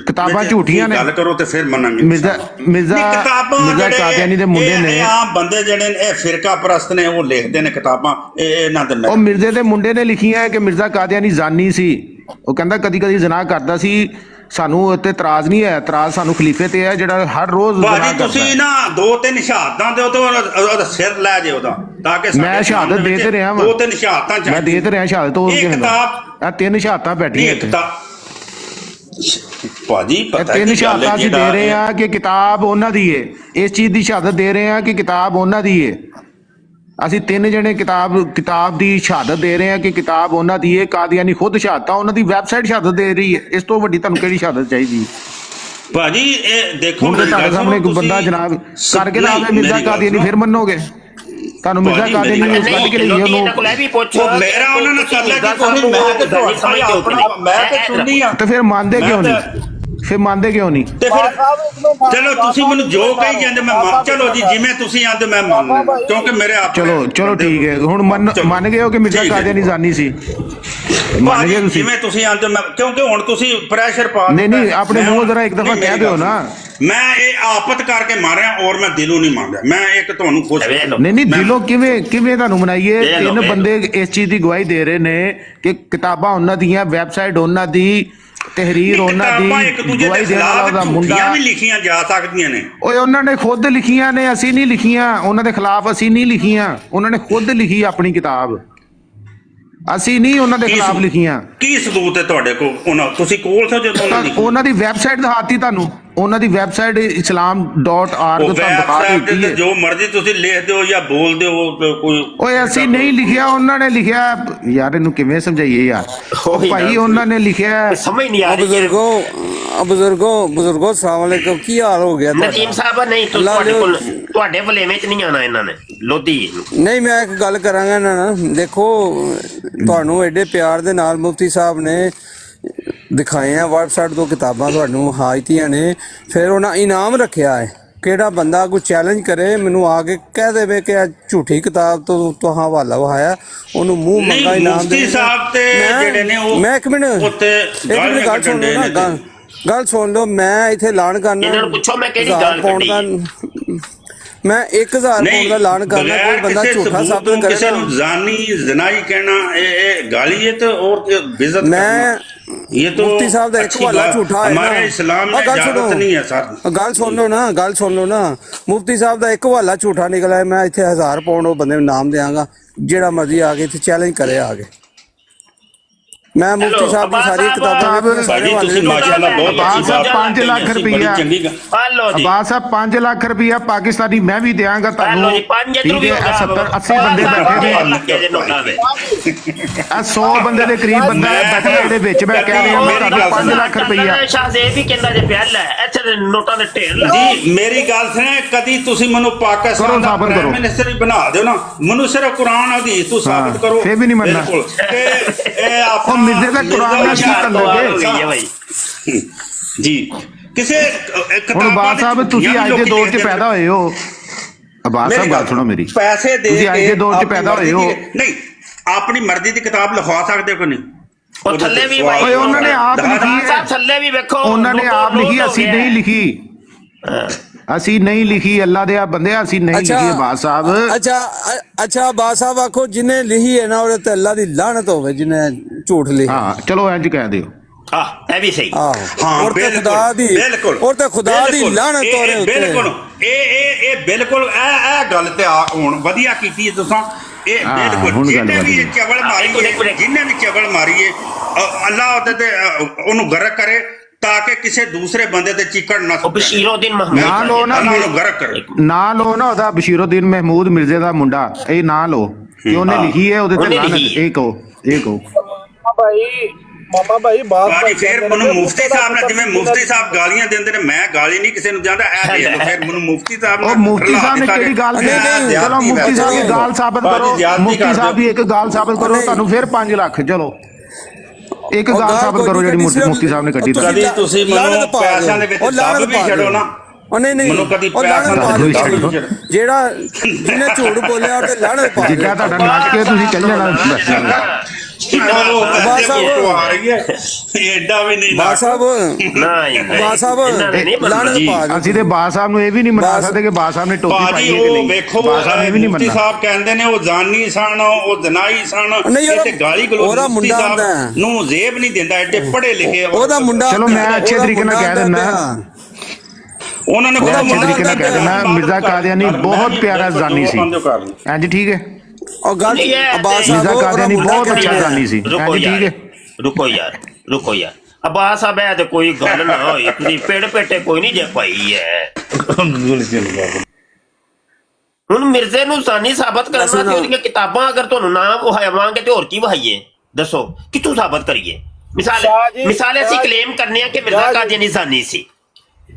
ਕਿਤਾਬਾਂ ਝੂਠੀਆਂ ਨੇ, ਗੱਲ ਕਰੋ ਤੇ ਫਿਰ ਮੰਨਾਂਗੇ। ਮਿਰਜ਼ਾ ਕਾਦੀਆਨੀ ਦੇ ਮੁੰਡੇ ਨੇ, ਆਮ ਬੰਦੇ ਜਿਹੜੇ ਇਹ ਫਿਰਕਾ ਪ੍ਰਸਤ ਨੇ, ਉਹ ਲਿਖਦੇ ਨੇ ਕਿਤਾਬਾਂ ਇਹਨਾਂ ਦੇ। ਉਹ ਮਿਰਜ਼ੇ ਦੇ ਮੁੰਡੇ ਨੇ ਲਿਖੀਆਂ ਹੈ ਕਿ ਮਿਰਜ਼ਾ ਕਾਦੀਆਨੀ ਜ਼ਾਨੀ ਸੀ। ਉਹ ਕਹਿੰਦਾ ਕਦੀ ਕਦੀ ਜ਼ਨਾ ਕਰਦਾ ਸੀ, ਸਾਨੂੰ ਉੱਤੇ ਇਤਰਾਜ਼ ਨਹੀਂ ਹੈ, ਇਤਰਾਜ਼ ਸਾਨੂੰ ਖਲੀਫੇ ਤੇ ਹੈ ਜਿਹੜਾ ਹਰ ਰੋਜ਼ ਗੁਨਾਹ ਭਾਜੀ ਕਰਦਾ ਤੁਸੀਂ ਹੈ। ਨਾ 2-3 ਸ਼ਹਾਦਤਾਂ ਦਿਓ ਤੇ ਉਹਦਾ ਸਿਰ ਲੈ ਜੇ ਉਹਦਾ, ਤਾਂ ਕਿ ਮੈਂ ਸ਼ਹਾਦਤ ਦੇ ਤੇ ਰਿਹਾ ਵਾਂ। 2-3 ਸ਼ਹਾਦਤਾਂ ਮੈਂ ਦੇ ਤੇ ਰਿਹਾ ਸ਼ਹਾਦਤ ਹੋਰ ਇਹ ਕਿਸੇ ਨੂੰ। ਕਿਤਾਬ ਇਹ 3 ਸ਼ਹਾਦਤਾਂ ਬੈਠੀਆਂ ਨਹੀਂ ਇੱਥੇ, ਭਾਜੀ ਇਹ ਪਤਾ 3 ਕੀ ਗੱਲ ਸ਼ਹਾਦਤਾਂ ਹੈ ਅਸੀਂ ਦੇ ਰਹੇ ਹਾਂ ਕਿ ਕਿਤਾਬ ਉਹਨਾਂ ਦੀ ਹੈ। ਇਸ ਚੀਜ਼ ਦੀ ਸ਼ਹਾਦਤ ਦੇ ਰਹੇ ਹਾਂ ਕਿ ਕਿਤਾਬ ਉਹਨਾਂ ਦੀ ਹੈ। ਅਸੀਂ 3 ਜਣੇ ਕਿਤਾਬ ਦੀ ਸ਼ਹਾਦਤ ਦੇ ਰਹੇ ਹਾਂ ਕਿ ਕਿਤਾਬ ਉਹਨਾਂ ਦੀ ਹੈ। ਕਾਦੀਆਨੀ ਖੁਦ ਸ਼ਹਾਦਤਾਂ ਉਹਨਾਂ ਦੀ ਵੈਬਸਾਈਟ ਸ਼ਹਾਦਤ ਦੇ ਰਹੀ ਹੈ। ਇਸ ਤੋਂ ਵੱਡੀ ਤੁਹਾਨੂੰ ਕਿਹੜੀ ਸ਼ਹਾਦਤ ਚਾਹੀਦੀ? ਭਾਜੀ ਇਹ ਦੇਖੋ ਹੁਣ ਤੇ ਤੁਹਾਡੇ ਸਾਹਮਣੇ ਕੋਈ ਬੰਦਾ ਜਨਾਬ ਕਰਕੇ ਨਾ ਆਵੇ ਮਿਰਜ਼ਾ ਕਾਦੀਆਨੀ, ਫਿਰ ਮੰਨੋਗੇ? ਤੁਹਾਨੂੰ ਮਿਰਜ਼ਾ ਕਾਦੀਆਨੀ ਨੂੰ ਕੱਢ ਕੇ ਲਈ ਉਹਨੂੰ ਮੇਰਾ ਉਹਨਾਂ ਨਾਲ ਚੱਲ ਰਿਹਾ ਕਿ ਮੈਂ ਤੇ ਸੁਣਨੀ ਆ ਤੇ ਫਿਰ ਮੰਨਦੇ ਕਿਉਂ ਨਹੀਂ? ਫਿਰ ਮੰਨਦੇ ਕਿਉਂ ਨਹੀਂ? ਤੇ ਫਿਰ ਚਲੋ ਤੁਸੀਂ ਮੈਨੂੰ ਜੋ ਕਹੀ ਜਾਂਦੇ ਮੈਂ ਚਲੋ ਜੀ ਜਿਵੇਂ ਤੁਸੀਂ ਆਂਦੇ ਮੈਂ ਮੰਨ ਕਿਉਂਕਿ ਮੇਰੇ ਆਪ ਚਲੋ ਠੀਕ ਹੈ। ਹੁਣ ਮੰਨ ਗਏ ਹੋ ਕਿ ਮਿਰਜ਼ਾ ਕਾਦੀਆਨੀ ਜ਼ਾਨੀ ਸੀ? ਮੰਨ ਗਏ ਤੁਸੀਂ? ਜਿਵੇਂ ਤੁਸੀਂ ਆਂਦੇ ਮੈਂ ਕਿਉਂਕਿ ਹੁਣ ਤੁਸੀਂ ਪ੍ਰੈਸ਼ਰ ਪਾ ਨਹੀਂ ਆਪਣੇ ਮੂੰਹ ਜ਼ਰਾ ਇੱਕ ਦਫਾ ਕਹਿ ਦਿਓ ਨਾ। ਮੈਂ ਇਹ ਆਪਤ ਕਰਕੇ ਮਾਰਿਆ ਔਰ ਮੈਂ ਦਿਲੋਂ ਨਹੀਂ ਮੰਗਿਆ। ਮੈਂ ਇੱਕ ਤੁਹਾਨੂੰ ਖੁਸ਼ ਨਹੀਂ ਦਿਲੋਂ ਕਿਵੇਂ ਤੁਹਾਨੂੰ ਮਨਾਈਏ? 3 ਬੰਦੇ ਇਸ ਚੀਜ਼ ਦੀ ਗਵਾਹੀ ਦੇ ਰਹੇ ਨੇ ਕਿ ਕਿਤਾਬਾਂ ਉਹਨਾਂ ਦੀਆਂ, ਵੈਬਸਾਈਟ ਉਹਨਾਂ ਦੀ, ਤਹਿਰੀਰ ਉਹਨਾਂ ਦੀ, ਗਵਾਹੀ ਦੇਣ ਵਾਲਾ ਉਹਦਾ ਮੁੰਡਾ ਵੀ ਲਿਖੀਆਂ ਜਾ ਸਕਦੀਆਂ ਨੇ। ਓਏ ਉਹਨਾਂ ਨੇ ਖੁਦ ਲਿਖੀਆਂ ਨੇ, ਅਸੀਂ ਨਹੀਂ ਲਿਖੀਆਂ। ਉਹਨਾਂ ਦੇ ਖਿਲਾਫ ਅਸੀਂ ਨਹੀਂ ਲਿਖੀਆਂ, ਉਹਨਾਂ ਨੇ ਖੁਦ ਲਿਖੀ ਆਪਣੀ ਕਿਤਾਬ। ਅਸੀਂ ਨਹੀਂ ਉਹਨਾਂ ਦੇ ਖਿਲਾਫ ਲਿਖੀਆਂ। ਕੀ ਸਬੂਤ ਹੈ ਤੁਹਾਡੇ ਕੋਲ? ਤੁਸੀਂ ਕੋਲ ਸੋ ਜਦੋਂ ਉਹਨਾਂ ਦੀ ਵੈਬਸਾਈਟ ਦਿਖਾਤੀ ਤੁਹਾਨੂੰ, ਉਹਨਾਂ ਦੀ ਵੈਬਸਾਈਟ islam.org ਤੁਹਾਨੂੰ ਦਿਖਾ ਦਿੱਤੀ ਹੈ। ਜੋ ਮਰਜ਼ੀ ਤੁਸੀਂ ਲਿਖ ਦਿਓ ਜਾਂ ਬੋਲ ਦਿਓ ਕੋਈ। ਓਏ ਅਸੀਂ ਨਹੀਂ ਲਿਖਿਆ, ਉਹਨਾਂ ਨੇ ਲਿਖਿਆ। ਯਾਰ ਇਹਨੂੰ ਕਿਵੇਂ ਸਮਝਾਈਏ ਯਾਰ? ਭਾਈ ਉਹਨਾਂ ਨੇ ਲਿਖਿਆ। ਸਮਝ ਨਹੀਂ ਆ ਰਹੀ। ਬਜ਼ੁਰਗੋ ਸਲਾਮ ਅਲੈਕੁਮ, ਕੀ ਹਾਲ ਹੋ ਗਿਆ ਨਦੀਮ ਸਾਹਿਬ? ਨਹੀਂ ਤੁਹਾਡੇ ਭਲੇਵੇਂ ਚ ਨਹੀਂ ਆਣਾ ਇਹਨਾਂ ਨੇ ਲੋਧੀ। ਨਹੀਂ ਮੈਂ ਇੱਕ ਗੱਲ ਕਰਾਂਗਾ ਇਹਨਾਂ ਨਾਲ। ਦੇਖੋ ਤੁਹਾਨੂੰ ਐਡੇ ਪਿਆਰ ਦੇ ਨਾਲ ਮੁਫਤੀ ਸਾਹਿਬ ਨੇ ਦਿਖਾਏ ਆ ਵੈਬਸਾਈਟ ਤੋਂ ਕਿਤਾਬਾਂ ਤੁਹਾਨੂੰ ਹਾਇਤੀਆਂ ਨੇ, ਫਿਰ ਉਹਨਾਂ ਇਨਾਮ ਰੱਖਿਆ ਹੈ। ਕਿਹੜਾ ਬੰਦਾ ਕੋਈ ਚੈਲੰਜ ਕਰੇ ਮੈਨੂੰ ਆ ਕੇ ਕਹਿ ਦੇਵੇ ਕਿ ਝੂਠੀ ਕਿਤਾਬ ਤੋਂ ਤੁਹਾਂ ਹਵਾਲਾ ਵਹਾਇਆ, ਉਹਨੂੰ ਮੂੰਹ ਮੰਗਾ ਇਨਾਮ ਦੇ। ਸਾਹਿਬ ਤੇ ਜਿਹੜੇ ਨੇ ਉਹ ਮੈਂ ਇੱਕ ਮਿੰਟ ਗੱਲ ਸੁਣ ਲਓ ਨਾ, ਗੱਲ ਸੁਣ ਲਓ। ਮੈਂ ਇੱਥੇ ਐਲਾਨ ਕਰਨਾ, ਇਹਨਾਂ ਨੂੰ ਪੁੱਛੋ ਮੈਂ ਕਿਹੜੀ ਗੱਲ ਕੱਢੀ। ਮੈਂ 1000 ਪਾਉਂਡ ਦਾ ਐਲਾਨ ਕਰਨਾ, ਕੋਈ ਬੰਦਾ ਝੂਠਾ ਸਾਬਤ ਕਰੇ ਕਿਸੇ ਨੂੰ ਜ਼ਾਨੀ ਜ਼ਨਾਈ ਕਹਿਣਾ ਇਹ ਗਾਲੀ ਹੈ। ਤੇ ਔਰ ਬਿਜ਼ਤ ਮੈਂ ये तो मुफ्ती साहब का एक हवाला झूठा है हमारे इस्लाम में इजाजत नहीं है सर। गल सुन लो ना मुफ्ती साहब का एक हवाला झूठा निकला है। मैं इतने 1000 पाउंड बंदे नाम देंगा, जेड़ा मर्जी आके इतने चैलेंज करे आगे। मैं मुफ्ती साहब की सारी किताबें माशाल्लाह बहुत अच्छी बात। 5 ਲੱਖ ਰੁਪਇਆ ਅਬਾਸ ਸਾਹਿਬ 5 ਲੱਖ ਰੁਪਇਆ ਪਾਕਿਸਤਾਨੀ ਮੈਂ ਵੀ ਦਿਆਂਗਾ ਤੁਹਾਨੂੰ। ਠੀਕ ਹੈ 70-80 ਬੰਦੇ ਬੈਠੇ ਨੇ, 100 ਬੰਦੇ ਦੇ ਕਰੀਬ ਬੰਦਾ ਬੈਠਾ ਇਹਦੇ ਵਿੱਚ। ਮੈਂ ਕਹਿ ਰਿਹਾ ਮੈਂ ਤੁਹਾਨੂੰ 5 ਲੱਖ ਰੁਪਇਆ। ਸ਼ਾਹਜ਼ੇਬ ਵੀ ਕਹਿੰਦਾ ਜੇ ਪਿਆਲਾ ਇੱਥੇ ਦੇ ਨੋਟਾਂ ਦੇ ਢੇਰ ਲਾ ਜੀ। ਮੇਰੀ ਗੱਲ ਸੁਣੇ, ਕਦੀ ਤੁਸੀਂ ਮੈਨੂੰ ਪਾਕਿਸਤਾਨ ਦਾ ਪ੍ਰਾਈਮ ਮਿਨਿਸਟਰ ਹੀ ਬਣਾ ਦਿਓ ਨਾ, ਮੈਨੂੰ ਸਿਰਫ ਕੁਰਾਨ ਹਦੀਸ ਤੋਂ ਸਾਬਤ ਕਰੋ, ਫੇਰ ਵੀ ਨਹੀਂ ਮੰਨਣਾ। ਤੇ ਇਹ ਆਪਾਂ ਮਿਰਜ਼ੇ ਦਾ ਕੁਰਾਨ ਨਾਲ ਕੀ ਤੱਲਕ ਜੀ ਕਿਸੇ ਹੁਣ ਅਬਾਸ ਸਾਹਿਬ ਤੁਸੀਂ ਅੱਜ ਦੇ ਦੌਰ 'ਚ ਪੈਦਾ ਹੋਏ ਹੋ। ਅਬਾਸ ਸਾਹਿਬ ਗੱਲ ਸੁਣੋ ਮੇਰੀ, ਪੈਸੇ ਦੇ ਤੁਸੀਂ ਅੱਜ ਦੇ ਦੌਰ 'ਚ ਪੈਦਾ ਹੋਏ ਹੋ। ਨਹੀਂ ਆਪਣੀ ਮਰਜ਼ੀ ਦੀ ਕਿਤਾਬ ਲਿਖਵਾ ਸਕਦੇ ਹੋ ਕਿ ਨਹੀਂ? ਉਹ ਥੱਲੇ ਵੀ ਓਏ ਉਹਨਾਂ ਨੇ ਆਪ ਲਿਖੀ ਹੈ, ਥੱਲੇ ਵੀ ਵੇਖੋ ਉਹਨਾਂ ਨੇ ਆਪ ਲਿਖੀ, ਅਸੀਂ ਨਹੀਂ ਲਿਖੀ। ਅਸੀਂ ਨਹੀਂ ਲਿਖੀ, ਅੱਲਾ ਦੇ ਆ ਬੰਦੇ, ਅਸੀਂ ਨਹੀਂ ਲਿਖੀ ਅਬਾਸ ਸਾਹਿਬ। ਅੱਛਾ ਅਬਾਸ ਸਾਹਿਬ ਆਖੋ ਜਿਨੇ ਲਿਖੀ ਹੈ ਨਾ ਉਹਦੇ ਤੇ ਅੱਲਾ ਦੀ ਲਾਨਤ ਹੋਵੇ ਜਿਨੇ ਝੂਠ ਲਿਖਿਆ। ਹਾਂ ਚਲੋ ਇੰਜ ਕਹਿ ਦਿਓ। ਇਹ ਵੀ ਸਹੀ। ਹਾਂ ਔਰ ਤੇ ਖੁਦਾ ਦੀ, ਔਰ ਤੇ ਖੁਦਾ ਦੀ ਲਾਨਤ ਹੋਵੇ ਉੱਤੇ। ਬਿਲਕੁਲ ਇਹ ਬਿਲਕੁਲ ਇਹ ਗੱਲ ਤੇ ਆ ਹੁਣ ਵਧੀਆ ਕੀਤੀ ਤੁਸੀਂ। ਇਹ ਬਿਲਕੁਲ ਜਿਹਨੇ ਵੀ ਚਵਲ ਮਾਰੀ ਹੈ, ਜਿਹਨੇ ਵੀ ਚਵਲ ਮਾਰੀ ਹੈ, ਅੱਲਾ ਉਹਦੇ ਤੇ ਉਹਨੂੰ ਗਰਕ ਕਰੇ ਤਾਂ ਕਿ ਕਿਸੇ ਦੂਸਰੇ ਬੰਦੇ ਤੇ ਚੀਕੜ ਨਾ ਉਹ ਬਸ਼ੀਰਉদ্দিন ਮਹਿਮੂਦ ਨਾ ਲੋ ਨਾ, ਗਰਕ ਕਰੇ ਨਾ ਲੋ ਨਾ ਉਹਦਾ ਬਸ਼ੀਰਉদ্দিন ਮਹਿਮੂਦ ਮਿਰਜ਼ੇ ਦਾ ਮੁੰਡਾ। ਇਹ ਨਾ ਲੋ ਕਿ ਉਹਨੇ ਲਿਖੀ ਹੈ, ਉਹਦੇ ਤੇ ਲਾਨਤ। ਇਹ ਕਹੋ ਮਾਮਾ ਭਾਈ ਬਾਤ ਫਿਰ ਮੈਨੂੰ ਮੁਫਤੀ ਸਾਹਿਬ ਨੇ, ਜਿਵੇਂ ਮੁਫਤੀ ਸਾਹਿਬ ਗਾਲੀਆਂ ਦਿੰਦੇ ਨੇ, ਮੈਂ ਗਾਲੀ ਨਹੀਂ ਕਿਸੇ ਨੂੰ ਜਾਂਦਾ। ਇਹ ਦੇ ਲੋ ਫਿਰ ਮੈਨੂੰ ਮੁਫਤੀ ਸਾਹਿਬ ਨੇ, ਉਹ ਮੁਫਤੀ ਸਾਹਿਬ ਨੇ ਕਿਹੜੀ ਗੱਲ ਕੀਤੀ? ਚਲੋ ਮੁਫਤੀ ਸਾਹਿਬ ਦੀ ਗੱਲ ਸਾਬਤ ਕਰੋ, ਮੁਫਤੀ ਸਾਹਿਬ ਦੀ ਇੱਕ ਗੱਲ ਸਾਬਤ ਕਰੋ, ਤੁਹਾਨੂੰ ਫਿਰ 5 ਲੱਖ। ਚਲੋ ਇੱਕ ਗੱਲ ਸਾਬਤ ਕਰੋ ਜਿਹੜੀ ਮੁਫਤੀ ਸਾਹਿਬ ਨੇ ਕੱਢੀ। ਕਦੀ ਤੁਸੀਂ ਮੈਨੂੰ ਪੈਸਿਆਂ ਦੇ ਵਿੱਚ ਦੱਬ ਵੀ ਛੱਡੋ ਨਾ। ਨਹੀਂ ਮੈਨੂੰ ਕਦੀ ਜਿਹੜਾ ਜਿਹਨੇ ਝੂਠ ਬੋਲਿਆ ਤੇ ਲਾਹਨਤ ਪਾ ਦੇ। ਜਿੱਦਾਂ ਤੁਹਾਡਾ ਨੱਕ ਕੇ ਤੁਸੀਂ ਚੱਲ ਜਾਣਾ। ਬਾਦ ਸਾਹਿਬ ਆ ਰਹੀ ਹੈ ਐਡਾ ਵੀ ਨਹੀਂ ਬਾਦ ਸਾਹਿਬ ਨਹੀਂ ਬਾਦ ਸਾਹਿਬ ਲਾਣਤ ਪਾ ਦਿਓ। ਅਸੀਂ ਤੇ ਬਾਦ ਸਾਹਿਬ ਨੂੰ ਇਹ ਵੀ ਨਹੀਂ ਮਨਾ ਸਕਦੇ ਕਿ ਬਾਦ ਸਾਹਿਬ ਨੇ ਟੋਪੀ ਪਾਈ ਭਾਜੀ ਹੈ ਕਿ ਉਹ ਨਹੀਂ। ਵੇਖੋ ਬਾਦ ਸਾਹਿਬ ਨੇ ਇਹ ਵੀ ਨਹੀਂ ਮੁਫਤੀ ਮੰਨਣਾ। ਸਾਹਿਬ ਕਹਿੰਦੇ ਨੇ ਉਹ ਜ਼ਾਨੀ ਸਨ, ਉਹ ਜਨਾਈ ਸਨ, ਨਹੀਂ, ਇਹ ਤੇ ਗਾਲੀ ਗਲੋਚ ਉਹਦਾ ਮੁਫਤੀ ਮੁੰਡਾ ਸਾਹਿਬ ਹੁੰਦਾ। ਨੂੰ ਜ਼ੇਬ ਨਹੀਂ ਦਿੰਦਾ, ਐਡੇ ਪੜ੍ਹੇ ਲਿਖੇ ਉਹਦਾ ਮੁੰਡਾ ਚਲੋ ਮੈਂ ਅੱਛੇ ਤਰੀਕੇ ਨਾਲ ਕਹਿ ਦਿੰਦਾ, ਉਹਨਾਂ ਨੇ ਮੈਂ ਬੜਾ ਅੱਛੇ ਤਰੀਕੇ ਨਾਲ ਕਹਿ ਦਿੰਦਾ, ਮਿਰਜ਼ਾ ਕਾਦੀਆਨੀ ਬਹੁਤ ਪਿਆਰਾ ਜ਼ਾਨੀ ਸੀ। ਹਾਂਜੀ ਠੀਕ ਹੈ, ਉਹ ਗੱਲ ਬਾਦ ਸਾਹਿਬ ਮਿਰਜ਼ਾ ਕਾਦੀਆਨੀ ਬਹੁਤ ਅੱਛਾ ਜ਼ਾਨੀ ਸੀ। ਰੁਕੋ ਹਾਂਜੀ ਠੀਕ ਯਾਰ, ਹੈ, ਰੁਕੋ ਯਾਰ ਅਬਾਸ ਸਾਹਿਬ ਇਹ ਤੇ ਕੋਈ ਗੱਲ ਨਾ ਹੋਈ, ਤੁਸੀਂ ਪੇੜ ਪੇਟੇ ਕੋਈ ਨਹੀਂ ਜੇ ਪਾਈ ਹੈ। ਹੁਣ ਮਿਰਜ਼ੇ ਨੂੰ ਜ਼ਾਨੀ ਸਾਬਤ ਕਰਨਾ ਤੇ ਉਹਦੀਆਂ ਕਿਤਾਬਾਂ ਅਗਰ ਤੁਹਾਨੂੰ ਨਾ ਵਹਾਵਾਂਗੇ ਤੇ ਹੋਰ ਕੀ ਵਹਾਈਏ, ਦੱਸੋ ਕਿੱਥੋਂ ਸਾਬਤ ਕਰੀਏ? ਮਿਸਾਲ ਅਸੀਂ ਕਲੇਮ ਕਰਨੇ ਆ ਕਿ ਮਿਰਜ਼ਾ ਕਾਦੀਆਨੀ ਜ਼ਾਨੀ ਸੀ,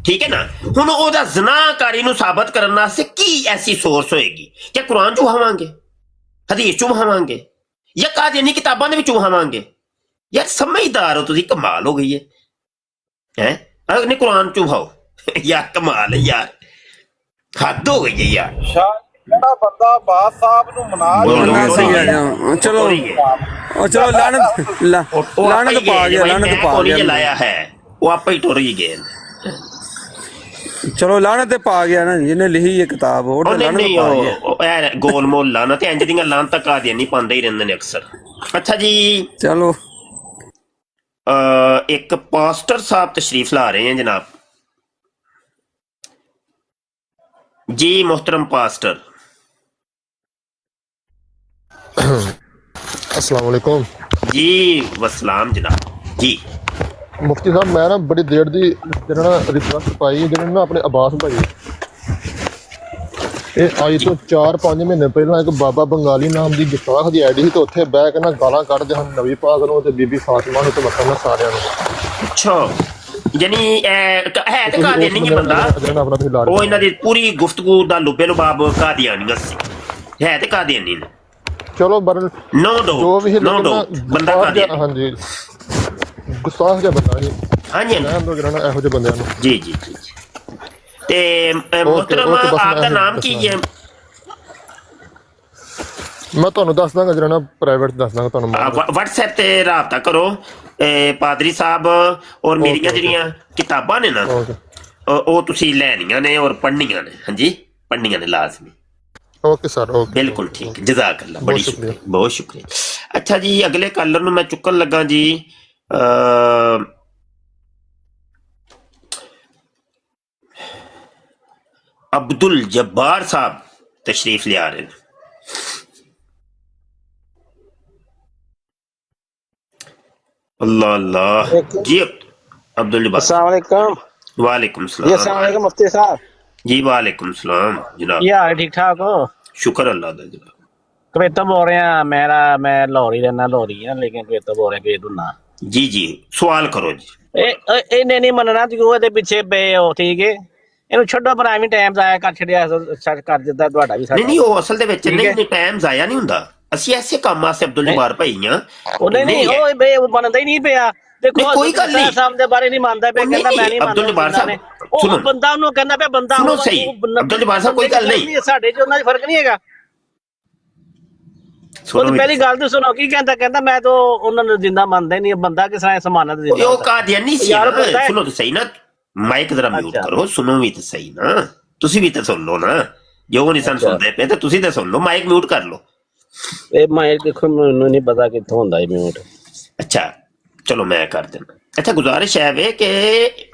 ਠੀਕ ਹੈ ਨਾ। ਹੁਣ ਉਹਦਾ ਜ਼ਨਾਕਾਰੀ ਨੂੰ ਸਾਬਤ ਕਰਨ ਵਾਸਤੇ ਕੀ ਐਸੀ ਸੋਰਸ ਹੋਏਗੀ? ਕਿ ਕੁਰਾਨ ਚੋਂ ਵਹਾਵਾਂਗੇ, ਹਦੀਸ ਚੋਂ ਵਹਾਵਾਂਗੇ, ਜਾਂ ਕਾਦੀਆਨੀ ਕਿਤਾਬਾਂ ਦੇ ਵਿੱਚੋਂ ਵਹਾਵਾਂਗੇ? ਯਾਰ ਸਮਝਦਾਰ ਹੋ ਤੁਸੀਂ, ਕਮਾਲ ਹੋ ਗਈ ਹੈ ਨਹੀਂ ਕੁਰਾਨ ਚੋਂ ਵਹਾਓ ਯਾਰ, ਕਮਾਲ ਹੈ ਯਾਰ, ਹੱਦ ਹੋ ਗਈ ਹੈ ਯਾਰ। ਜਿਹੜਾ ਬੰਦਾ ਬਾਦ ਸਾਹਿਬ ਨੂੰ ਮੰਨਣਾ ਸਹੀ ਆ ਜਾ। ਚਲੋ ਉਹ ਚਲੋ ਲਾਣਤ ਪਾ ਗਿਆ, ਲਾਣਤ ਪਾ ਗਿਆ, ਲਾਇਆ ਹੈ ਉਹ ਆਪੇ ਹੀ ਟੁਰ ਹੀ ਗਏ। ਚਲੋ ਲਾਣਤ ਤੇ ਪਾ ਗਿਆ ਨਾ ਜਿਹਨੇ ਲਿਖੀ ਇਹ ਕਿਤਾਬ, ਉਹ ਤਾਂ ਲਾਣਤ ਪਾ ਗਿਆ। ਉਹ ਇਹ ਗੋਲ ਮੋਲ ਲਾਨਤ ਇੰਜ ਦੀਆਂ ਲਾਨਤਾਂ ਕਾਦੀਆਨੀ ਪਾਉਂਦੇ ਹੀ ਰਹਿੰਦੇ ਨੇ ਅਕਸਰ। ਅੱਛਾ ਜੀ, ਚਲੋ ਇੱਕ ਪਾਸਟਰ ਸਾਹਿਬ ਤਸ਼ਰੀਫ ਲਾ ਰਹੇ हैं जनाब जी, मोहतरम पास्टर। अस्सलाम वालेकुम जी वसलाम जनाब जी। मुफ्ती साहब मैं ना बड़ी देर दी जेह्ड़ा ना रिक्वेस्ट पाई जेह्ड़े ना अपने अब्बास भाई ਇਹ ਅੱਜ ਤੋਂ 4-5 ਮਹੀਨੇ ਪਹਿਲਾਂ ਇੱਕ ਬਾਬਾ ਬੰਗਾਲੀ ਨਾਮ ਦੀ ਗੁਸਤਾਖ ਦੀ ਆਈਡੀ ਸੀ ਤੇ ਉੱਥੇ ਬਹਿ ਕੇ ਨਾ ਗਾਲਾਂ ਕੱਢਦੇ ਹਨ ਨਬੀ ਪਾਕ ਨੂੰ ਤੇ ਬੀਬੀ ਫਾਤਿਮਾ ਨੂੰ ਤੇ ਵਕਤ ਸਾਰਿਆਂ ਨੂੰ। ਅੱਛਾ ਯਾਨੀ ਹੈ ਤੇ ਕਾਦੀਆਨੀ ਹੈ ਬੰਦਾ, ਉਹ ਇਹਨਾਂ ਦੀ ਪੂਰੀ ਗੁਫ਼ਤਗੂ ਦਾ ਲੁਬੇ ਲੁਬਾਬ ਕਾਦੀਆਨੀ ਸੀ, ਹੈ ਤੇ ਕਾਦੀਆਨੀ ਨੇ। ਚਲੋ ਬਰ ਜੋ ਵੀ ਬੰਦਾ ਕਾਦੀਆਨੀ, ਹਾਂਜੀ ਗੁਸਤਾਖ ਜਿਹਾ ਬੰਦਾ ਜੀ। ਹਾਂਜੀ ਇਹੋ ਜਿਹੇ ਬੰਦਿਆਂ ਨੂੰ ਜੀ ਜੀ ਜੀ। ਤੇ ਮੁਹਤਰਮ ਆਪਦਾ ਨਾਮ ਕੀ ਹੈ? ਮੈਂ ਤੁਹਾਨੂੰ ਦੱਸ ਦਾਂਗਾ ਜਿਹੜਾ ਨਾ ਪ੍ਰਾਈਵੇਟ ਦੱਸ ਦਾਂਗਾ ਤੁਹਾਨੂੰ। WhatsApp ਤੇ ਰਾਬਤਾ ਕਰੋ ਪਾਦਰੀ ਸਾਹਿਬ, ਔਰ ਮੇਰੀਆਂ ਜਿਹੜੀਆਂ ਕਿਤਾਬਾਂ ਨੇ ਨਾ ਉਹ ਤੁਸੀਂ ਲੈਣੀਆਂ ਨੇ ਔਰ ਪੜ੍ਹਨੀਆਂ ਨੇ। ਹਾਂਜੀ ਪੜ੍ਹਨੀਆਂ ਨੇ ਲਾਜ਼ਮੀ। ਓਕੇ ਸਰ, ਓਕੇ ਬਿਲਕੁਲ ਠੀਕ, ਜਜ਼ਾਕੱਲਾ, ਬੜੀ ਸ਼ੁਕਰੀਆ, ਬਹੁਤ ਸ਼ੁਕਰੀਆ। ਅੱਛਾ ਜੀ, ਅਗਲੇ ਕਾਲਰ ਨੂੰ ਮੈਂ ਚੁੱਕਣ ਲੱਗਾ ਜੀ। अब्दुल जब्बार साहब तशरीफ ले आ रहे हैं। अल्लाह अल्लाह जी। अब्दुल जब्बार, अस्सलाम वालेकुम। वालेकुम सलाम। अस्सलाम वालेकुम मुफ्ती साहब जी। वालेकुम सलाम जनाब। क्या हाल, ठीक ठाक हो? शुक्र अल्लाह दा जनाब। कविता बोल रहे हैं, मैं लाहौर ही रहना, लाहौरी है, लेकिन कविता बोल रहे हैं कविता ना। जी जी सवाल करो जी। ਇਹਨੇ ਨਹੀਂ ਮੰਨਣਾ ਕਿ ਉਹਦੇ ਪਿੱਛੇ ਪਏ ਹੋ, ਠੀਕ ਹੈ? ਇਹਨੂੰ ਛੱਡੋ, ਪਰ ਐਵੇਂ ਟਾਈਮ ਜ਼ਾਇਆ ਕਰ ਛੱਡਿਆ, ਕਰ ਦਿੱਤਾ ਤੁਹਾਡਾ ਵੀ। ਨਹੀਂ ਉਹ ਅਸਲ ਦੇ ਵਿੱਚ ਨਹੀਂ ਟਾਈਮ ਜ਼ਾਇਆ ਨਹੀਂ ਹੁੰਦਾ, ਅਸੀਂ ਐਸੇ ਕੰਮ ਵਾਸਤੇ ਅਬਦੁਲ ਜਬਾਰ ਭਾਈ ਆ। ਉਹ ਨਹੀਂ ਉਹ ਮੰਨਦਾ ਹੀ ਨਹੀਂ ਪਿਆ। ਦੇਖੋ ਕੋਈ ਗੱਲ ਨਹੀਂ, ਸਾਹਿਬ ਦੇ ਬਾਰੇ ਨਹੀਂ ਮੰਨਦਾ ਪਿਆ, ਕਹਿੰਦਾ ਮੈਂ ਨਹੀਂ ਮੰਨਦਾ। ਅਬਦੁਲ ਜਬਾਰ ਸਾਹਿਬ ਉਹ ਬੰਦਾ ਉਹਨੂੰ ਕਹਿੰਦਾ ਪਿਆ, ਬੰਦਾ ਸੁਣੋ ਸਹੀ। ਅਬਦੁਲ ਜਬਾਰ ਸਾਹਿਬ ਕੋਈ ਗੱਲ ਨਹੀਂ, ਸਾਡੇ ਚ ਉਹਨਾਂ ਦਾ ਫਰਕ ਨਹੀਂ ਹੈਗਾ। ਉਹਦੀ ਪਹਿਲੀ ਗੱਲ ਤਾਂ ਸੁਣੋ, ਕੀ ਕਹਿੰਦਾ? ਕਹਿੰਦਾ ਮੈਂ ਤਾਂ ਉਹਨਾਂ ਨੂੰ ਜਿੰਦਾ ਮੰਨਦਾ ਹੀ ਨਹੀਂ, ਬੰਦਾ ਕਿਸ ਤਰ੍ਹਾਂ ਸਮਾਨਤ ਦਿੰਦਾ? ਉਹ ਕਾਦੀਆਨੀ ਸੀ। ਸੁਣੋ ਤਾਂ ਸਹੀ ਨਾ, ਮਾਈਕ ਜ਼ਰਾ ਮਿਊਟ ਕਰੋ, ਸੁਣੋ ਵੀ ਤਾਂ ਸਹੀ ਨਾ, ਤੁਸੀਂ ਵੀ ਤਾਂ ਸੁਣ ਲਓ ਨਾ, ਜੋ ਨਹੀਂ ਸੁਣਦੇ ਪਏ ਤਾਂ ਤੁਸੀਂ ਤਾਂ ਸੁਣ ਲਓ, ਮਾਈਕ ਮਿਊਟ ਕਰ ਲਓ। ਇਹ ਮਾਈਕ ਦੇਖੋ, ਮੈਨੂੰ ਨਹੀਂ ਪਤਾ ਕਿੱਥੋਂ ਹੁੰਦਾ ਇਹ ਮਿਊਟ। ਅੱਛਾ ਚਲੋ ਮੈਂ ਕਰ ਦਿੰਦਾ। ਅੱਛਾ ਗੁਜ਼ਾਰਿਸ਼ ਹੈ ਵੇ ਕਿ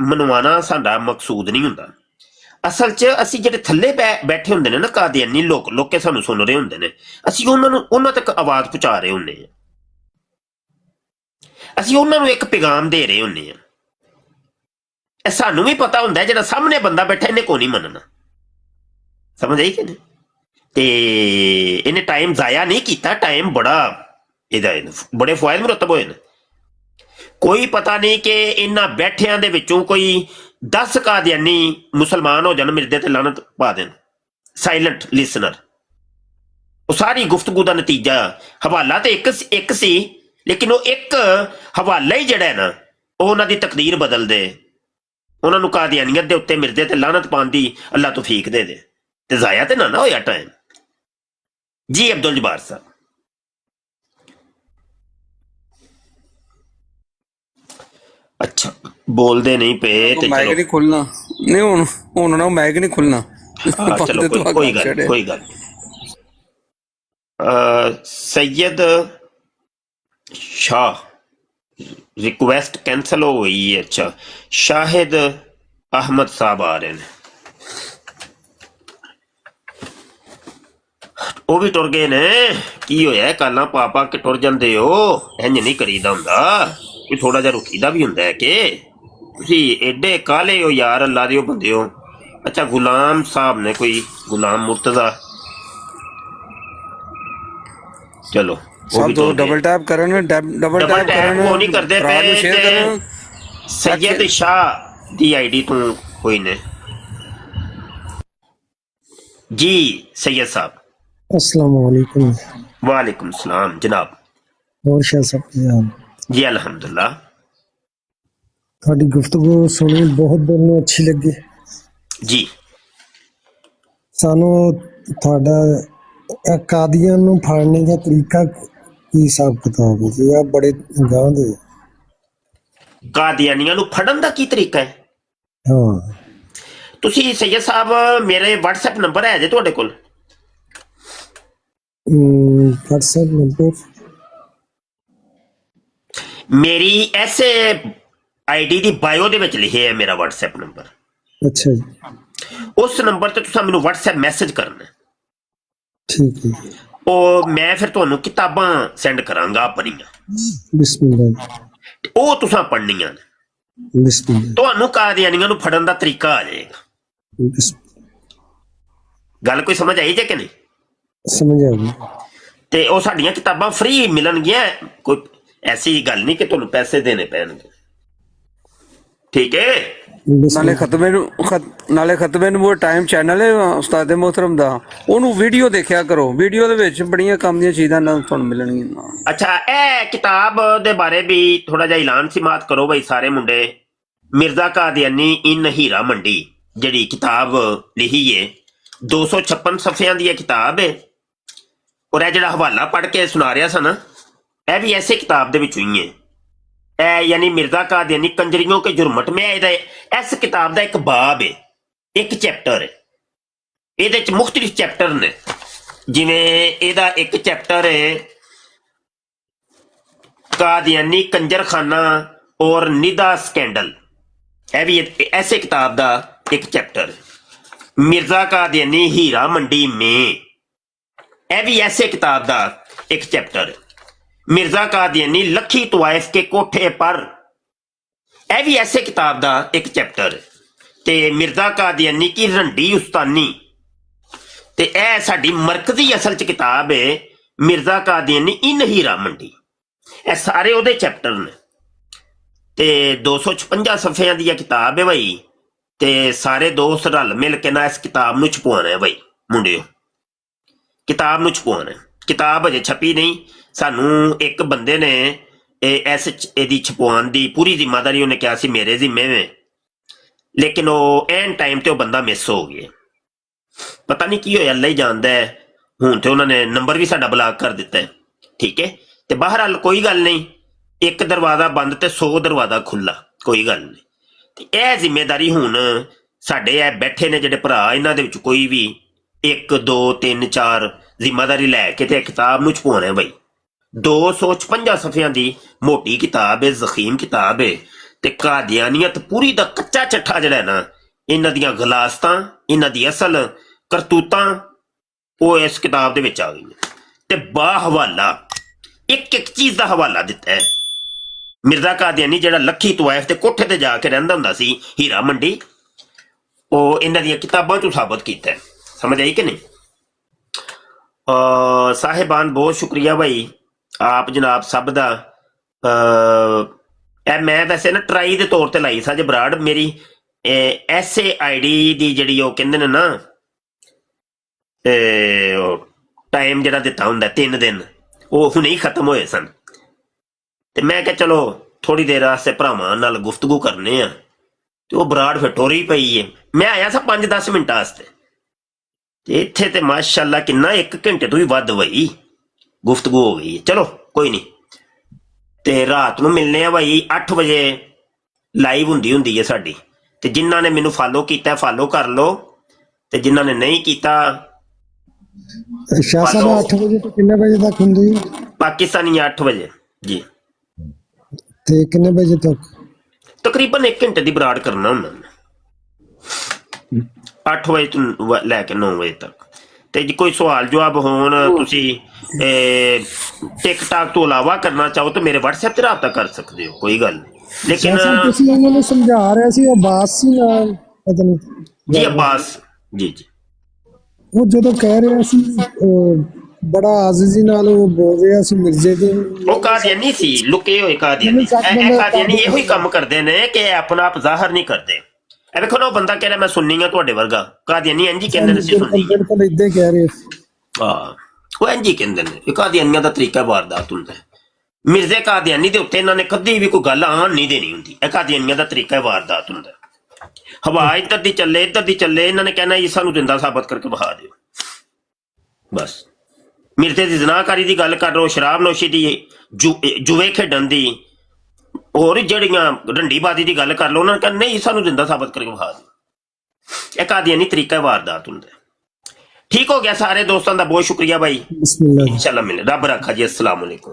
ਮਨਵਾਣਾ ਸਾਡਾ ਮਕਸੂਦ ਨਹੀਂ ਹੁੰਦਾ। ਅਸਲ 'ਚ ਅਸੀਂ ਜਿਹੜੇ ਥੱਲੇ ਬੈਠੇ ਹੁੰਦੇ ਨੇ ਨਾ ਕਾਦੀਆਨੀ ਲੋਕ ਸਾਨੂੰ ਸੁਣ ਰਹੇ ਹੁੰਦੇ ਨੇ, ਅਸੀਂ ਉਹਨਾਂ ਤੱਕ ਆਵਾਜ਼ ਪਹੁੰਚਾ ਰਹੇ ਹੁੰਦੇ ਹਾਂ, ਅਸੀਂ ਉਹਨਾਂ ਨੂੰ ਇੱਕ ਪੈਗਾਮ ਦੇ ਰਹੇ ਹੁੰਦੇ ਹਾਂ। ਇਹ ਸਾਨੂੰ ਵੀ ਪਤਾ ਹੁੰਦਾ ਜਿਹੜਾ ਸਾਹਮਣੇ ਬੰਦਾ ਬੈਠਾ ਇਹਨੇ ਕੋ ਨਹੀਂ ਮੰਨਣਾ, ਸਮਝ ਆਈ ਕਿ ਨਹੀਂ? ਤੇ ਇਹਨੇ ਟਾਈਮ ਜ਼ਾਇਆ ਨਹੀਂ ਕੀਤਾ, ਟਾਈਮ ਬੜਾ ਇਹਦਾ ਬੜੇ ਫਾਇਦੇ ਮੁਰਤਬ ਹੋਏ ਨੇ। ਕੋਈ ਪਤਾ ਨਹੀਂ ਕਿ ਇਹਨਾਂ ਬੈਠਿਆਂ ਦੇ ਵਿੱਚੋਂ ਕੋਈ 10 ਕਾਦੀਆਨੀ ਮੁਸਲਮਾਨ ਹੋ ਜਾਣ, ਮਿਰਜ਼ੇ ਤੇ ਲਾਨਤ ਪਾ ਦੇਣ, ਸਾਇਲੈਂਟ ਲਿਸਨਰ। ਉਹ ਸਾਰੀ ਗੁਫ਼ਤਗੂ ਦਾ ਨਤੀਜਾ ਹਵਾਲਾ ਤੇ ਇੱਕ ਸੀ, ਲੇਕਿਨ ਉਹ ਇੱਕ ਹਵਾਲਾ ਹੀ ਜਿਹੜਾ ਨਾ ਉਹ ਉਹਨਾਂ ਦੀ ਤਕਦੀਰ ਬਦਲ ਦੇ, ਉਹਨਾਂ ਨੂੰ ਕਾਦੀਆਨੀਅਤ ਦੇ ਉੱਤੇ ਮਿਰਜ਼ੇ ਤੇ ਲਾਨਤ ਪਾਉਣ ਦੀ ਅੱਲਾਹ ਤੌਫੀਕ ਦੇ ਦੇ, ਤੇ ਜ਼ਾਇਆ ਤੇ ਨਾ ਹੋਇਆ ਟਾਈਮ। ਜੀ ਅਬਦੁਲ ਜਬਾਰ ਸਾਹਿਬ। ਅੱਛਾ ਬੋਲਦੇ ਨਹੀਂ ਪਏ ਤੇ ਮੈਗ ਚਲੋ ਨਹੀਂ ਖੁੱਲਣਾ ਨਹੀਂ ਹੁਣ ਨਾ ਮੈਗ ਨਹੀਂ ਖੁੱਲਣਾ ਹਾਂ ਚਲੋ ਕੋਈ ਗੱਲ ਨੀ, ਕੋਈ ਗੱਲ ਨੀ। सैयद शाह रिक्वेस्ट कैंसिल हो गई है। अच्छा शाहिद अहमद साहब आ रहे हैं, ਉਹ ਵੀ ਟੁਰ ਗਏ ਨੇ। ਕੀ ਹੋਇਆ ਕਾਲਾਂ ਪਾ ਪਾ ਕੇ ਟੁਰ ਜਾਂਦੇ ਹੋ, ਇੰਜ ਨਹੀਂ ਕਰੀਦਾ ਹੁੰਦਾ, ਕੋਈ ਥੋੜਾ ਜਿਹਾ ਰੁਕੀਦਾ ਵੀ ਹੁੰਦਾ ਹੈ ਕਿ ਤੁਸੀਂ ਐਡੇ ਕਾਲੇ ਹੋ ਯਾਰ, ਅੱਲਾ ਦੇ ਬੰਦੇ ਹੋ। ਅੱਛਾ ਗੁਲਾਮ ਸਾਹਿਬ ਨੇ, ਕੋਈ ਗੁਲਾਮ ਮੁਰਤਜ਼ਾ, ਚਲੋ ਸਭ ਤੋਂ ਡਬਲ ਟੈਪ ਕਰਨ, ਡਬਲ ਟੈਪ ਕਰਨ, ਉਹ ਨਹੀਂ ਕਰਦੇ ਪਏ। ਸੈयद शाह ਦੀ ਆਈਡੀ ਤੋਂ ਕੋਈ ਨੇ जी सैयद साहब। अस्सलाम वालेकुम। वालेकुम सलाम जनाब। और शाह साहब की हाल? जी अल्हम्दुलिल्लाह। ਤੁਹਾਡੀ ਗੁਫ਼ਤਗੂ ਸੁਣੀ ਬਹੁਤ ਦਿਲ ਨੂੰ ਅੱਛੀ ਲੱਗੀ ਜੀ। ਸਾਨੂੰ ਤੁਹਾਡਾ ਕਾਦੀਆਂ ਨੂੰ ਫੜਨੇ ਦਾ ਤਰੀਕਾ ਕੀ ਹਿਸਾਬ ਕਿਤਾਬ ਹੈ ਜੀ? ਆ ਬੜੇ ਗਾਂ ਦੇ ਕਾਦੀਆਨੀਆਂ ਨੂੰ ਫੜਨ ਦਾ ਕੀ ਤਰੀਕਾ ਹੈ? ਹਾਂ ਤੁਸੀਂ ਸੈयद ਸਾਹਿਬ ਮੇਰੇ WhatsApp ਨੰਬਰ ਹੈ ਜੇ ਤੁਹਾਡੇ ਕੋਲ? WhatsApp ਨੰਬਰ ਮੇਰੀ ਐਸੇ ਆਈਡੀ ਦੀ ਬਾਇਓ ਦੇ ਵਿੱਚ ਲਿਖਿਆ ਹੈ ਮੇਰਾ WhatsApp ਨੰਬਰ। ਅੱਛਾ ਜੀ ਉਸ ਨੰਬਰ ਤੇ ਤੁਸੀਂ ਮੈਨੂੰ WhatsApp ਮੈਸੇਜ ਕਰਨਾ, ਠੀਕ ਹੈ ਜੀ। ਉਹ ਮੈਂ ਫਿਰ ਤੁਹਾਨੂੰ ਕਿਤਾਬਾਂ ਸੈਂਡ ਕਰਾਂਗਾ ਆਪਣੀਆਂ, ਬਿਸਮਿਲ੍ਲਾ ਉਹ ਤੁਸੀਂ ਪੜ੍ਹਨੀਆਂ ਨੇ। ਬਿਸਮਿਲ੍ਲਾ ਤੁਹਾਨੂੰ ਕਾਦੀਆਨੀਆਂ ਨੂੰ ਫੜਨ ਦਾ ਤਰੀਕਾ ਆ ਜਾਏਗਾ। ਗੱਲ ਕੋਈ ਸਮਝ ਆਈ ਜੇ ਕਿ ਨਹੀਂ? ਸਮਝ ਆ ਗਈ। ਤੇ ਉਹ ਸਾਡੀਆਂ ਕਿਤਾਬਾਂ ਫ੍ਰੀ ਮਿਲਣਗੀਆਂ, ਕੋਈ ਐਸੀ ਗੱਲ ਨਹੀਂ ਕਿ ਤੁਹਾਨੂੰ ਪੈਸੇ ਦੇਣੇ ਪੈਣਗੇ, ਠੀਕ ਹੈ? ਨਾਲੇ ਖਤਮੇ ਨੂੰ ਉਹ ਟਾਈਮ ਚੈਨਲ ਹੈ ਉਸਤਾਦ ਮੁਹਤਰਮ ਦਾ, ਉਹਨੂੰ ਵੀਡੀਓ ਦੇਖਿਆ ਕਰੋ, ਵੀਡੀਓ ਦੇ ਵਿੱਚ ਬੜੀਆਂ ਕੰਮ ਦੀਆਂ ਚੀਜ਼ਾਂ ਨਾਲ ਤੁਹਾਨੂੰ ਮਿਲਣਗੀਆਂ। ਅੱਛਾ ਇਹ ਕਿਤਾਬ ਦੇ ਬਾਰੇ ਵੀ ਥੋੜਾ ਜਿਹਾ ਐਲਾਨ ਸਿਮਾਤ ਕਰੋ ਬਈ ਸਾਰੇ ਮੁੰਡੇ। ਮਿਰਜ਼ਾ ਕਾਦੀਆਨੀ ਇਨ ਹੀਰਾ ਮੰਡੀ ਜਿਹੜੀ ਕਿਤਾਬ ਲਿਖੀ ਹੈ 256 ਸਫ਼ਿਆਂ ਦੀ ਇਹ ਕਿਤਾਬ ਹੈ, ਔਰ ਇਹ ਜਿਹੜਾ ਹਵਾਲਾ ਪੜ੍ਹ ਕੇ ਸੁਣਾ ਰਿਹਾ ਸੀ ਨਾ, ਇਹ ਵੀ ਐਸੇ ਕਿਤਾਬ ਦੇ ਵਿੱਚੋਂ ਹੀ ਹੈ। ਇਹ ਯਾਨੀ ਮਿਰਜ਼ਾ ਕਾਦੀਆਨੀ ਕੰਜਰੀਆਂ ਕੇ ਜੁਰਮਟ में ਇਹਦਾ ਇਸ ਕਿਤਾਬ ਦਾ ਇੱਕ ਬਾਬ ਹੈ, ਇੱਕ ਚੈਪਟਰ ਹੈ। ਇਹਦੇ ਚ ਮੁਖਤਲਿਫ ਚੈਪਟਰ ਨੇ, ਜਿਵੇਂ ਇਹਦਾ ਇੱਕ ਚੈਪਟਰ ਹੈ ਕਾਦੀਆਨੀ ਕੰਜਰਖਾਨਾ और निदा स्कैंडल, ਇਹ ਵੀ ऐसे किताब ਦਾ एक चैप्टर। मिर्जा कादियानी हीरा मंडी में, ਇਹ भी ऐसे किताब ਦਾ एक चैप्टर। मिर्जा कादियानी लखी तवाइफ के कोठे पर, ਇਹ भी ऐसे किताब ਦਾ एक चैप्टर। ਤੇ मिर्जा कादियानी की रंडी उस्तानी, ਤੇ ਇਹ ਸਾਡੀ ਮਰਕਜ਼ੀ ਅਸਲ ਚ ਕਿਤਾਬ ਹੈ मिर्जा कादियानी इन हीरा मंडी। ਇਹ ਸਾਰੇ ਉਹਦੇ ਚੈਪਟਰ ਨੇ ਤੇ 256 ਸਫ਼ਿਆਂ ਦੀ ਇਹ ਕਿਤਾਬ ਹੈ ਬਈ। ਤੇ ਸਾਰੇ ਦੋਸਤ ਰਲ ਮਿਲ ਕੇ ਨਾ ਇਸ ਕਿਤਾਬ ਨੂੰ ਛਪਵਾਉਣਾ ਹੈ ਬਈ ਮੁੰਡਿਓ, ਕਿਤਾਬ ਨੂੰ ਛਪਵਾਉਣਾ। ਕਿਤਾਬ ਅਜੇ ਛਪੀ ਨਹੀਂ, ਸਾਨੂੰ ਇੱਕ ਬੰਦੇ ਨੇ ਇਹਦੀ ਛਪਵਾਉਣ ਦੀ ਪੂਰੀ ਜ਼ਿੰਮੇਵਾਰੀ ਉਹਨੇ ਕਿਹਾ ਸੀ ਮੇਰੇ ਜ਼ਿੰਮੇ ਵਿੱਚ, ਲੇਕਿਨ ਉਹ ਐਨ ਟਾਈਮ ਤੇ ਉਹ ਬੰਦਾ ਮਿਸ ਹੋ ਗਿਆ, ਪਤਾ ਨਹੀਂ ਕੀ ਹੋਇਆ, ਅੱਲਾ ਹੀ ਜਾਣਦਾ ਹੈ। ਹੁਣ ਤੇ ਉਹਨਾਂ ਨੇ ਨੰਬਰ ਵੀ ਸਾਡਾ ਬਲਾਕ ਕਰ ਦਿੱਤਾ ਹੈ, ਠੀਕ ਹੈ? ਤੇ ਬਹਰਹਾਲ ਕੋਈ ਗੱਲ ਨਹੀਂ, ਇੱਕ ਦਰਵਾਜ਼ਾ ਬੰਦ ਤੇ 100 ਦਰਵਾਜ਼ਾ ਖੁੱਲਾ, ਕੋਈ ਗੱਲ ਨਹੀਂ। ਤੇ ਇਹ ਜ਼ਿੰਮੇਵਾਰੀ ਹੁਣ ਸਾਡੇ ਇਹ ਬੈਠੇ ਨੇ ਜਿਹੜੇ ਭਰਾ, ਇਹਨਾਂ ਦੇ ਵਿੱਚ ਕੋਈ ਵੀ 1 2 3 4 ਜ਼ਿੰਮੇਵਾਰੀ ਲੈ ਕੇ ਤੇ ਕਿਤਾਬ ਨੂੰ ਛਪਾਉਣਾ ਬਈ। 256 ਸਫ਼ਿਆਂ ਦੀ ਮੋਟੀ ਕਿਤਾਬ ਹੈ, ਜ਼ਖੀਮ ਕਿਤਾਬ ਹੈ। ਤੇ ਕਾਦੀਆਨੀਅਤ ਪੂਰੀ ਦਾ ਕੱਚਾ ਚੱਠਾ ਜਿਹੜਾ ਨਾ, ਇਹਨਾਂ ਦੀਆਂ ਗਲਾਸਤਾਂ, ਇਹਨਾਂ ਦੀ ਅਸਲ ਕਰਤੂਤਾਂ, ਉਹ ਇਸ ਕਿਤਾਬ ਦੇ ਵਿੱਚ ਆ ਗਈਆਂ। ਤੇ ਬਾ ਹਵਾਲਾ ਇੱਕ ਇੱਕ ਚੀਜ਼ ਦਾ ਹਵਾਲਾ ਦਿੱਤਾ ਹੈ। ਮਿਰਜ਼ਾ ਕਾਦੀਆਨੀ ਜਿਹੜਾ ਲੱਖੀ ਤਵਾਇਫ ਦੇ ਕੋਠੇ ਤੇ ਜਾ ਕੇ ਰਹਿੰਦਾ ਹੁੰਦਾ ਸੀ ਹੀਰਾ ਮੰਡੀ, ਉਹ ਇਹਨਾਂ ਦੀਆਂ ਕਿਤਾਬਾਂ ਤੋਂ ਸਾਬਤ ਕੀਤਾ ਹੈ। ਸਮਝ ਆਈ ਕਿ ਨਹੀਂ? ਸਾਹਿਬਾਨ ਬਹੁਤ ਸ਼ੁਕਰੀਆ ਭਾਈ ਆਪ ਜਨਾਬ ਸਭ ਦਾ। ਇਹ ਮੈਂ ਵੈਸੇ ਨਾ ਟਰਾਈ ਦੇ ਤੌਰ ਤੇ ਲਾਈ ਸਾਜੇ ਬਰਾੜ, ਮੇਰੀ ਐਸੇ ਆਈਡੀ ਦੀ ਜਿਹੜੀ ਉਹ ਕਹਿੰਦੇ ਨੇ ਨਾ ਟਾਈਮ ਜਿਹੜਾ ਦਿੱਤਾ ਹੁੰਦਾ 3 ਦਿਨ, ਉਹ ਹੁਣੇ ਹੀ ਖਤਮ ਹੋਏ ਸਨ। ਤੇ ਮੈਂ ਕਿਹਾ ਚਲੋ ਥੋੜੀ ਦੇਰ ਵਾਸਤੇ ਭਰਾਵਾਂ ਨਾਲ ਗੁਫ਼ਤਗੂ ਕਰਨੇ ਆ, ਤੇ ਉਹ ਬਰਾੜ ਫਿਰ ਟੋਰੀ ਪਈ ਹੈ। ਮੈਂ ਆਇਆ ਸਾਂ 5-10 ਮਿੰਟ ਵਾਸਤੇ, ਤੇ ਇੱਥੇ ਤੇ ਮਾਸ਼ਾਅੱਲਾ ਕਿੰਨਾ 1 ਘੰਟੇ ਤੋਂ ਵੀ ਵੱਧ ਹੋਈ ਗੁਫ਼ਤਗੂ ਹੋ ਗਈ। ਚਲੋ ਕੋਈ ਨਹੀਂ, ਤੇ ਰਾਤ ਨੂੰ ਮਿਲਨੇ ਆ ਭਾਈ 8 ਵਜੇ ਲਾਈਵ ਹੁੰਦੀ ਹੈ ਸਾਡੀ, ਤੇ ਜਿਨ੍ਹਾਂ ਨੇ ਮੈਨੂੰ ਫਾਲੋ ਕੀਤਾ ਫਾਲੋ ਕਰ ਲਓ, ਤੇ ਜਿਨ੍ਹਾਂ ਨੇ ਨਹੀਂ ਕੀਤਾ ਸ਼ਾਹ ਸਾਹਿਬ 8 ਵਜੇ ਤੋਂ ਕਿੰਨੇ ਵਜੇ ਤੱਕ ਹੁੰਦੀ ਹੈ? ਪਾਕਿਸਤਾਨੀ 8 ਵਜੇ ਜੀ, ਤੇ ਕਿੰਨੇ ਵਜੇ ਤੱਕ? ਤਕਰੀਬਨ 1 ਘੰਟੇ ਦੀ ਬਰਾੜ ਕਰਨਾ ਹੁੰਦਾ 8 ਵਜੇ ਤੋਂ ਲੈ ਕੇ 9 ਵਜੇ ਤੱਕ। ਤੇ ਜੇ ਕੋਈ ਸਵਾਲ ਜਵਾਬ ਹੋਣ, ਤੁਸੀਂ ਟਿਕਟਾਕ ਤੋਂ ਇਲਾਵਾ ਕਰਨਾ ਚਾਹੋ ਤਾਂ ਮੇਰੇ WhatsApp ਤੇ ਰਾਬਤਾ ਕਰ ਸਕਦੇ ਹੋ, ਕੋਈ ਗੱਲ ਨਹੀਂ। ਲੇਕਿਨ ਤੁਸੀਂ ਉਹਨਾਂ ਨੂੰ ਸਮਝਾ ਰਹੇ ਸੀ, ਅਬਾਸ ਸੀ ਨਾਲ, ਪਤਾ ਨਹੀਂ ਜੀ ਅਬਾਸ ਜੀ ਜੀ, ਉਹ ਜਦੋਂ ਕਹਿ ਰਿਹਾ ਸੀ ਬੜਾ ਆਜ਼ੀਜ਼ੀ ਨਾਲ ਉਹ ਬੋਲ ਰਿਹਾ ਸੀ ਮਿਰਜ਼ੇ ਦੇ, ਉਹ ਕਾਦੀਆਨੀ ਸੀ, ਲੁਕੇ ਹੋਏ ਕਾਦੀਆਨੀ। ਇਹ ਕਾਦੀਆਨੀ ਇਹੋ ਹੀ ਕੰਮ ਕਰਦੇ ਨੇ ਕਿ ਆਪਣਾ ਆਪ ਜ਼ਾਹਰ ਨਹੀਂ ਕਰਦੇ। ਇਹ ਵੇਖੋ ਨਾ, ਉਹ ਬੰਦਾ ਕਹਿ ਰਿਹਾ ਮੈਂ ਸੁਣਨੀ ਆ ਤੁਹਾਡੇ ਵਰਗਾ, ਕਾਦੀਆਨੀ ਇੰਝ ਹੀ ਕਹਿੰਦੇ ਨੇ ਸੀ ਸੁਣਨੀ। ਬਿਲਕੁਲ ਏਦਾਂ ਕਹਿ ਰਹੇ ਹਾਂ, ਉਹ ਇੰਝ ਹੀ ਕਹਿੰਦੇ ਨੇ। ਇਹ ਕਾਦੀਆਨੀਆਂ ਦਾ ਤਰੀਕਾ ਵਾਰਦਾਤ ਹੁੰਦਾ। ਮਿਰਜ਼ੇ ਕਾਦੀਆਨੀ ਦੇ ਉੱਤੇ ਇਹਨਾਂ ਨੇ ਕਦੀ ਵੀ ਕੋਈ ਗੱਲ ਆਣ ਨਹੀਂ ਦੇਣੀ ਹੁੰਦੀ। ਇਹ ਕਾਦੀਆਨੀਆਂ ਦਾ ਤਰੀਕਾ ਵਾਰਦਾਤ ਹੁੰਦਾ। ਹਵਾ ਇੱਧਰ ਦੀ ਚੱਲੇ ਇੱਧਰ ਦੀ ਚੱਲੇ, ਇਹਨਾਂ ਨੇ ਕਹਿਣਾ ਜੀ ਸਾਨੂੰ ਜਿੰਦਾ ਸਾਬਤ ਕਰਕੇ ਵਿਖਾ ਦਿਓ, ਬਸ। ਮਿਰਜ਼ੇ ਦੀ ਜ਼ਨਾਕਾਰੀ ਦੀ ਗੱਲ ਕਰ ਲਓ, ਸ਼ਰਾਬ ਨੋਸ਼ੀ ਦੀ, ਜੂਏ ਖੇਡਣ ਦੀ, ਹੋਰ ਜਿਹੜੀਆਂ ਡੰਡੀਬਾਜ਼ੀ ਦੀ ਗੱਲ ਕਰ ਲਓ, ਉਹਨਾਂ ਨੇ ਕਹਿੰਦਾ ਨਹੀਂ ਸਾਨੂੰ ਜਿੰਦਾ ਸਾਬਤ ਕਰਕੇ ਵਿਖਾ ਦਿਓ। ਇਹ ਕਾਦੀਆਨੀ ਤਰੀਕਾ ਵਾਰਦਾਤ ਹੁੰਦਾ। ਠੀਕ ਹੋ ਗਿਆ। ਸਾਰੇ ਦੋਸਤਾਂ ਦਾ ਬਹੁਤ ਸ਼ੁਕਰੀਆ ਭਾਈ, ਇੰਸ਼ਾਅੱਲਾ ਮਿਲੇ, ਰੱਬ ਰੱਖਾ ਜੀ। अस्सलाम वालेकुम।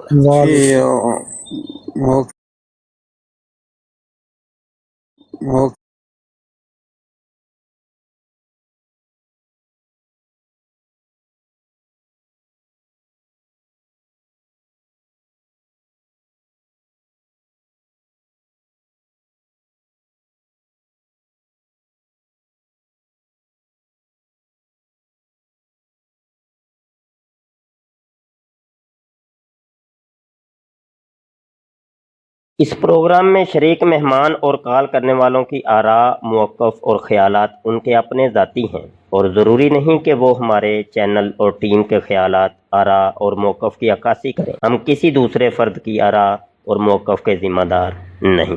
इस प्रोग्राम में शरीक मेहमान और कॉल करने वालों की आरा, मौक़िफ़ और ख़यालात उनके अपने ज़ाती हैं और ज़रूरी नहीं कि वो हमारे चैनल और टीम के ख़यालात, आरा और मौक़िफ़ की अक्कासी करें। हम किसी दूसरे फ़र्द की आरा और मौक़िफ़ के ज़िम्मेदार नहीं।